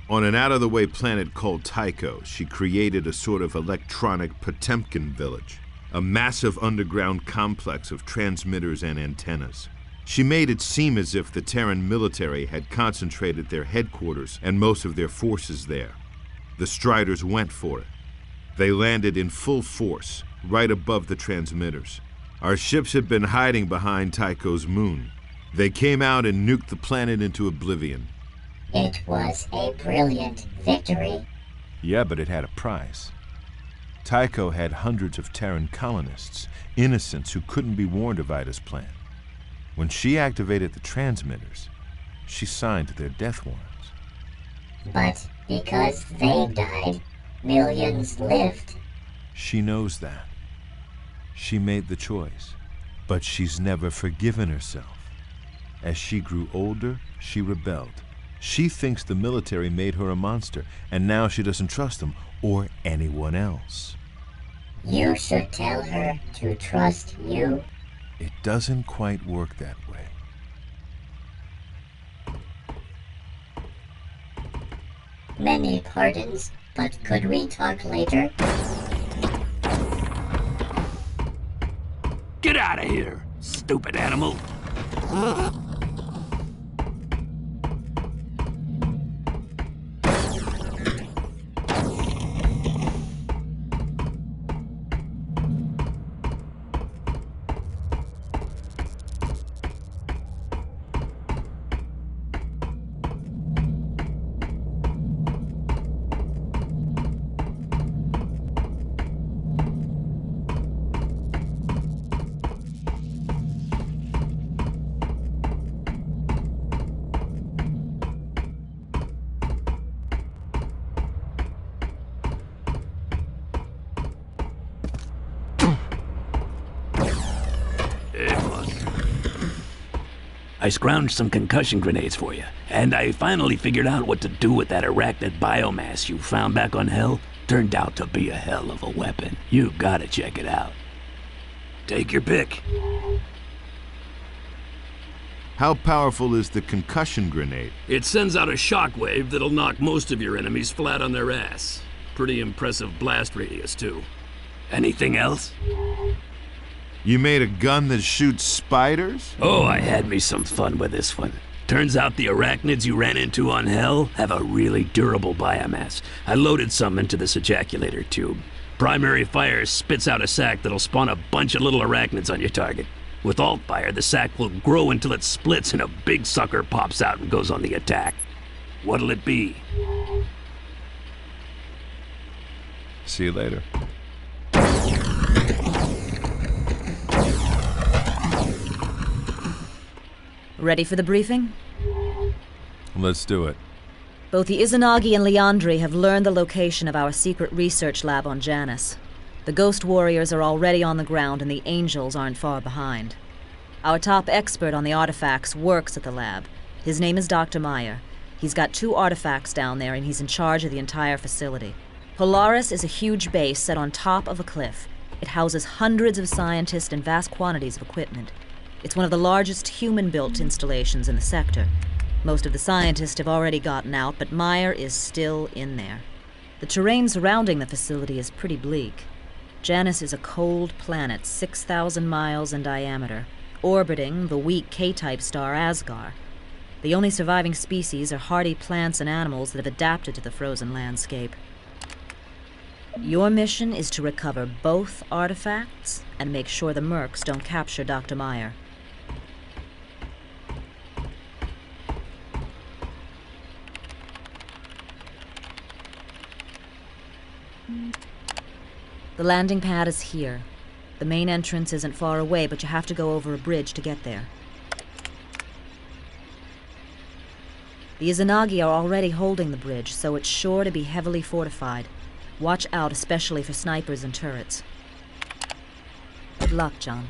On an out-of-the-way planet called Tycho, she created a sort of electronic Potemkin village, a massive underground complex of transmitters and antennas. She made it seem as if the Terran military had concentrated their headquarters and most of their forces there. The Striders went for it. They landed in full force, right above the transmitters. Our ships had been hiding behind Tycho's moon. They came out and nuked the planet into oblivion. It was a brilliant victory. Yeah, but it had a price. Tycho had hundreds of Terran colonists, innocents who couldn't be warned of Ida's plan. When she activated the transmitters, she signed their death warrants. But because they died, millions lived. She knows that. She made the choice, but she's never forgiven herself. As she grew older, she rebelled. She thinks the military made her a monster, and now she doesn't trust them or anyone else. You should tell her to trust you. It doesn't quite work that way. Many pardons, but could we talk later? Get out of here, stupid animal! I scrounged some concussion grenades for you, and I finally figured out what to do with that arachnid biomass you found back on Hell. Turned out to be a hell of a weapon. You gotta check it out. Take your pick. How powerful is the concussion grenade? It sends out a shockwave that'll knock most of your enemies flat on their ass. Pretty impressive blast radius, too. Anything else? You made a gun that shoots spiders? Oh, I had me some fun with this one. Turns out the arachnids you ran into on Hell have a really durable biomass. I loaded some into this ejaculator tube. Primary fire spits out a sac that'll spawn a bunch of little arachnids on your target. With alt fire, the sac will grow until it splits and a big sucker pops out and goes on the attack. What'll it be? See you later. Ready for the briefing? Let's do it. Both the Izanagi and Leandri have learned the location of our secret research lab on Janus. The Ghost Warriors are already on the ground and the Angels aren't far behind. Our top expert on the artifacts works at the lab. His name is Dr. Meyer. He's got 2 artifacts down there and he's in charge of the entire facility. Polaris is a huge base set on top of a cliff. It houses hundreds of scientists and vast quantities of equipment. It's one of the largest human-built installations in the sector. Most of the scientists have already gotten out, but Meyer is still in there. The terrain surrounding the facility is pretty bleak. Janus is a cold planet 6,000 miles in diameter, orbiting the weak K-type star Asgar. The only surviving species are hardy plants and animals that have adapted to the frozen landscape. Your mission is to recover both artifacts and make sure the Mercs don't capture Dr. Meyer. The landing pad is here. The main entrance isn't far away, but you have to go over a bridge to get there. The Izanagi are already holding the bridge, so it's sure to be heavily fortified. Watch out, especially for snipers and turrets. Good luck, John.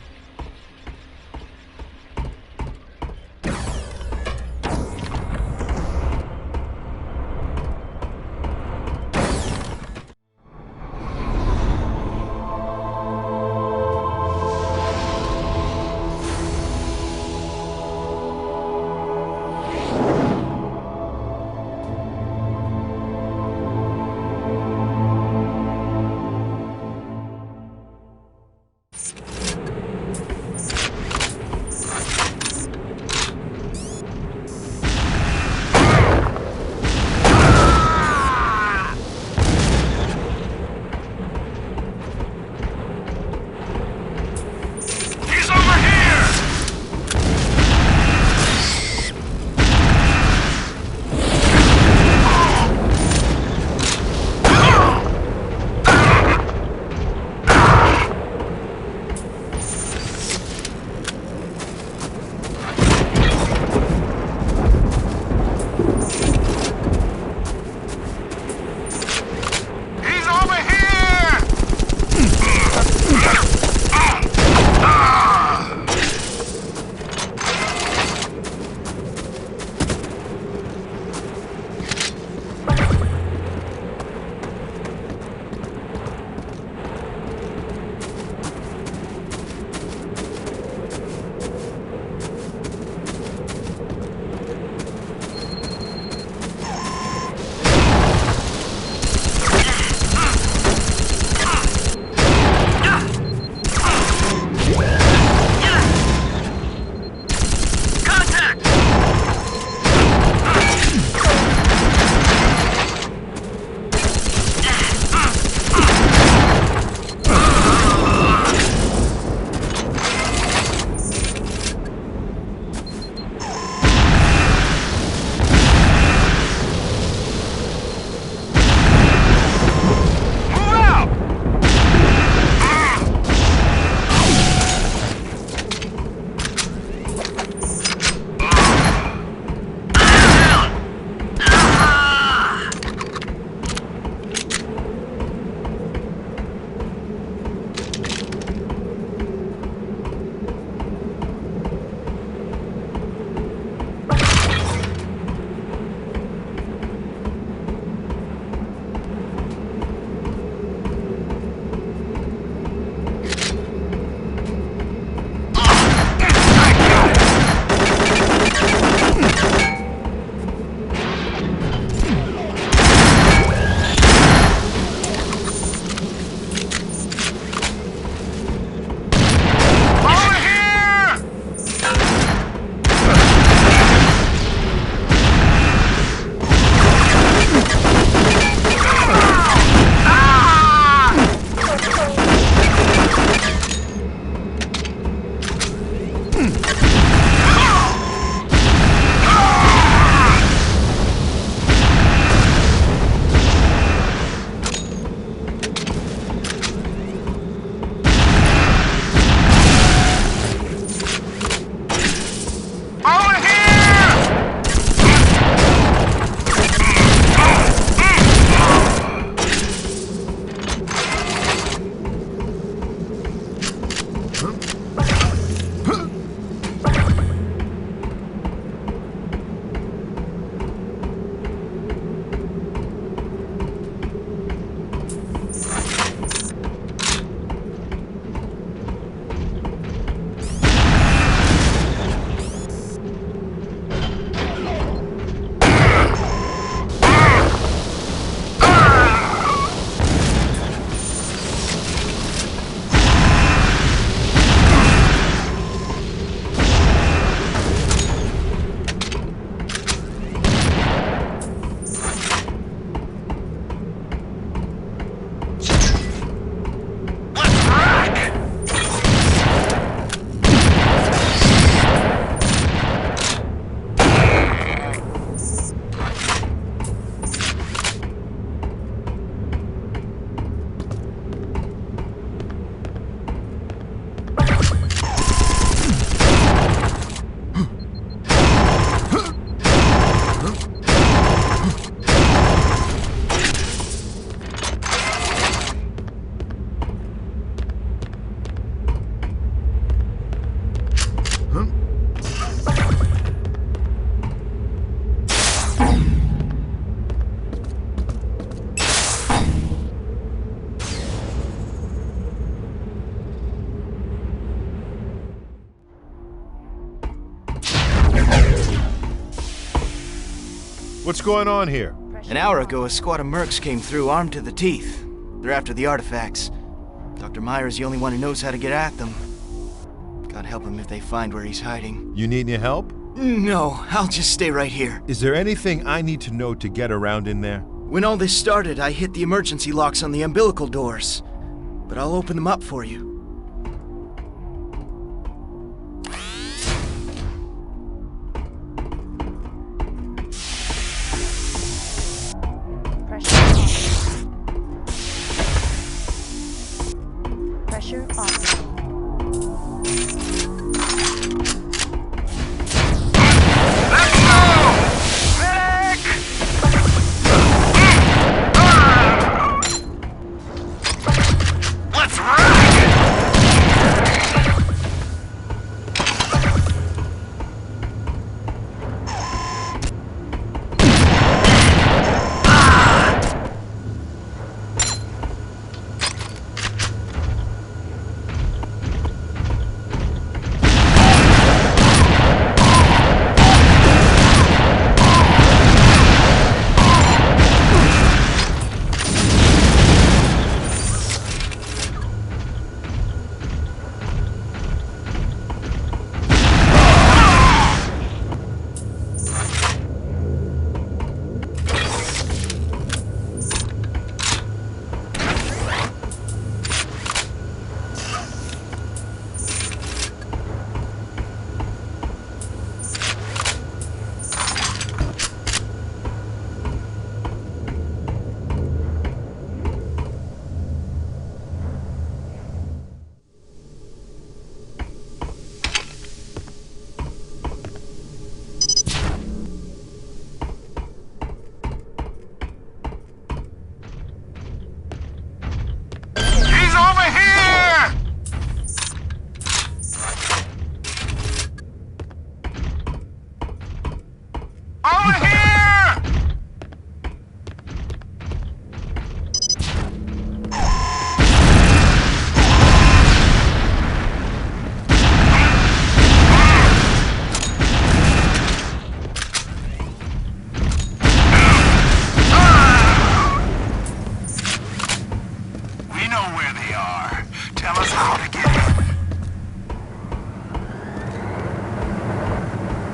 What's going on here? An hour ago, a squad of mercs came through, armed to the teeth. They're after the artifacts. Dr. Meyer's the only one who knows how to get at them. God help him if they find where he's hiding. You need any help? No, I'll just stay right here. Is there anything I need to know to get around in there? When all this started, I hit the emergency locks on the umbilical doors. But I'll open them up for you. Pressure off.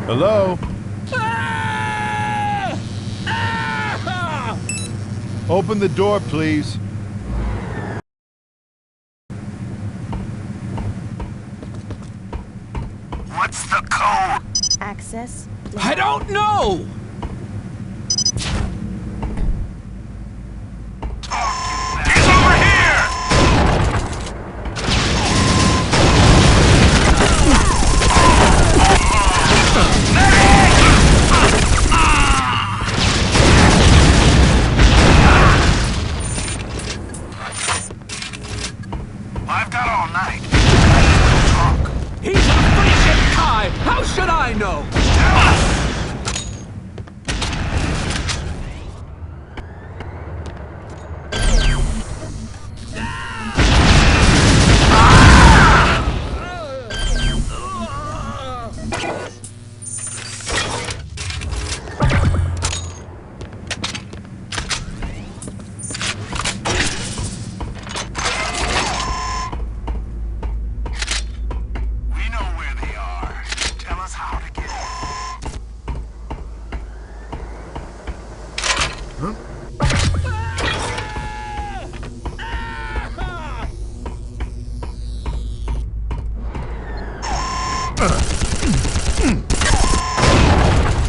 Hello? Open the door, please. What's the code? Access. I don't know! He's over here! I've got all night. Talk. He's a freaking guy! How should I know?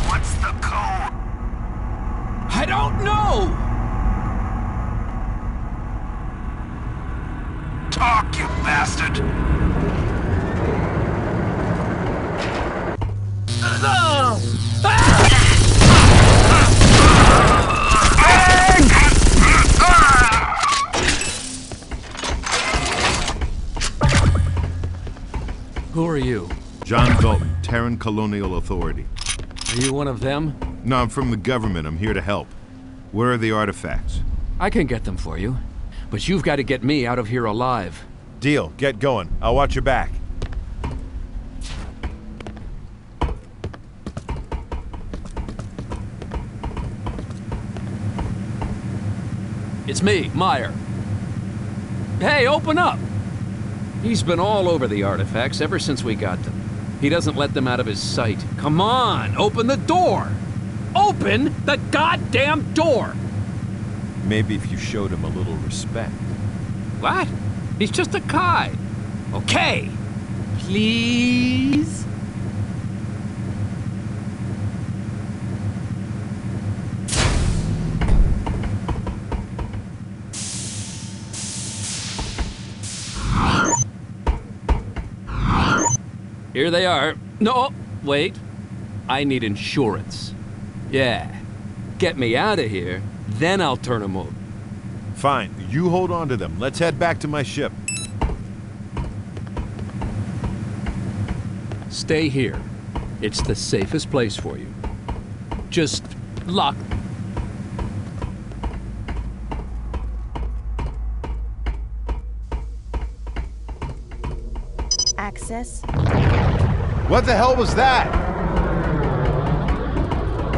What's the code? I don't know! Talk, you bastard! Who are you? John Dalton, Terran Colonial Authority. Are you one of them? No, I'm from the government. I'm here to help. Where are the artifacts? I can get them for you, but you've got to get me out of here alive. Deal. Get going. I'll watch your back. It's me, Meyer. Hey, open up! He's been all over the artifacts ever since we got them. He doesn't let them out of his sight. Come on, open the door! Open the goddamn door! Maybe if you showed him a little respect. What? He's just a guy. Okay. Please? Here they are. No, wait. I need insurance. Yeah. Get me out of here, then I'll turn them over. Fine, you hold on to them. Let's head back to my ship. Stay here. It's the safest place for you. Just lock. Access. What the hell was that?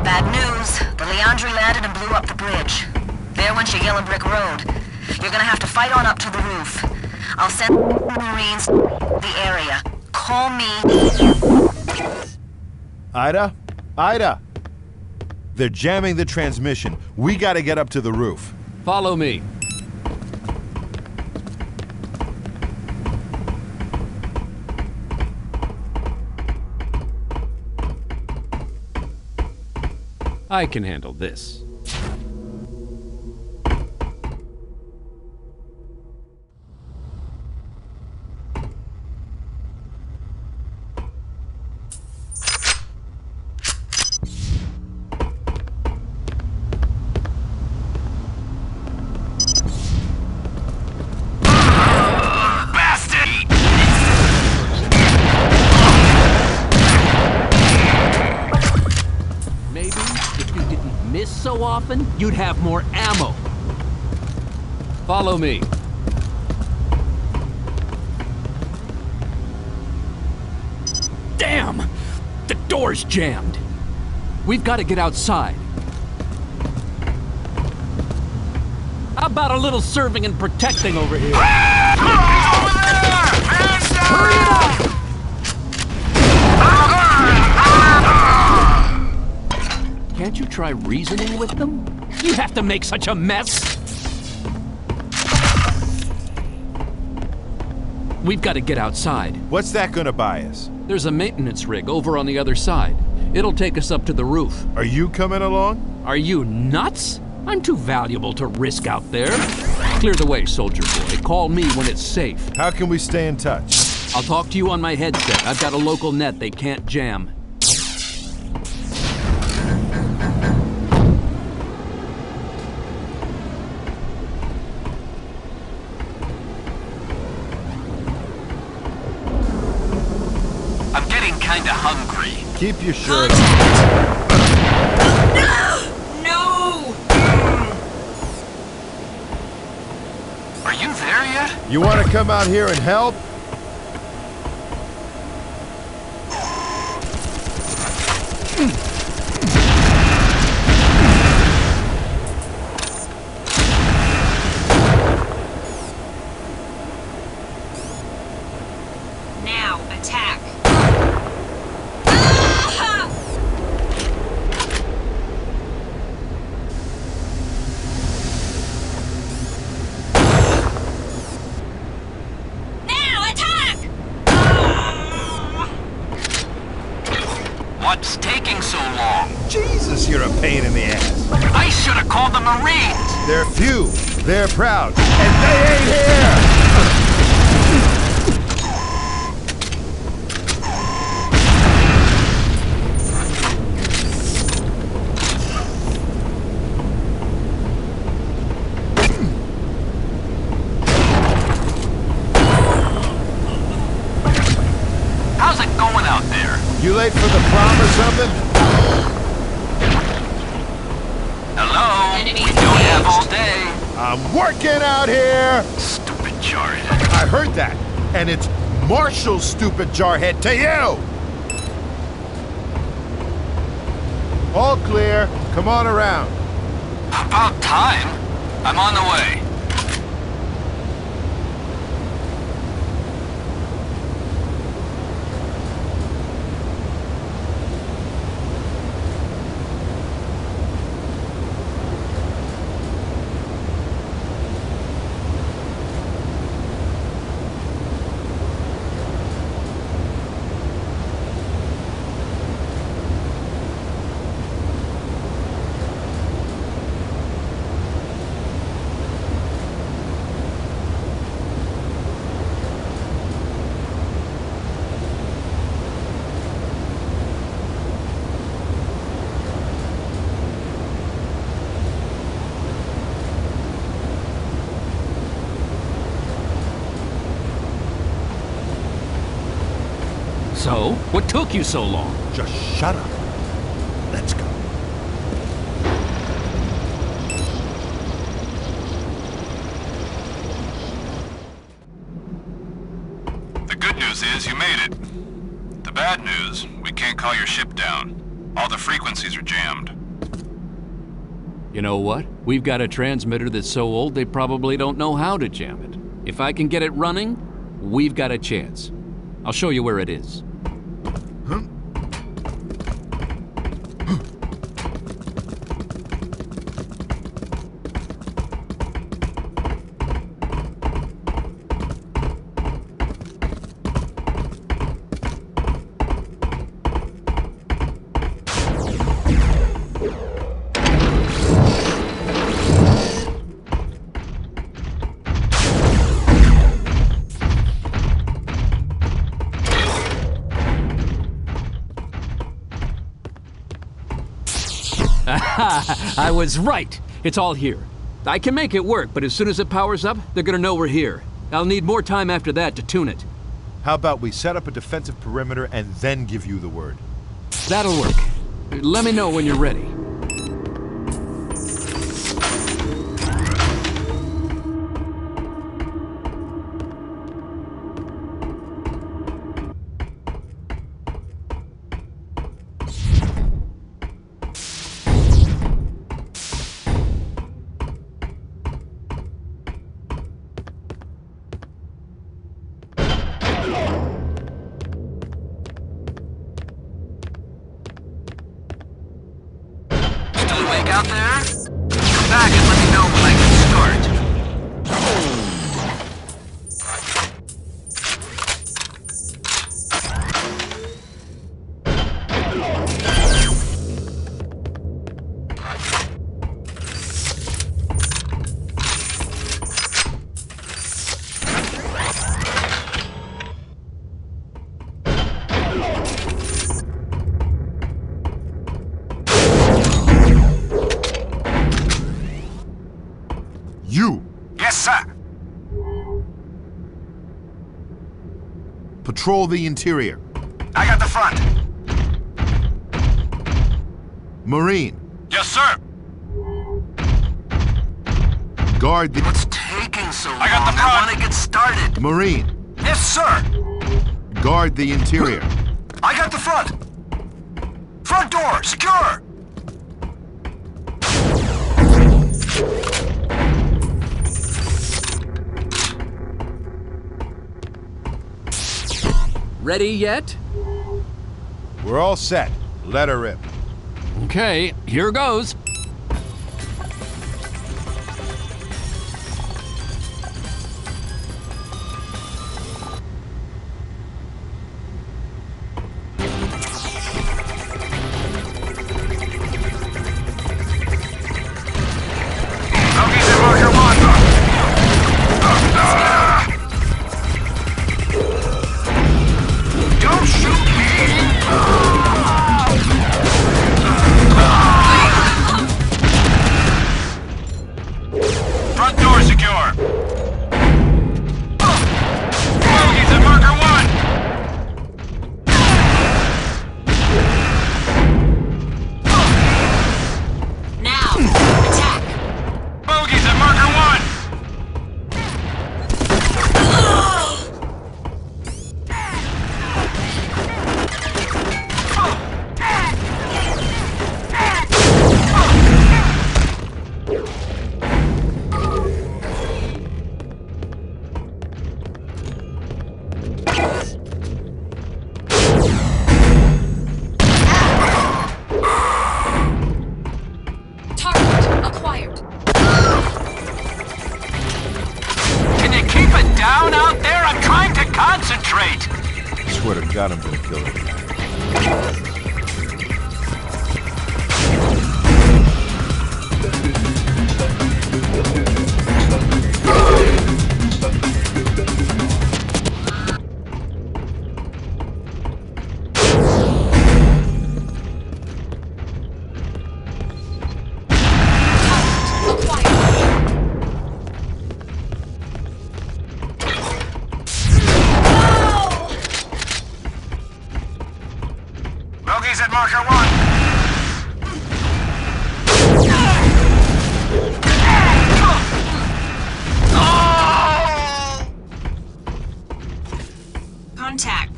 Bad news. The Leandri landed and blew up the bridge. There went your yellow brick road. You're gonna have to fight on up to the roof. I'll send Marines to the area. Call me. Ida? Ida! They're jamming the transmission. We gotta get up to the roof. Follow me. I can handle this. So often, you'd have more ammo. Follow me. Damn! The door's jammed. We've got to get outside. How about a little serving and protecting over here? Hurry it up! Can't you try reasoning with them? You have to make such a mess! We've got to get outside. What's that gonna buy us? There's a maintenance rig over on the other side. It'll take us up to the roof. Are you coming along? Are you nuts? I'm too valuable to risk out there. Clear the way, soldier boy. Call me when it's safe. How can we stay in touch? I'll talk to you on my headset. I've got a local net they can't jam. Kinda hungry. Keep your shirt on. No! Are you there yet? You want to come out here and help? Now, attack. What's taking so long? Jesus, you're a pain in the ass. I should have called the Marines! They're few, they're proud, and they ain't here! How's it going out there? You late for the prom or something? Hello? We don't have all day. I'm working out here! Stupid jarhead. I heard that, and it's Marshall's stupid jarhead to you! All clear. Come on around. About time. I'm on the way. So, what took you so long? Just shut up. Let's go. The good news is you made it. The bad news, we can't call your ship down. All the frequencies are jammed. You know what? We've got a transmitter that's so old they probably don't know how to jam it. If I can get it running, we've got a chance. I'll show you where it is. I was right! It's all here. I can make it work, but as soon as it powers up, they're gonna know we're here. I'll need more time after that to tune it. How about we set up a defensive perimeter and then give you the word? That'll work. Let me know when you're ready. Out there? Come back and let me know when I can start. Yes, sir. Patrol the interior. I got the front. Marine. Yes, sir. Guard the... What's taking so long? I got the front. I want to get started. Marine. Yes, sir. Guard the interior. I got the front. Front door, secure. Ready yet? We're all set. Let her rip. Okay, here goes. Don't shoot me! trait. I swear to God I'm gonna kill him. Bogey's at marker 1. Contact.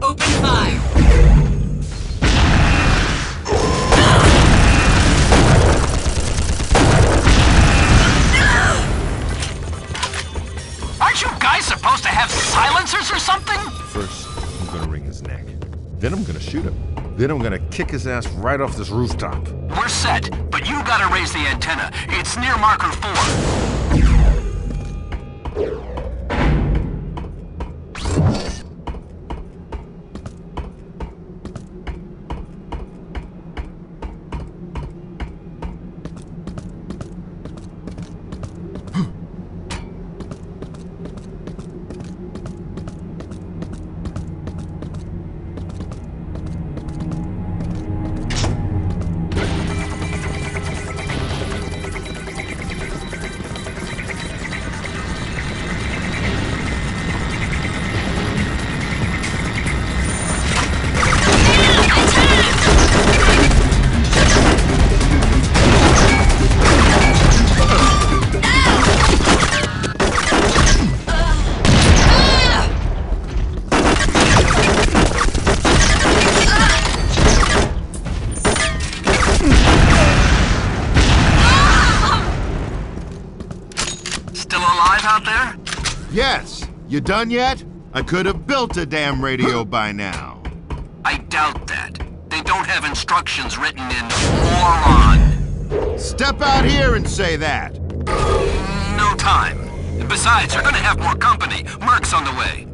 Open fire. Aren't you guys supposed to have silencers or something? First, I'm gonna wring his neck. Then I'm gonna shoot him. Then I'm gonna kick his ass right off this rooftop. We're set, but you gotta raise the antenna. It's near marker 4. Yes! You done yet? I could have built a damn radio by now. I doubt that. They don't have instructions written in moron. Step out here and say that. No time. Besides, you're gonna have more company. Merc's on the way.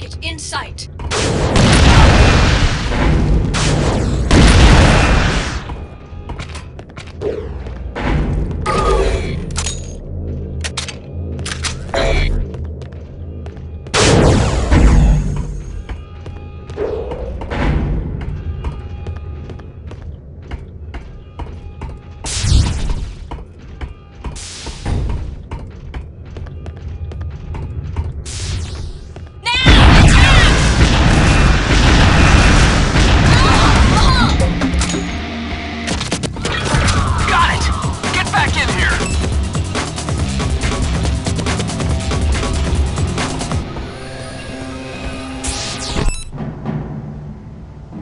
Target in sight.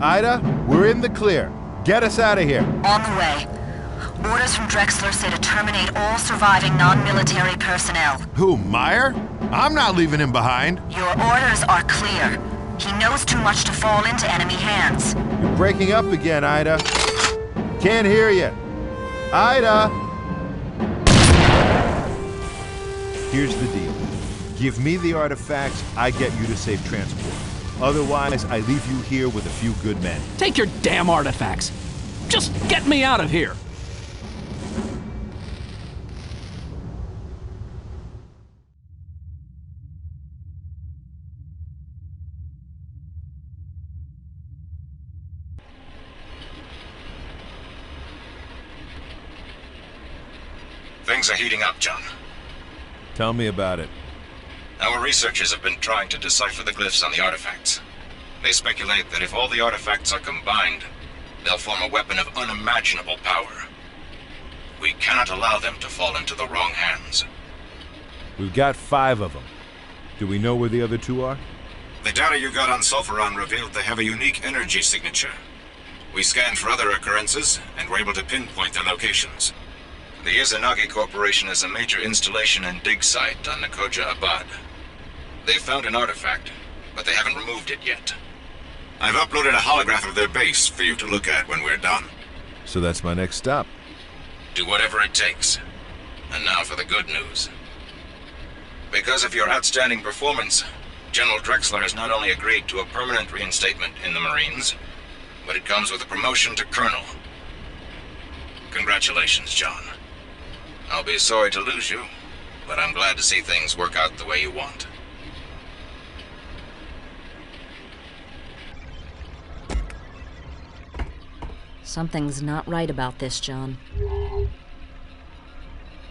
Ida, we're in the clear. Get us out of here. On the way. Orders from Drexler say to terminate all surviving non-military personnel. Who, Meyer? I'm not leaving him behind. Your orders are clear. He knows too much to fall into enemy hands. You're breaking up again, Ida. Can't hear you. Ida! Here's the deal. Give me the artifacts, I get you to safe transport. Otherwise, I leave you here with a few good men. Take your damn artifacts. Just get me out of here. Things are heating up, John. Tell me about it. Our researchers have been trying to decipher the glyphs on the artifacts. They speculate that if all the artifacts are combined, they'll form a weapon of unimaginable power. We cannot allow them to fall into the wrong hands. We've got 5 of them. Do we know where the other 2 are? The data you got on Sulferon revealed they have a unique energy signature. We scanned for other occurrences, and were able to pinpoint their locations. The Izanagi Corporation is a major installation and dig site on Noja Abad. They've found an artifact, but they haven't removed it yet. I've uploaded a holograph of their base for you to look at when we're done. So that's my next stop. Do whatever it takes. And now for the good news. Because of your outstanding performance, General Drexler has not only agreed to a permanent reinstatement in the Marines, but it comes with a promotion to Colonel. Congratulations, John. I'll be sorry to lose you, but I'm glad to see things work out the way you want. Something's not right about this, John.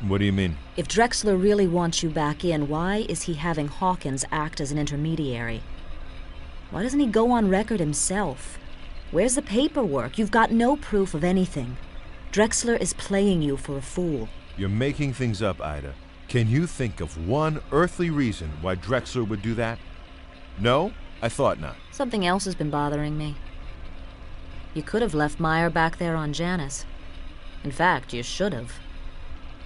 What do you mean? If Drexler really wants you back in, why is he having Hawkins act as an intermediary? Why doesn't he go on record himself? Where's the paperwork? You've got no proof of anything. Drexler is playing you for a fool. You're making things up, Ida. Can you think of one earthly reason why Drexler would do that? No? I thought not. Something else has been bothering me. You could have left Meyer back there on Janus. In fact, you should have.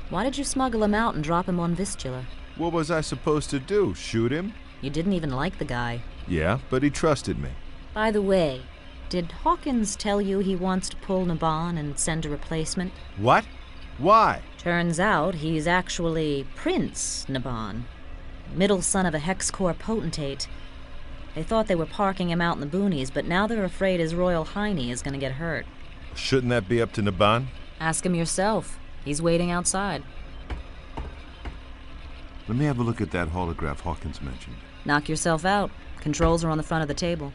Why did you smuggle him out and drop him on Vistula? What was I supposed to do? Shoot him? You didn't even like the guy. Yeah, but he trusted me. By the way, did Hawkins tell you he wants to pull Naban and send a replacement? What? Why? Turns out he's actually Prince Naban, middle son of a Hex Corps potentate. They thought they were parking him out in the boonies, but now they're afraid His Royal Highness is going to get hurt. Shouldn't that be up to Naban? Ask him yourself. He's waiting outside. Let me have a look at that holograph Hawkins mentioned. Knock yourself out. Controls are on the front of the table.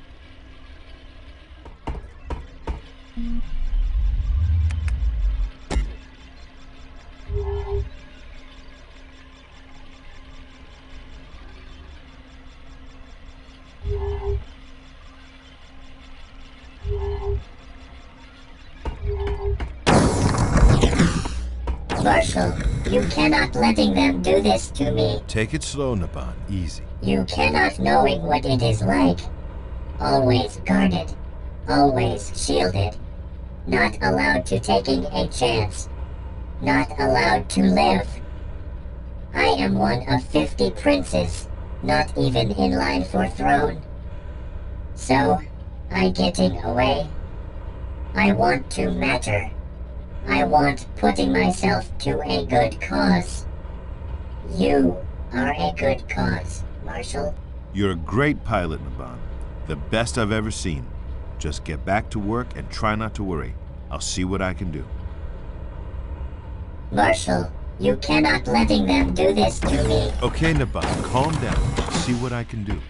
Marshal, you cannot letting them do this to me. Take it slow, Naban. Easy. You cannot knowing what it is like. Always guarded. Always shielded. Not allowed to taking a chance. Not allowed to live. I am one of 50 princes, not even in line for throne. So, I getting away. I want to matter. I want putting myself to a good cause. You are a good cause, Marshal. You're a great pilot, Naban. The best I've ever seen. Just get back to work and try not to worry. I'll see what I can do. Marshal, you cannot letting them do this to me. Okay, Naban, calm down. I'll see what I can do.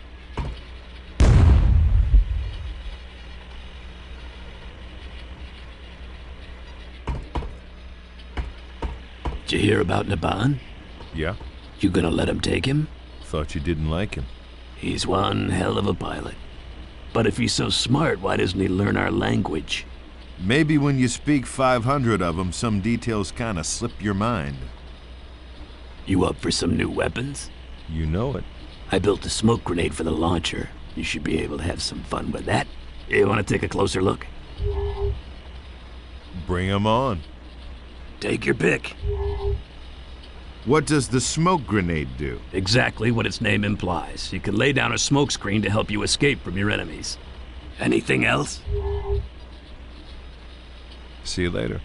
Did you hear about Naban? Yeah? You gonna let him take him? Thought you didn't like him. He's one hell of a pilot. But if he's so smart, why doesn't he learn our language? Maybe when you speak 500 of them, some details kinda slip your mind. You up for some new weapons? You know it. I built a smoke grenade for the launcher. You should be able to have some fun with that. You wanna take a closer look? Bring 'em on. Take your pick. What does the smoke grenade do? Exactly what its name implies. You can lay down a smoke screen to help you escape from your enemies. Anything else? See you later.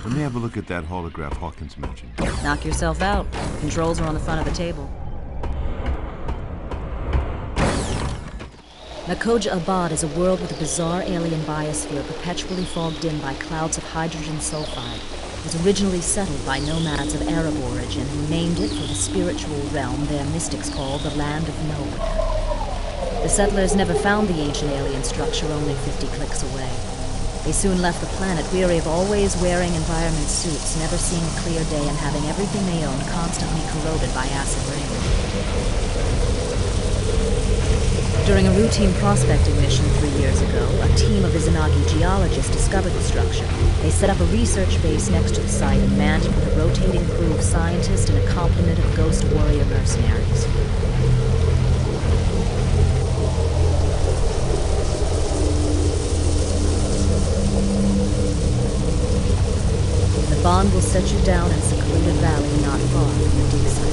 Let me have a look at that holograph Hawkins mentioned. Knock yourself out. Controls are on the front of the table. Noja Abad is a world with a bizarre alien biosphere perpetually fogged in by clouds of hydrogen sulfide. It was originally settled by nomads of Arab origin who named it for the spiritual realm their mystics call the Land of Nowhere. The settlers never found the ancient alien structure only 50 clicks away. They soon left the planet, weary of always wearing environment suits, never seeing a clear day, and having everything they owned constantly corroded by acid rain. During a routine prospecting mission 3 years ago, a team of Izanagi geologists discovered the structure. They set up a research base next to the site and manned it with a rotating crew of scientists and a complement of ghost warrior mercenaries. The bond will set you down in a secluded valley not far from the dig site.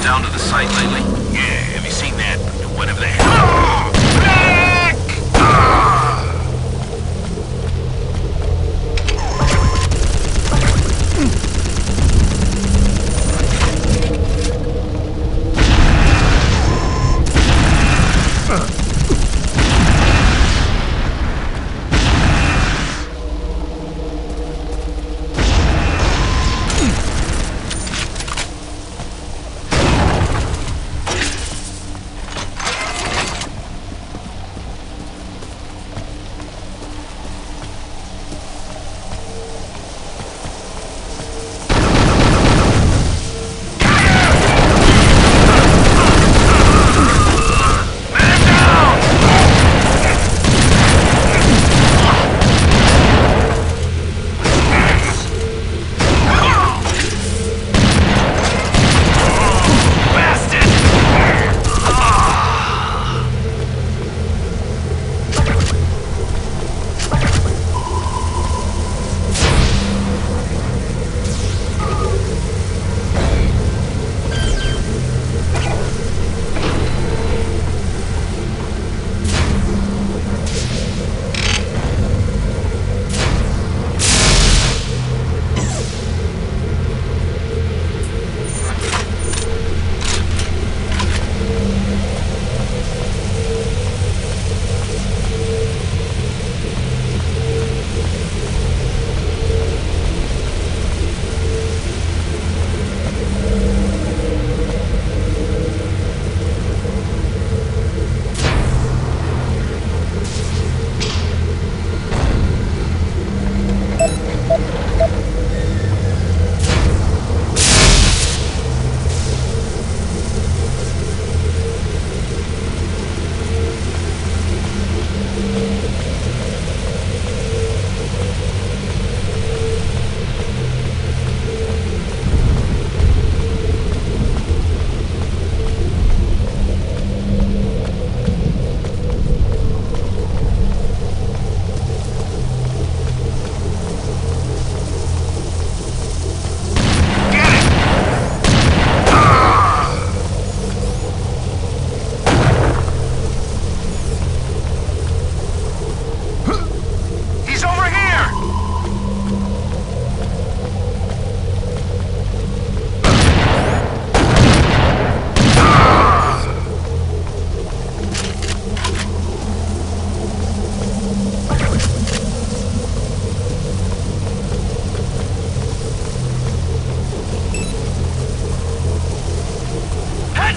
Down to the site lately? Yeah, have you seen that? Whatever the hell. Back!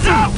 up!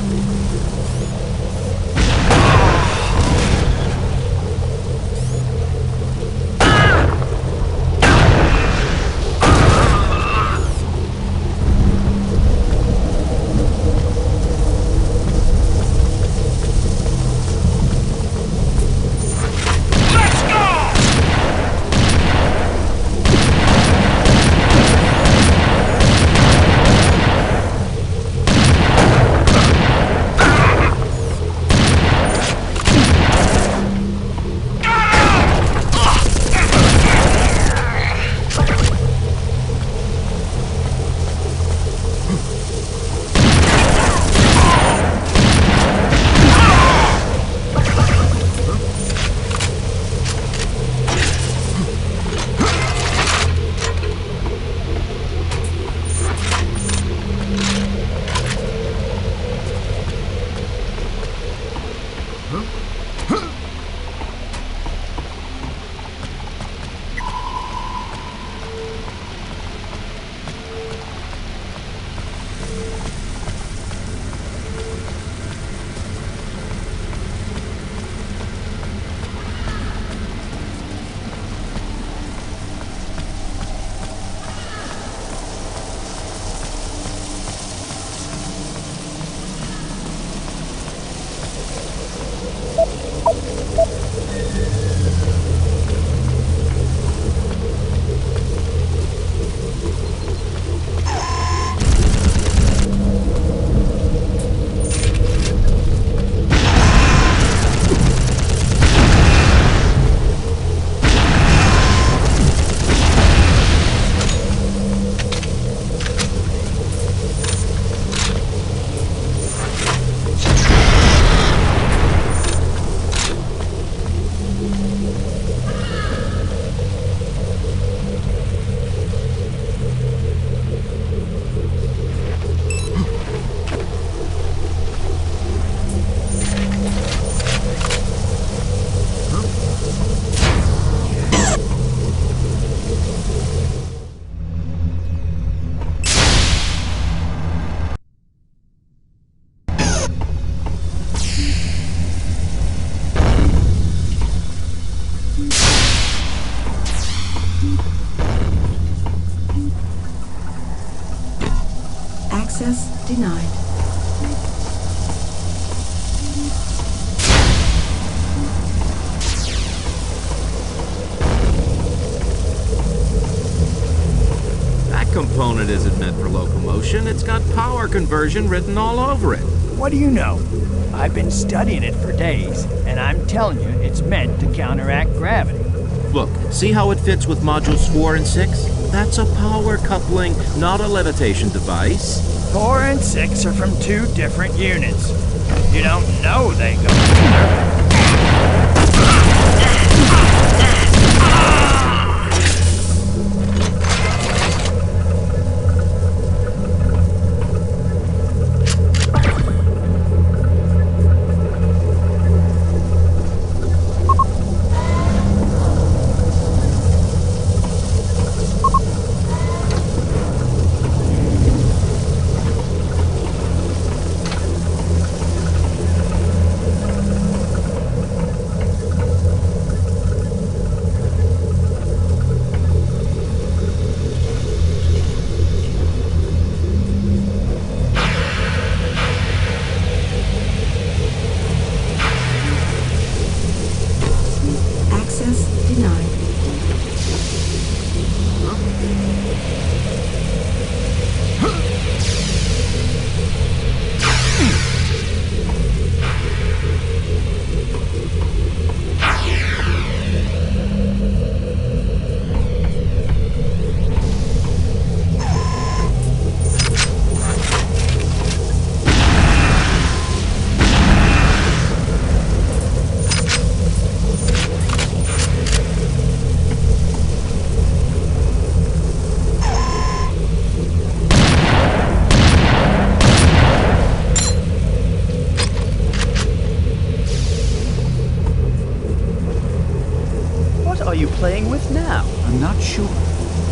Access denied. That component isn't meant for locomotion. It's got power conversion written all over it. What do you know? I've been studying it for days, and I'm telling you, it's meant to counteract gravity. Look, see how it fits with modules 4 and 6? That's a power coupling, not a levitation device. 4 and 6 are from 2 different units. You don't know they go together. Playing with now? I'm not sure,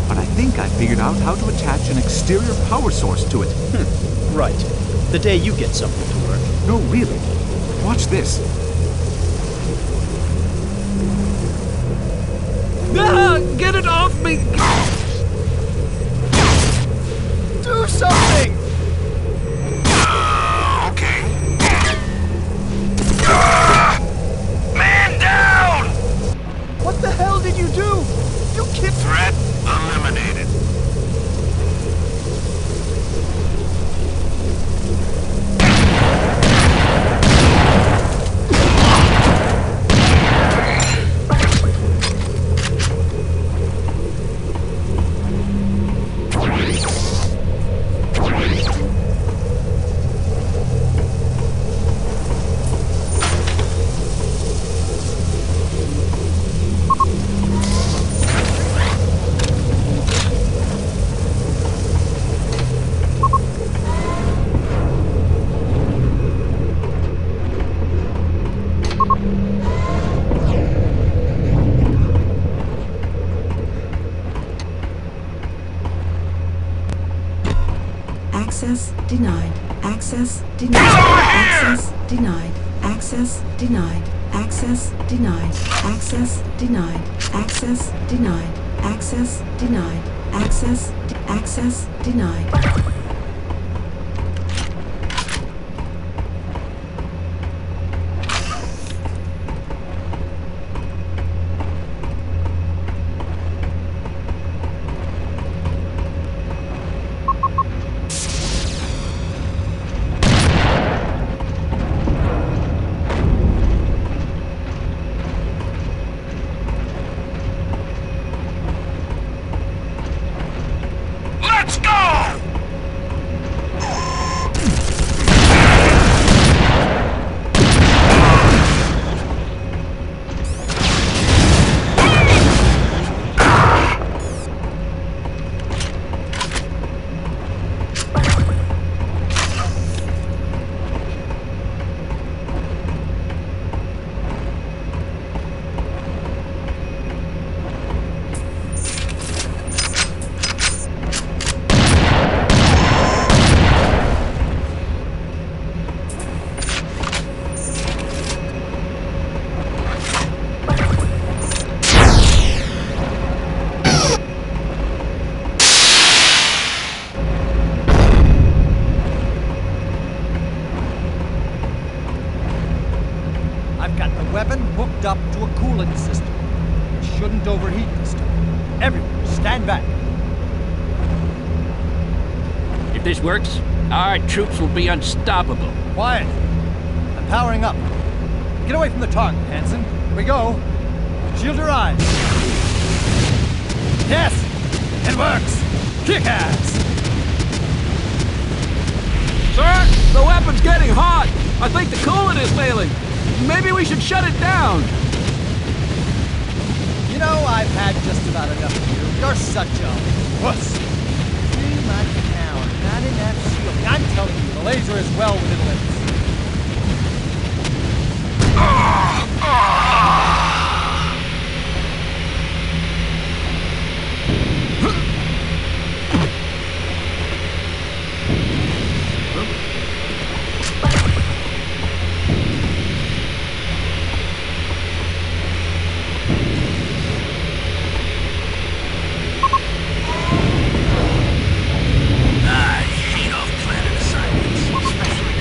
but I think I figured out how to attach an exterior power source to it. Right. The day you get something to work. No, really. Watch this. Ah, get it off me! Do something! Okay. Man down! What the hell did you do? You kid... Threat eliminated. Access denied. Access denied. Access denied. Access denied. Access denied. Access denied. Access denied. Access denied. Access denied. Up to a cooling system. It shouldn't overheat this time. Everyone, stand back. If this works, our troops will be unstoppable. Quiet. I'm powering up. Get away from the target, Hansen. Here we go. Shield your eyes. Yes! It works! Kick ass! Sir, the weapon's getting hot! I think the coolant is failing. Maybe we should shut it down. You know, I've had just about enough of you. You're such a wuss. See my town, not enough shielding. I'm telling you, the laser is well within limits. I hate off-planet assignments, especially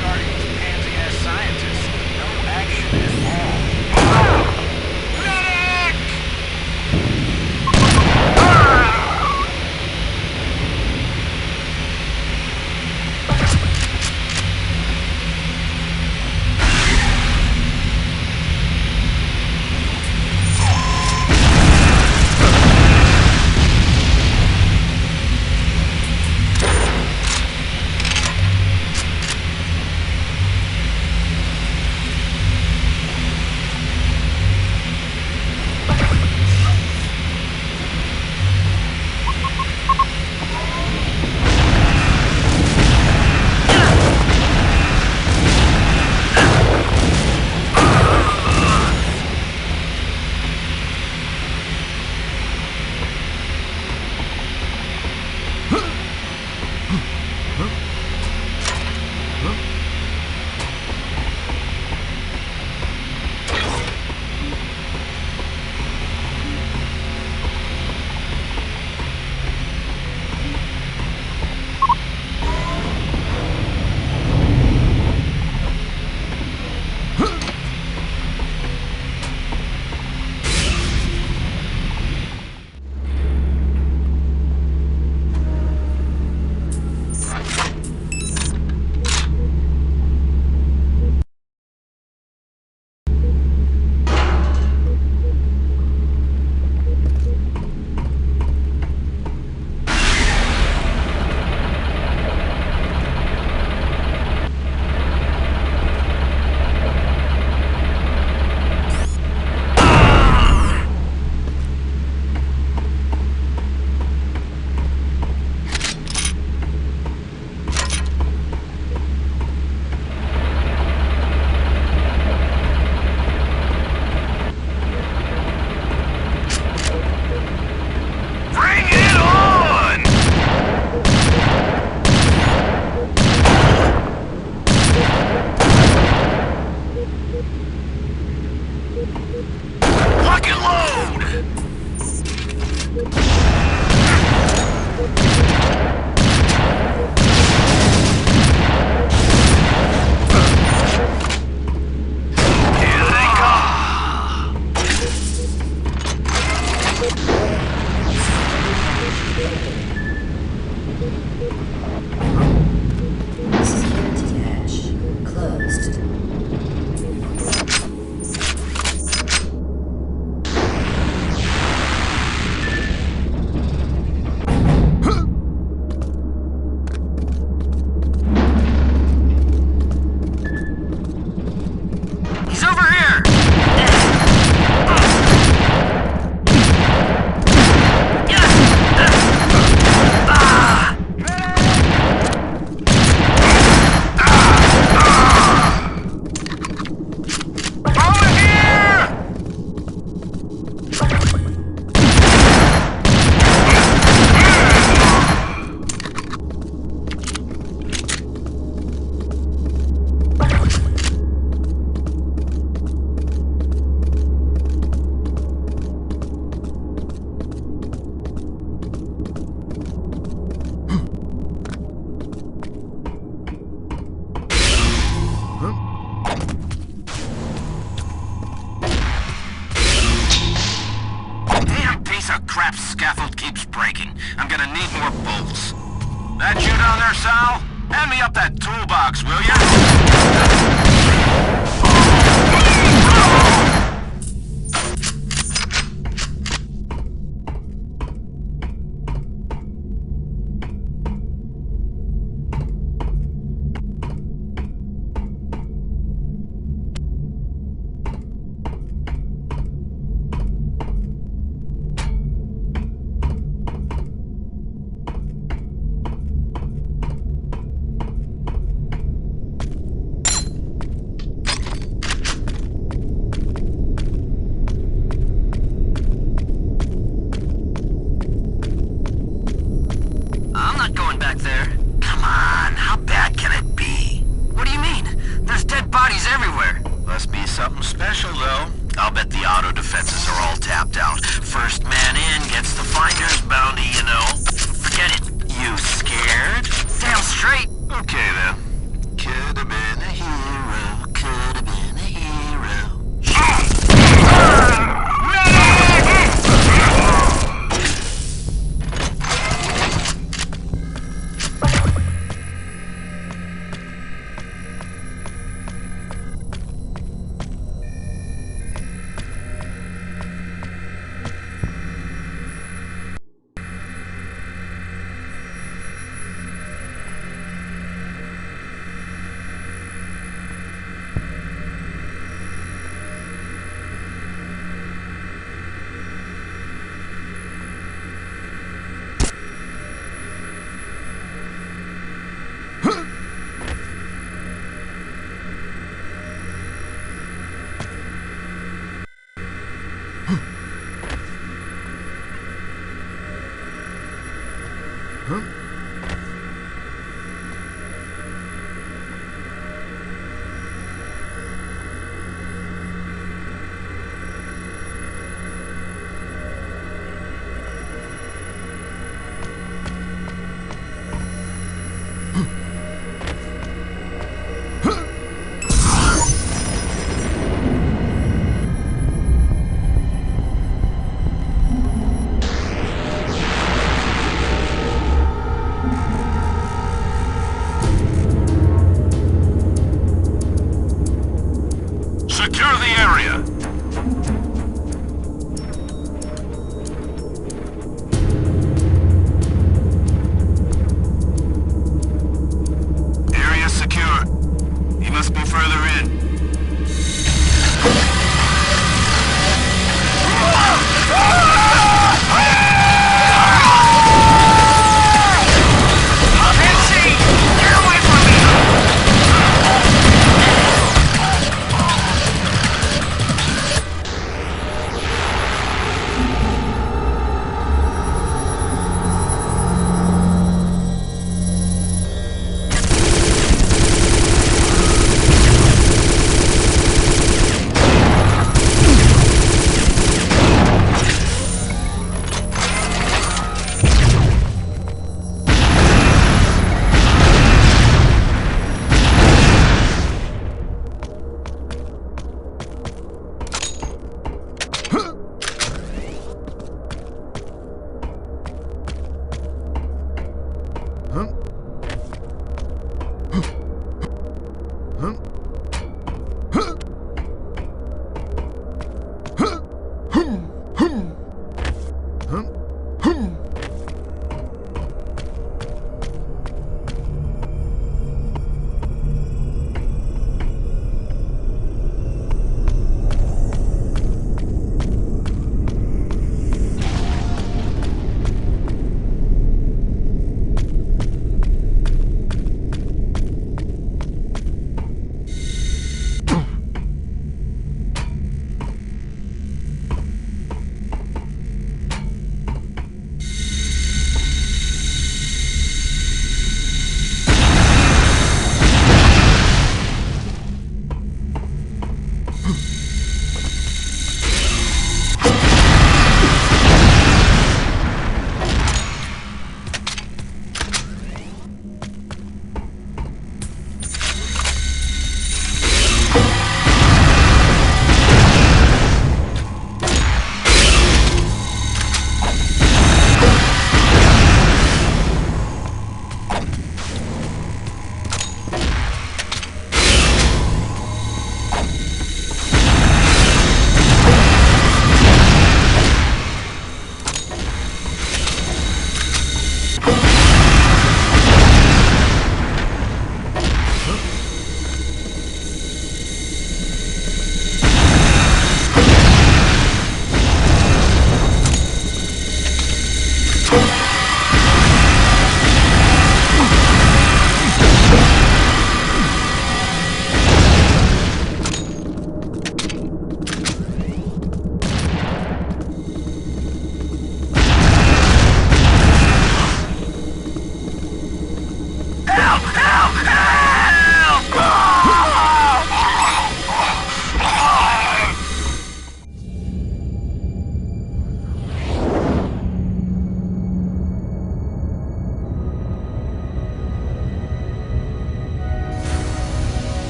That you down there, Sal? Hand me up that toolbox, will ya?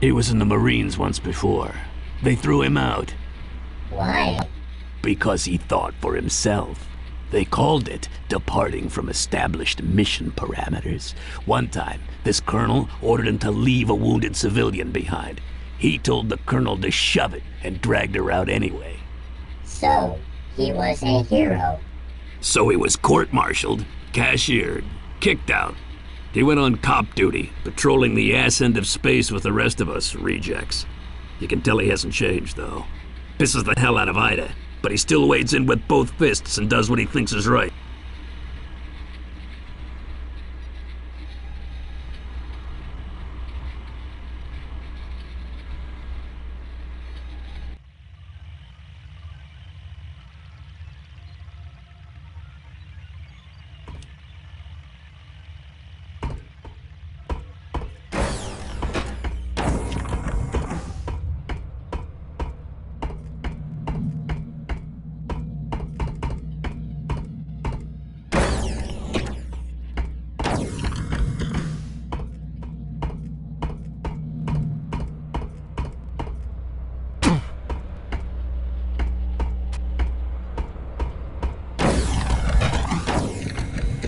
He was in the Marines once before. They threw him out. Why? Because he thought for himself. They called it departing from established mission parameters. One time, this colonel ordered him to leave a wounded civilian behind. He told the colonel to shove it and dragged her out anyway. So, he was a hero. So he was court-martialed, cashiered, kicked out. He went on cop duty, patrolling the ass end of space with the rest of us rejects. You can tell he hasn't changed, though. Pisses the hell out of Ida, but he still wades in with both fists and does what he thinks is right.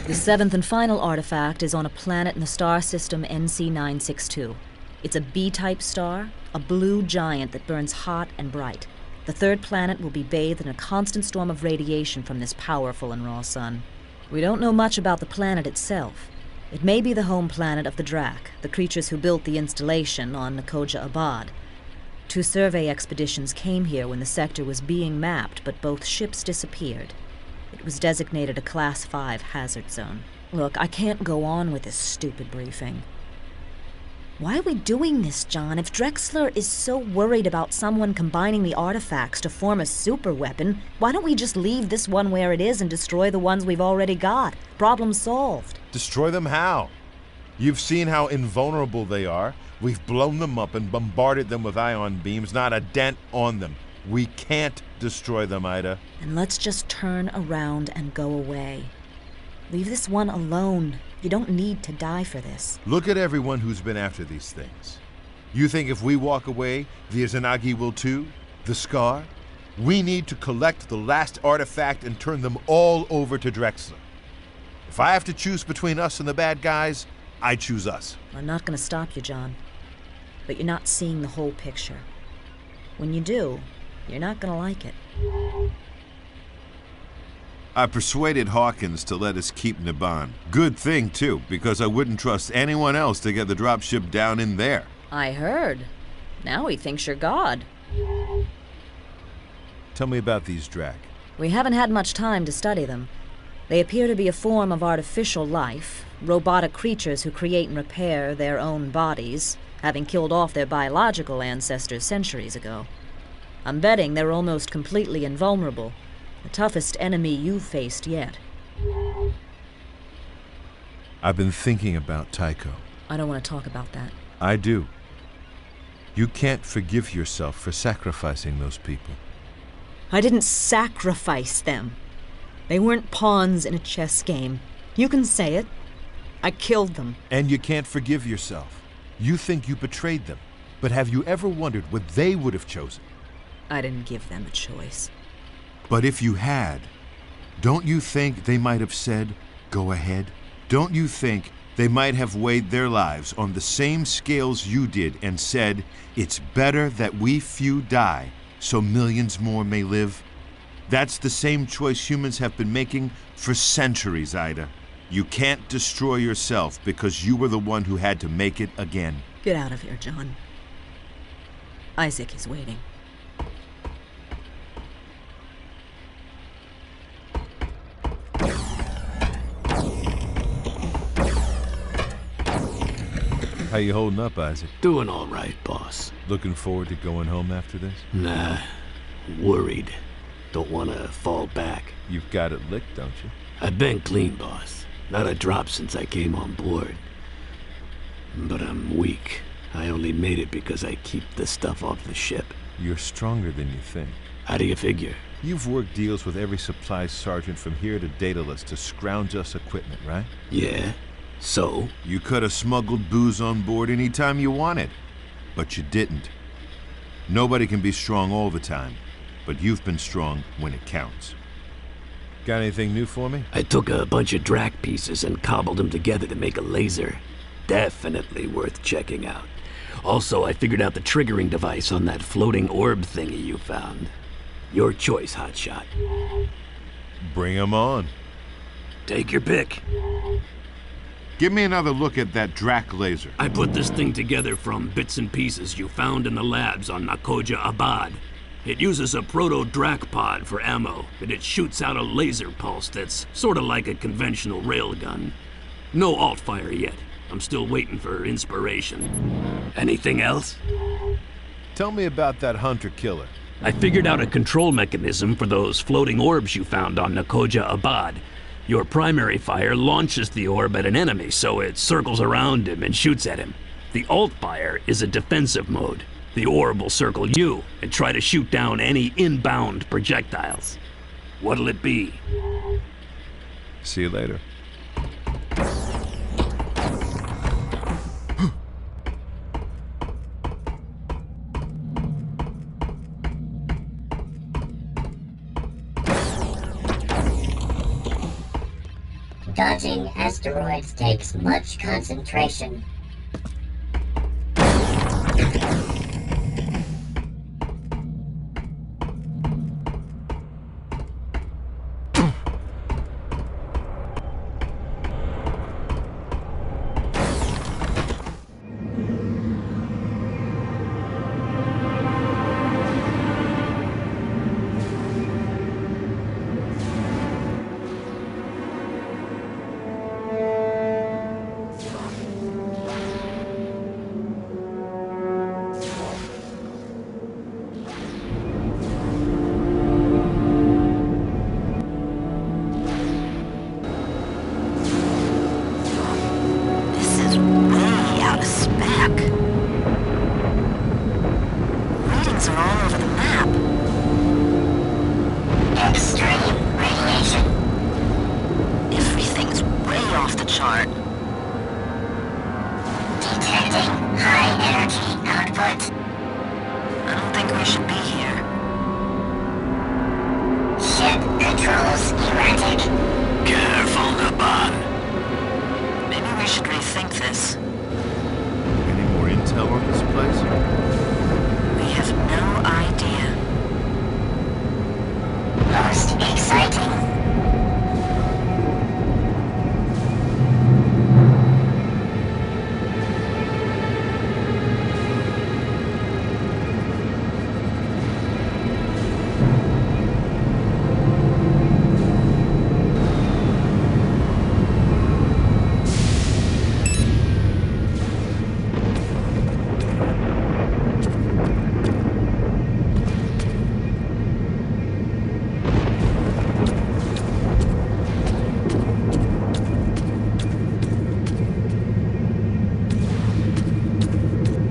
The seventh and final artifact is on a planet in the star system NC962. It's a B-type star, a blue giant that burns hot and bright. The third planet will be bathed in a constant storm of radiation from this powerful and raw sun. We don't know much about the planet itself. It may be the home planet of the Drak, the creatures who built the installation on Noja Abad. 2 survey expeditions came here when the sector was being mapped, but both ships disappeared. It was designated a Class 5 hazard zone. Look, I can't go on with this stupid briefing. Why are we doing this, John? If Drexler is so worried about someone combining the artifacts to form a superweapon, why don't we just leave this one where it is and destroy the ones we've already got? Problem solved. Destroy them how? You've seen how invulnerable they are. We've blown them up and bombarded them with ion beams, not a dent on them. We can't destroy them, Ida. And let's just turn around and go away. Leave this one alone. You don't need to die for this. Look at everyone who's been after these things. You think if we walk away, the Izanagi will too? The Skaarj? We need to collect the last artifact and turn them all over to Drexler. If I have to choose between us and the bad guys, I choose us. I'm not going to stop you, John. But you're not seeing the whole picture. When you do, you're not going to like it. I persuaded Hawkins to let us keep Naban. Good thing, too, because I wouldn't trust anyone else to get the dropship down in there. I heard. Now he thinks you're God. Tell me about these Drak. We haven't had much time to study them. They appear to be a form of artificial life, robotic creatures who create and repair their own bodies, having killed off their biological ancestors centuries ago. I'm betting they're almost completely invulnerable. The toughest enemy you've faced yet. I've been thinking about Tycho. I don't want to talk about that. I do. You can't forgive yourself for sacrificing those people. I didn't sacrifice them. They weren't pawns in a chess game. You can say it. I killed them. And you can't forgive yourself. You think you betrayed them. But have you ever wondered what they would have chosen? I didn't give them a choice. But if you had, don't you think they might have said, go ahead? Don't you think they might have weighed their lives on the same scales you did and said, it's better that we few die so millions more may live? That's the same choice humans have been making for centuries, Ida. You can't destroy yourself because you were the one who had to make it again. Get out of here, John. Isaac is waiting. How you holding up, Isaac? Doing all right, boss. Looking forward to going home after this? Nah, worried. Don't want to fall back. You've got it licked, don't you? I've been clean, boss. Not a drop since I came on board. But I'm weak. I only made it because I keep the stuff off the ship. You're stronger than you think. How do you figure? You've worked deals with every supply sergeant from here to Daedalus to scrounge us equipment, right? Yeah. So? You could have smuggled booze on board anytime you wanted. But you didn't. Nobody can be strong all the time, but you've been strong when it counts. Got anything new for me? I took a bunch of Drac pieces and cobbled them together to make a laser. Definitely worth checking out. Also, I figured out the triggering device on that floating orb thingy you found. Your choice, Hotshot. Bring 'em on. Take your pick. Give me another look at that Drac laser. I put this thing together from bits and pieces you found in the labs on Noja Abad. It uses a proto-Drac pod for ammo, and it shoots out a laser pulse that's sort of like a conventional railgun. No alt-fire yet. I'm still waiting for inspiration. Anything else? Tell me about that hunter-killer. I figured out a control mechanism for those floating orbs you found on Noja Abad. Your primary fire launches the orb at an enemy, so it circles around him and shoots at him. The alt-fire is a defensive mode. The orb will circle you and try to shoot down any inbound projectiles. What'll it be? See you later. Dodging asteroids takes much concentration.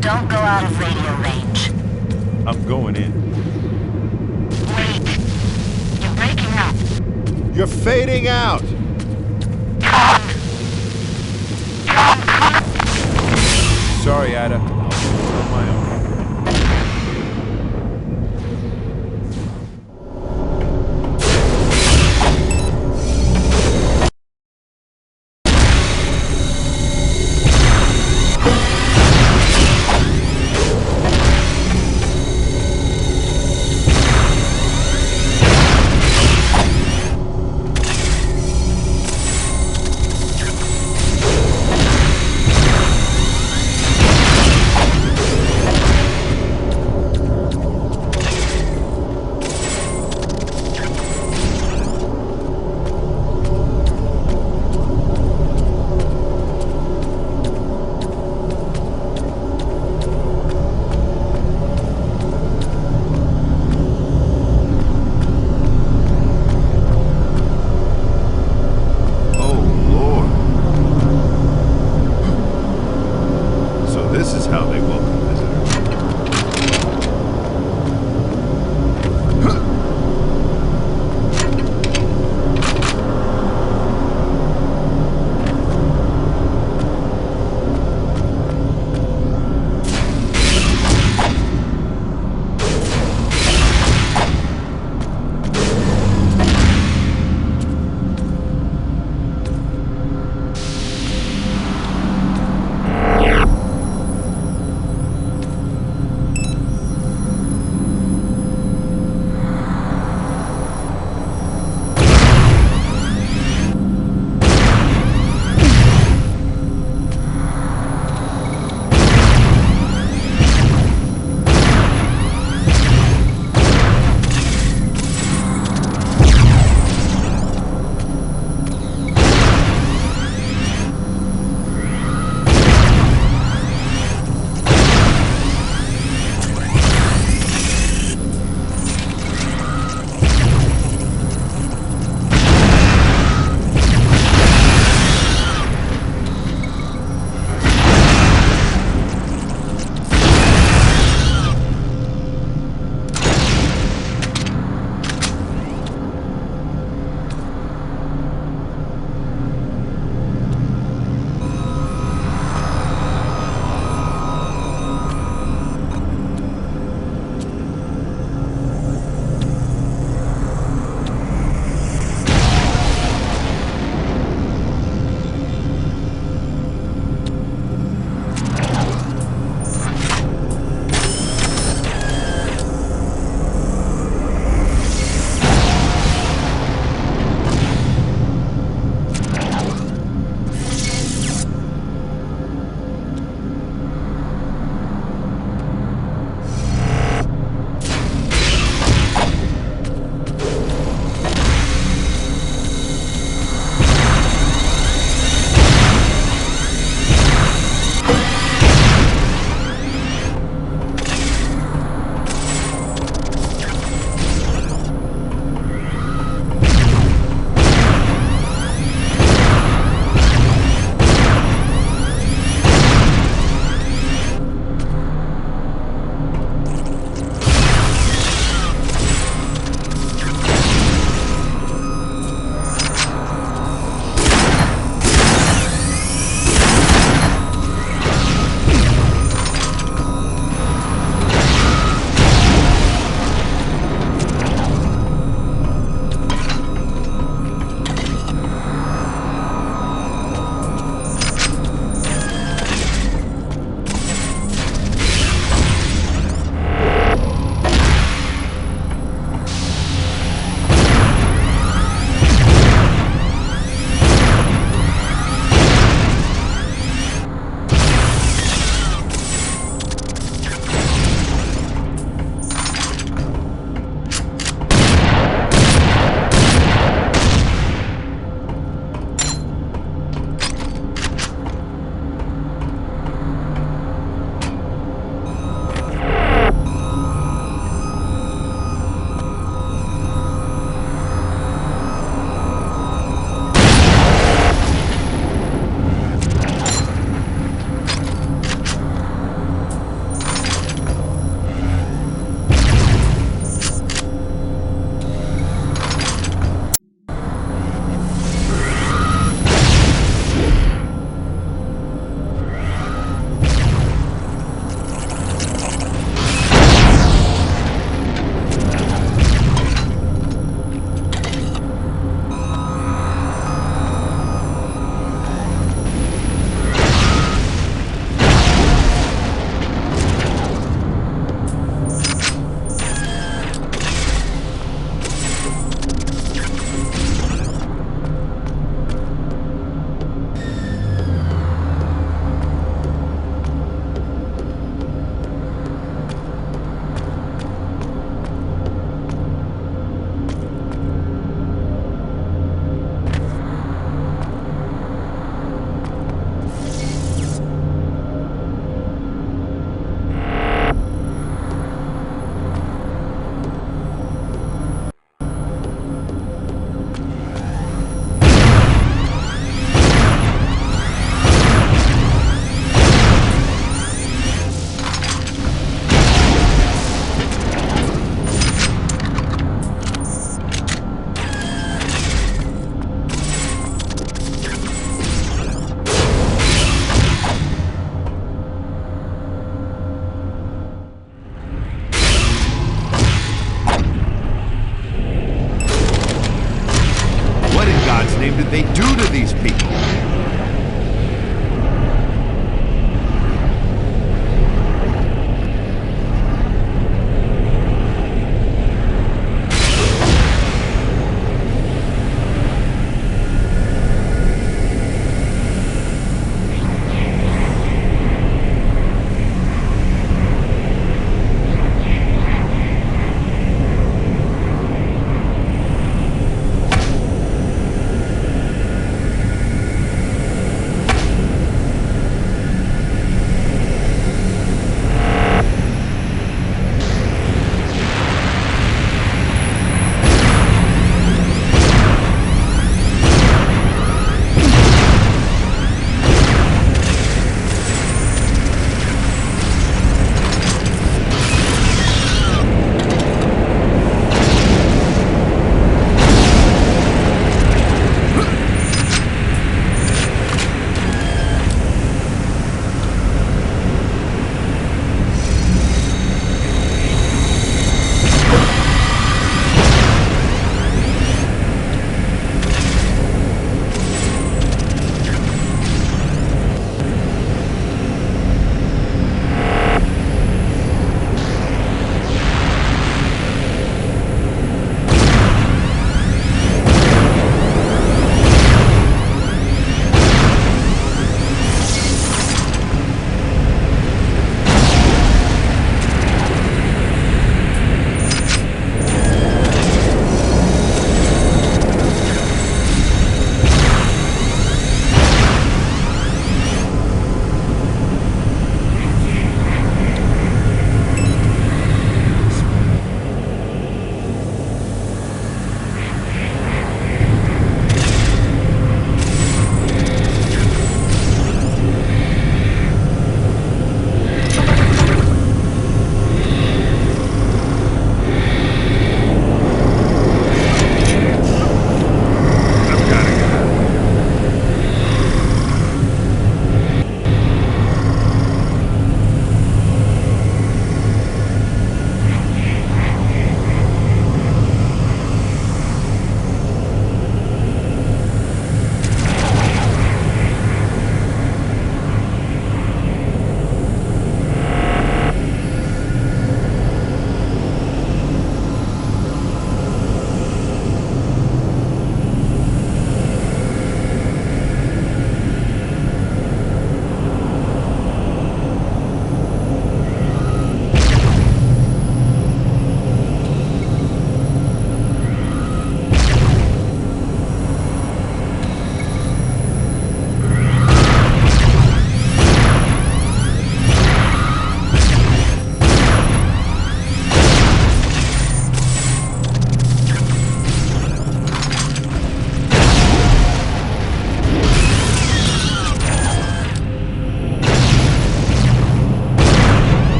Don't go out of radio range. I'm going in. Wait. You're breaking up. You're fading out! Sorry, Ada. I'll do it on my own.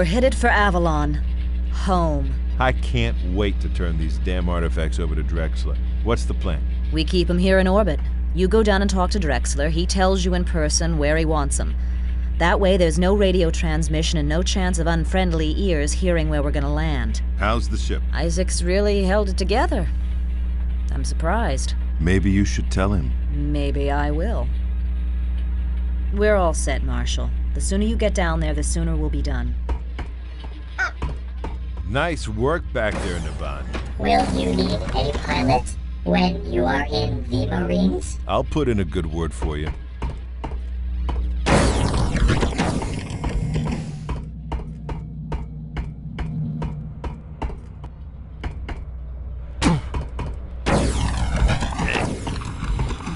We're headed for Avalon. Home. I can't wait to turn these damn artifacts over to Drexler. What's the plan? We keep him here in orbit. You go down and talk to Drexler. He tells you in person where he wants him. That way there's no radio transmission and no chance of unfriendly ears hearing where we're gonna land. How's the ship? Isaac's really held it together. I'm surprised. Maybe you should tell him. Maybe I will. We're all set, Marshal. The sooner you get down there, the sooner we'll be done. Nice work back there, Naban. Will you need a pilot when you are in the Marines? I'll put in a good word for you.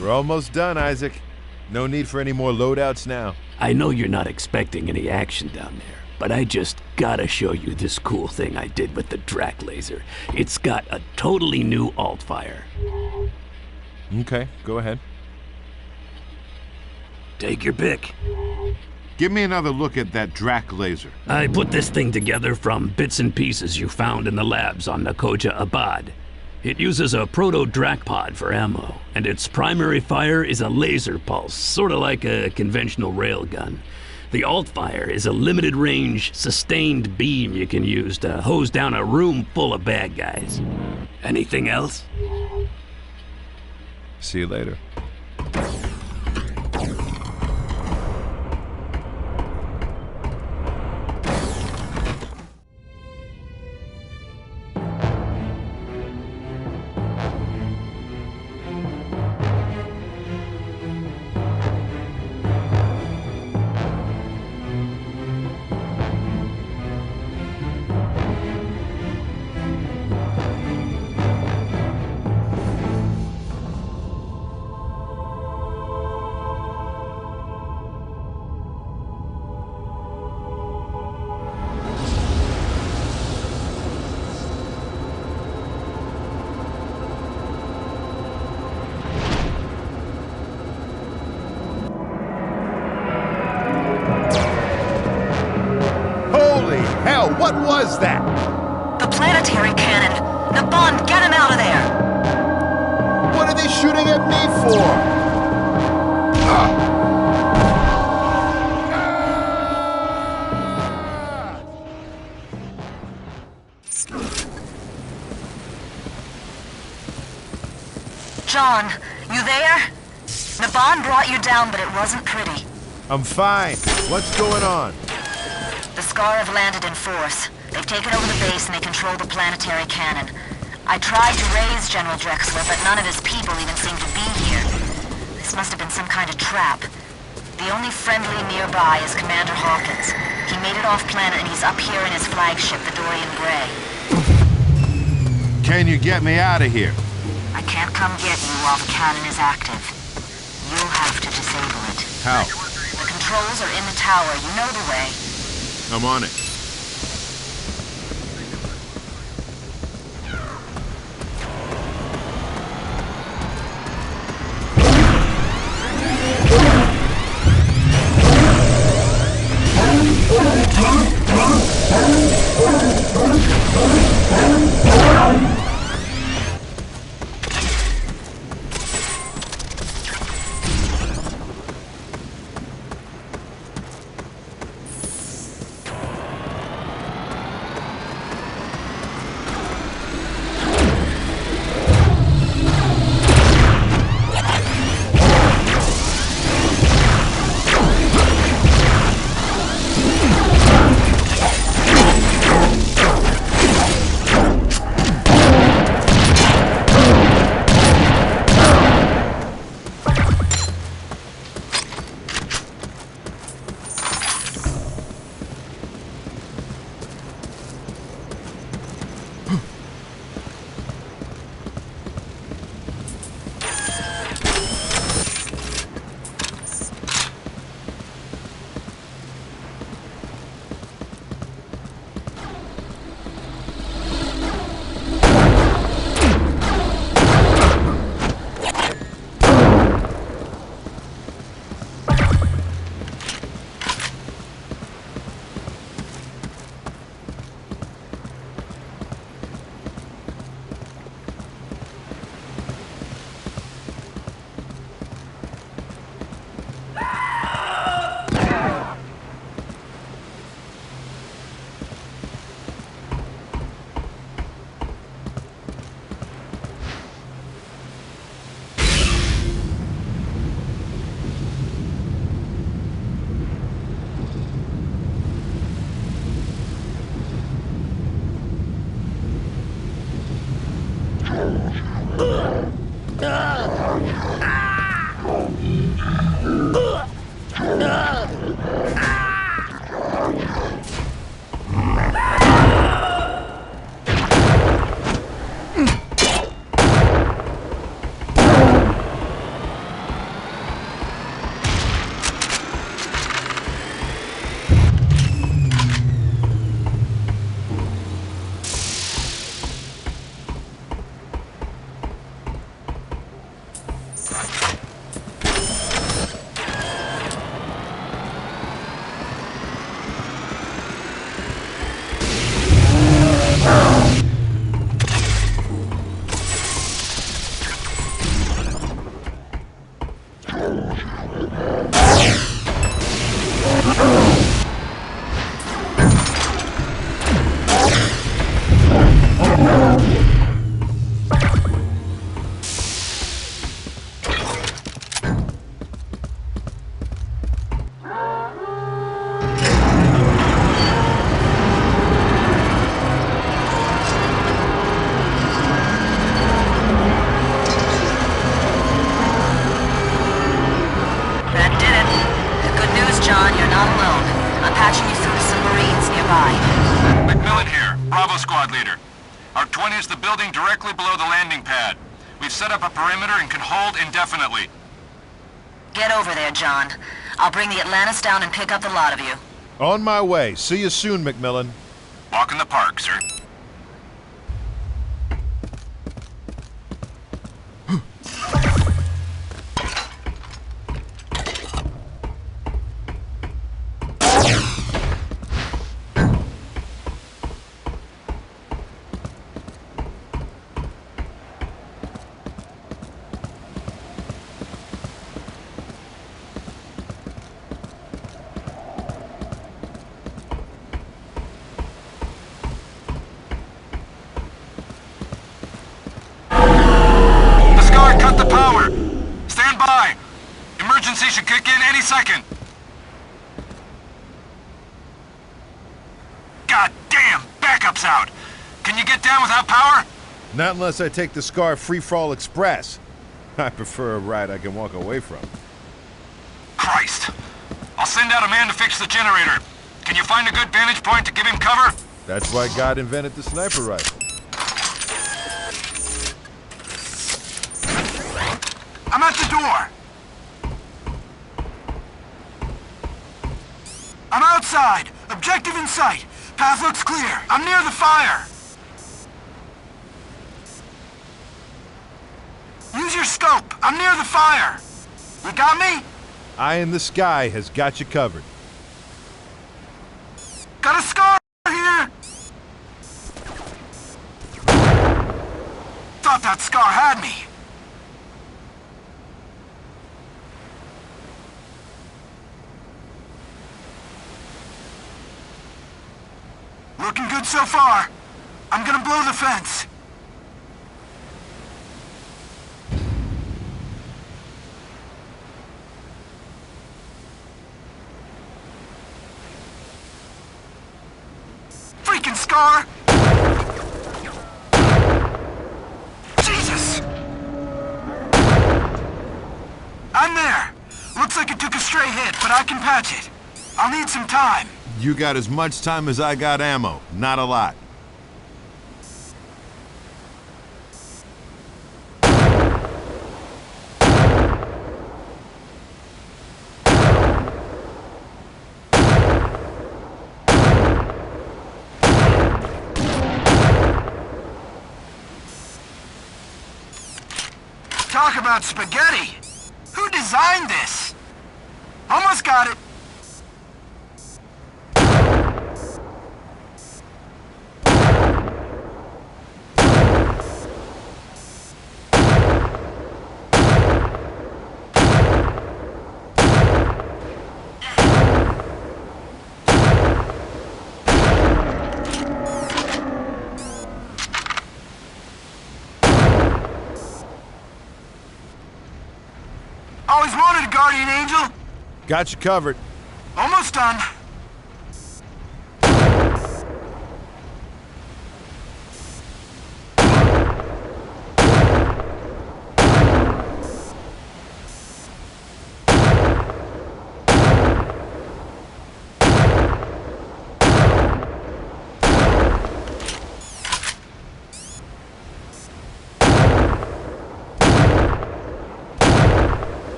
We're almost done, Isaac. No need for any more loadouts now. I know you're not expecting any action down there, but I just gotta show you this cool thing I did with the Drac laser. It's got a totally new alt-fire. Okay, go ahead. Take your pick. Give me another look at that Drac laser. I put this thing together from bits and pieces you found in the labs on Noja Abad. It uses a proto-Drac pod for ammo, and its primary fire is a laser pulse, sort of like a conventional railgun. The alt-fire is a limited-range, sustained beam you can use to hose down a room full of bad guys. Anything else? See you later. What was that? The planetary cannon. Naban, get him out of there! What are they shooting at me for? John, you there? Naban brought you down, but it wasn't pretty. I'm fine. What's going on? The Skaarj have landed in force. They've taken over the base and they control the planetary cannon. I tried to raise General Drexler, but none of his people even seem to be here. This must have been some kind of trap. The only friendly nearby is Commander Hawkins. He made it off-planet and he's up here in his flagship, the Dorian Gray. Can you get me out of here? I can't come get you while the cannon is active. You'll have to disable it. How? The controls are in the tower. You know the way. I'm on it. Down and pick up the lot of you. On my way. See you soon, Macmillan. Walk in the park, sir. Should kick in any second. God damn, backup's out. Can you get down without power? Not unless I take the Skaarj Free-for-all Express. I prefer a ride I can walk away from. Christ. I'll send out a man to fix the generator. Can you find a good vantage point to give him cover? That's why God invented the sniper rifle. I'm at the door. I'm outside. Objective in sight. Path looks clear. I'm near the fire. Use your scope. I'm near the fire. You got me? Eye in the sky has got you covered. Got a Skaarj here. Thought that Skaarj had me. Looking good so far. I'm gonna blow the fence. Freaking Skaarj! Jesus! I'm there. Looks like it took a stray hit, but I can patch it. I'll need some time. You got as much time as I got ammo. Not a lot. Talk about spaghetti. Who designed this? Almost got it. Always wanted a guardian angel. Got you covered. Almost done.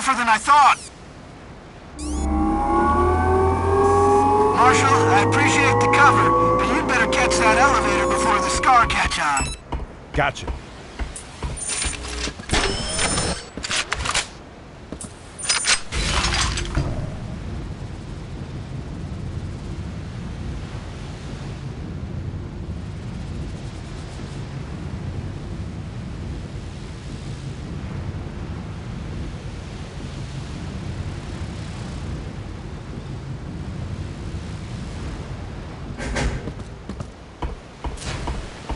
tougher than I thought. Marshal, I appreciate the cover, but you'd better catch that elevator before the Skaarj catch on. Gotcha.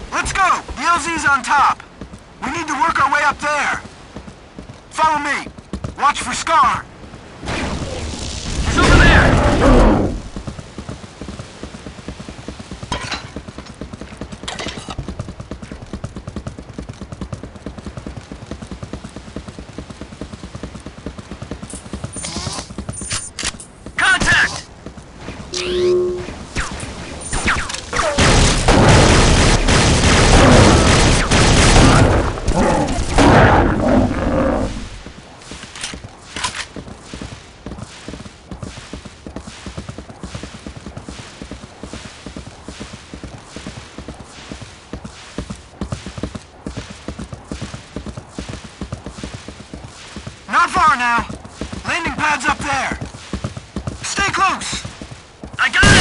Let's go! The LZ's on top. We need to work our way up there. Follow me. Watch for Skaarj. He's over there! Contact! Not far now. Landing pad's up there. Stay close. I got it!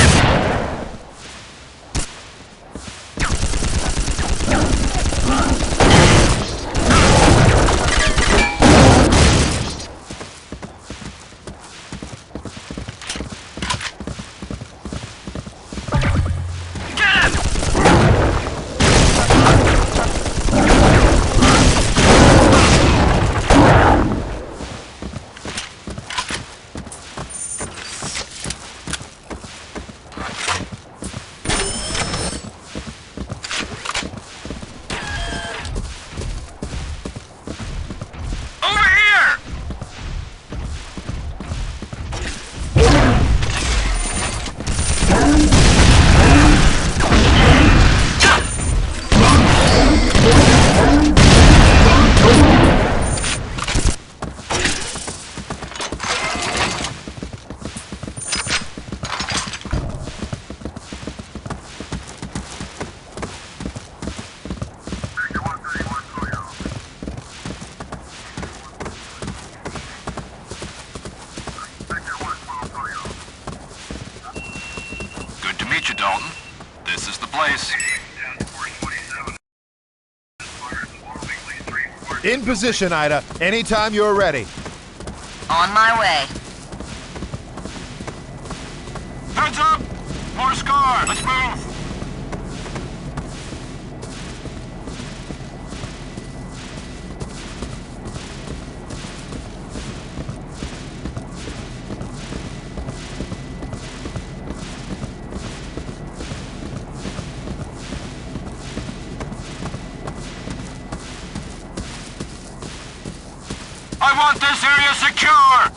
In position, Ida. Anytime you're ready. On my way. Heads up! More Skaarj! Let's move! I want this area secure!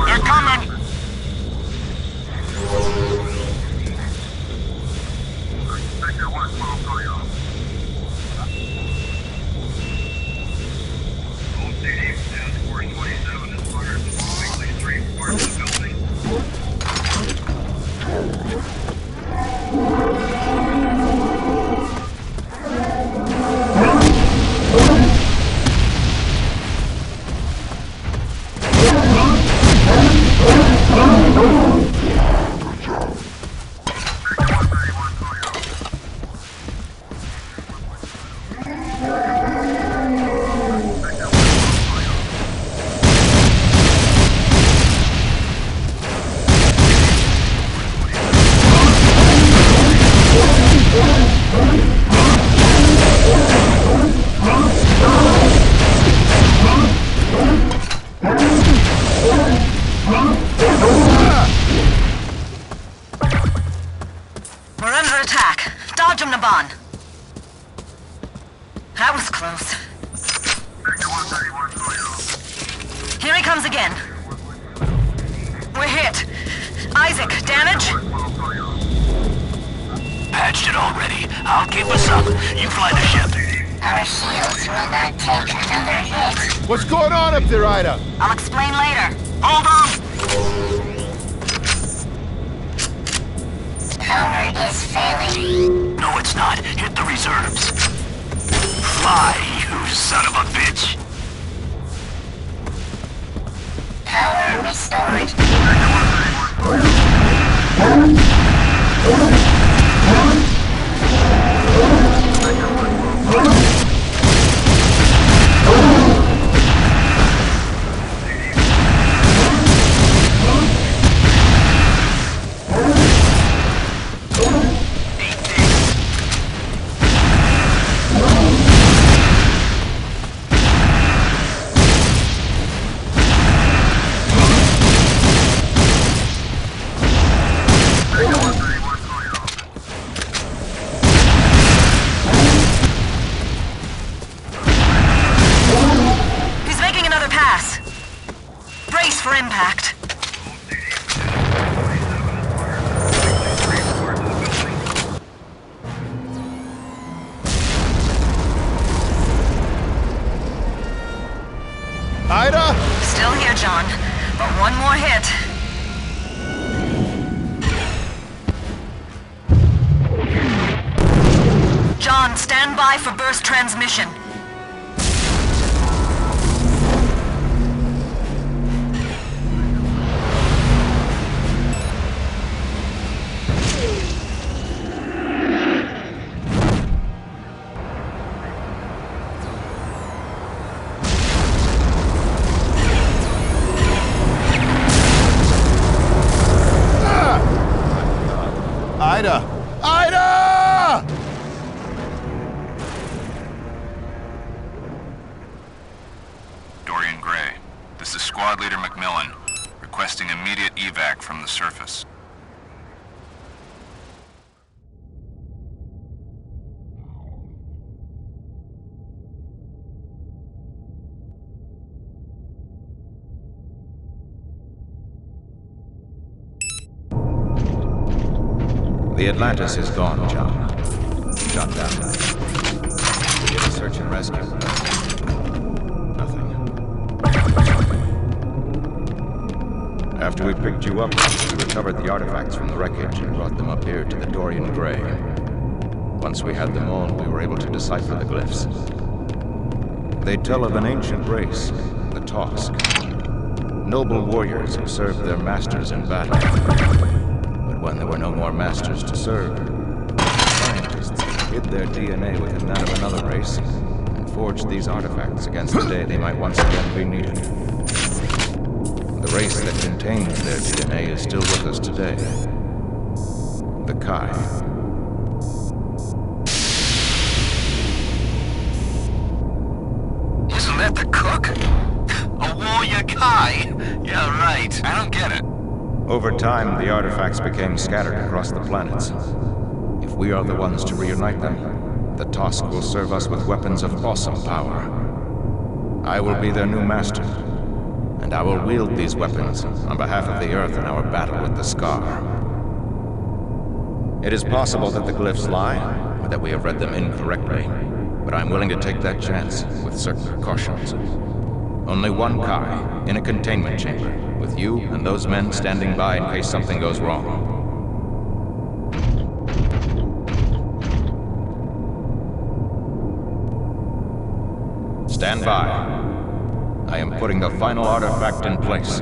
They're coming! goes again. We're hit. Isaac, damage? Patched it already. I'll keep us up. You fly the ship. Our shields will not take another hit. What's going on up there, Ida? I'll explain later. Hold on! Power is failing. No, it's not. Hit the reserves. Fly, you son of a bitch! Power restored. Still here, John, but one more hit. John, stand by for burst transmission. Ida! Dorian Gray, this is Squad Leader McMillan, requesting immediate evac from the surface. The Atlantis is gone, John. Shot down. We did a search and rescue. Nothing. After we picked you up, we recovered the artifacts from the wreckage and brought them up here to the Dorian Gray. Once we had them all, we were able to decipher the glyphs. They tell of an ancient race, the Tosk. Noble warriors who served their masters in battle. When there were no more masters to serve, scientists hid their DNA within that of another race and forged these artifacts against the day they might once again be needed. The race that contains their DNA is still with us today. The Kai. Isn't that the cook? A warrior Kai? Yeah, right. I don't get it. Over time, the artifacts became scattered across the planets. If we are the ones to reunite them, the Tosk will serve us with weapons of awesome power. I will be their new master, and I will wield these weapons on behalf of the Earth in our battle with the Skaarj. It is possible that the glyphs lie, or that we have read them incorrectly, but I'm willing to take that chance with certain precautions. Only one Kai, in a containment chamber, with you and those men standing by in case something goes wrong. Stand by. I am putting the final artifact in place.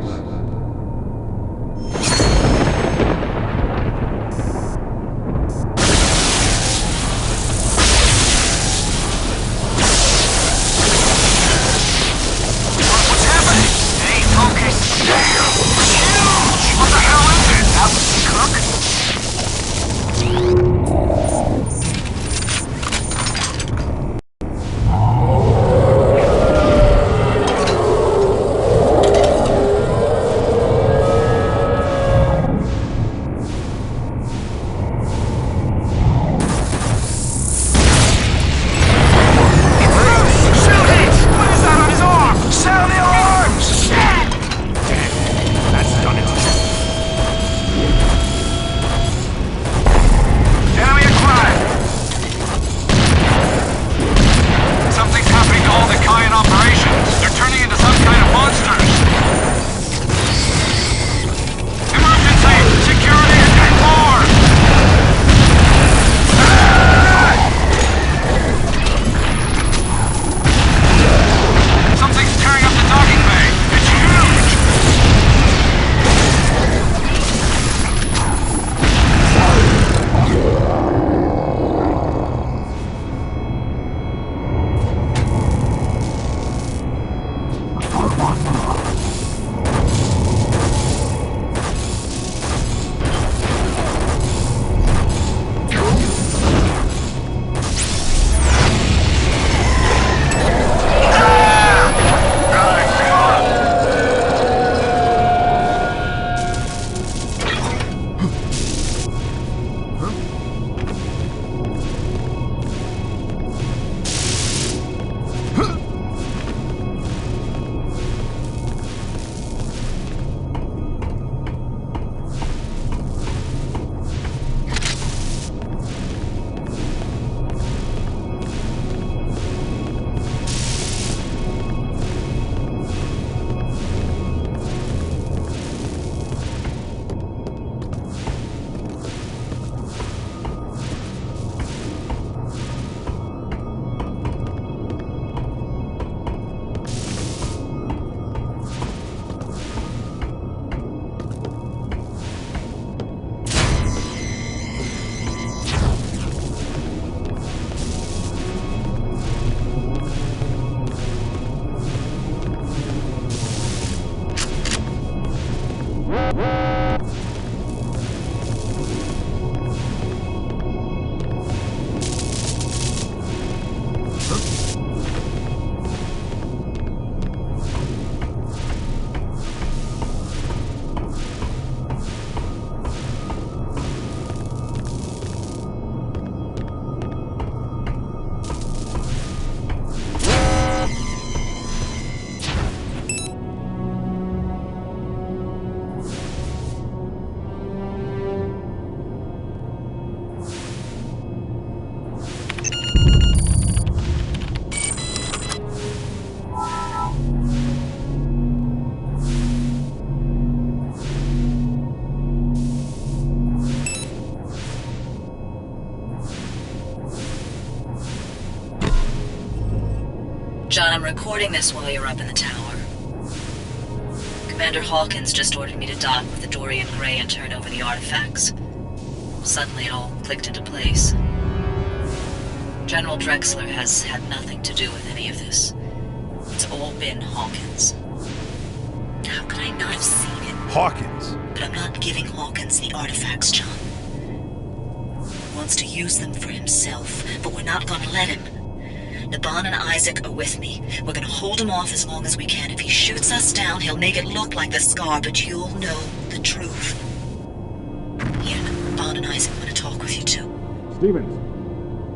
John, I'm recording this while you're up in the tower. Commander Hawkins just ordered me to dock with the Dorian Gray and turn over the artifacts. Suddenly it all clicked into place. General Drexler has had nothing to do with any of this. It's all been Hawkins. How could I not have seen it? Hawkins? But I'm not giving Hawkins the artifacts, John. He wants to use them for himself, but we're not gonna let him. Naban and Isaac are with me. We're gonna hold him off as long as we can. If he shoots us down, he'll make it look like the Skaarj, but you'll know the truth. Here, Naban and Isaac want to talk with you too. Stevens,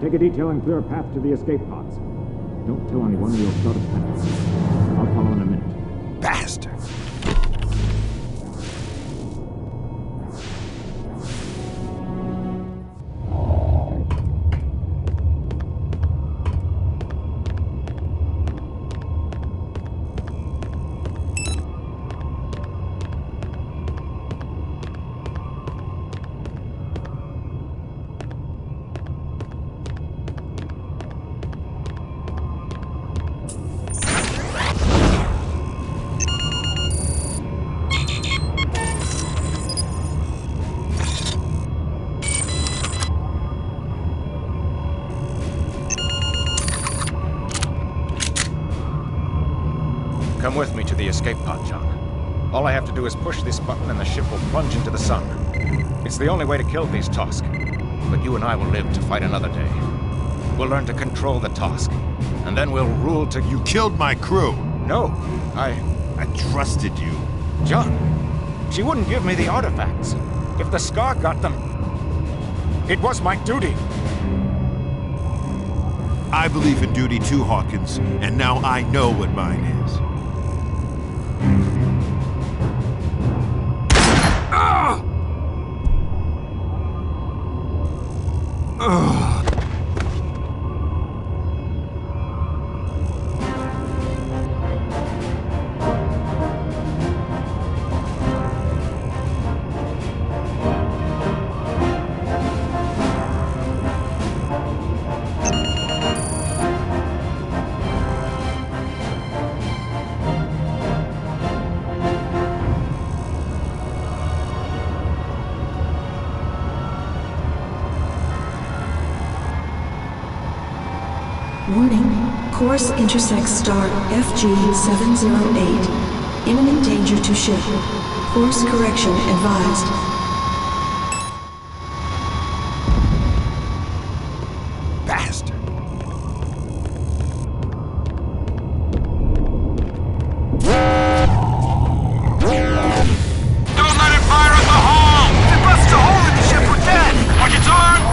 take a detail and clear a path to the escape pods. Don't tell anyone we'll start a panic. I'll follow in a minute. Bastard! Come with me to the escape pod, John. All I have to do is push this button and the ship will plunge into the sun. It's the only way to kill these Tosk. But you and I will live to fight another day. We'll learn to control the Tosk. And then we'll rule to... You killed my crew! No, I trusted you. John, she wouldn't give me the artifacts. If the Skaarj got them, it was my duty. I believe in duty too, Hawkins, and now I know what mine is. Warning. Course intersects star FG-708. Imminent danger to ship. Course correction advised. Bastard! Don't let it fire at the hull! If it busts a hole in the ship, we're dead! Rockets armed!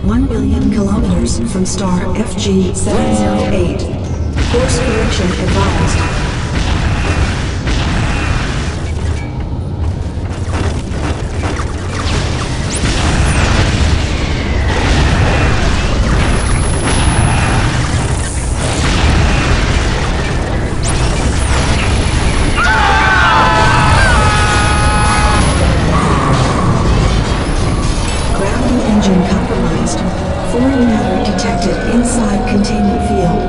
1 billion kilometers from star FG-708. Course correction advised. Foreign matter detected inside containment field.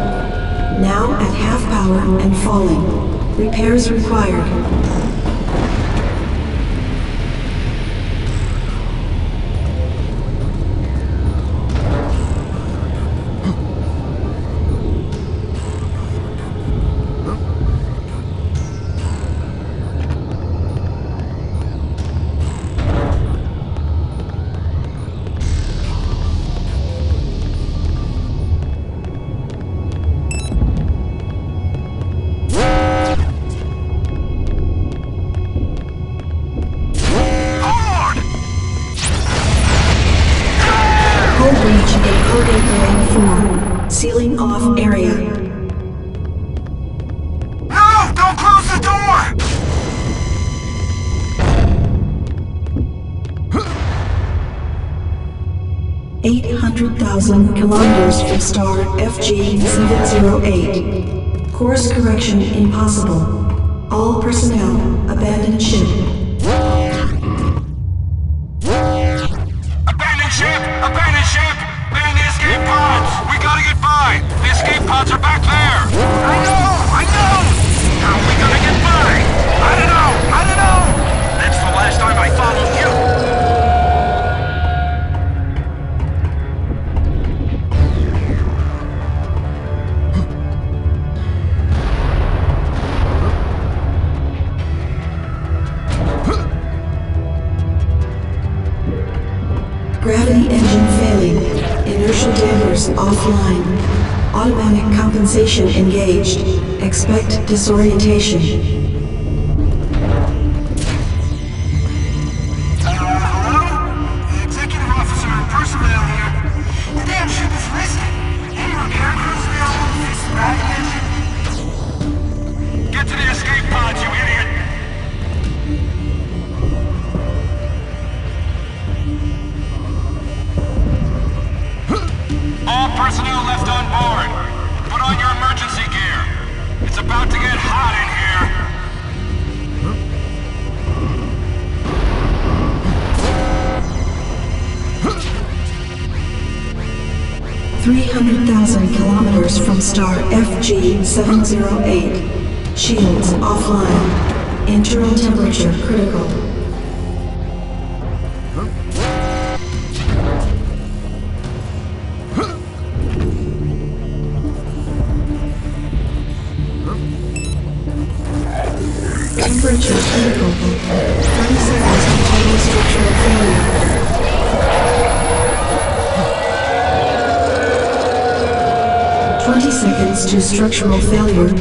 Now at half power and falling. Repairs required. Sealing off area. No! Don't close the door! $$800,000. 200,000 kilometers from star FG-708. Course correction impossible. All personnel abandon ship. Abandon ship! Abandon ship! Man, the escape pods! We gotta get by! The escape pods are back there! I know! How are we gonna get by? I don't know! That's the last time I followed you! Gravity engine failing. Inertial dampers offline. Automatic compensation engaged. Expect disorientation. Hello? Executive officer and personnel here. The damn ship is missing. Any repair crews available to fix the gravity engine? Get to the escape pods, you idiot! All personnel left on board. Put on your emergency gear. It's about to get hot in here. 300,000 kilometers from star FG-708. Shields offline. Internal temperature critical. Temperature critical. 30 seconds to total structural failure. Seconds to structural failure.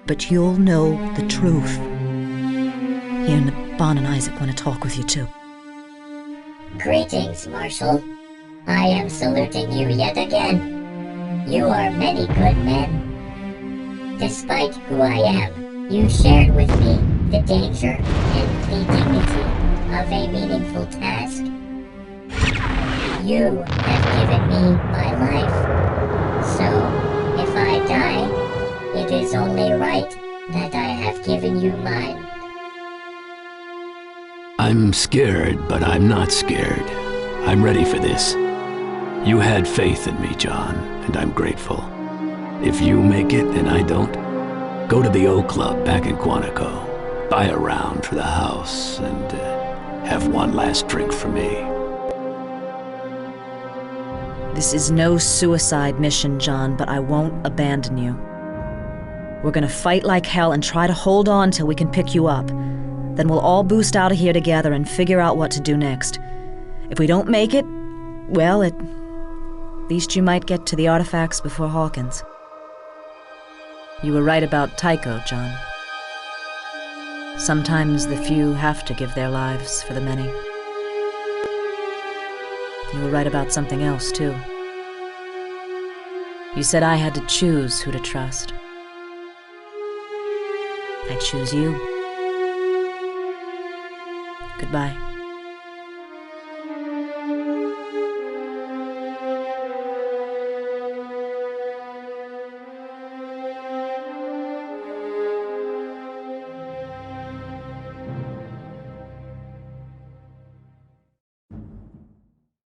But you'll know the truth. Here, Naban and Isaac want to talk with you too. Greetings, Marshal. I am saluting you yet again. You are many good men. Despite who I am, you shared with me the danger and the dignity of a meaningful task. You have given me my life. So, if I die, it is only right that I have given you mine. I'm scared, but I'm not scared. I'm ready for this. You had faith in me, John, and I'm grateful. If you make it and I don't, go to the O Club back in Quantico, buy a round for the house, and have one last drink for me. This is no suicide mission, John, but I won't abandon you. We're gonna fight like hell and try to hold on till we can pick you up. Then we'll all boost out of here together and figure out what to do next. If we don't make it, well, at least you might get to the artifacts before Hawkins. You were right about Tycho, John. Sometimes the few have to give their lives for the many. You were right about something else, too. You said I had to choose who to trust. I choose you. Goodbye.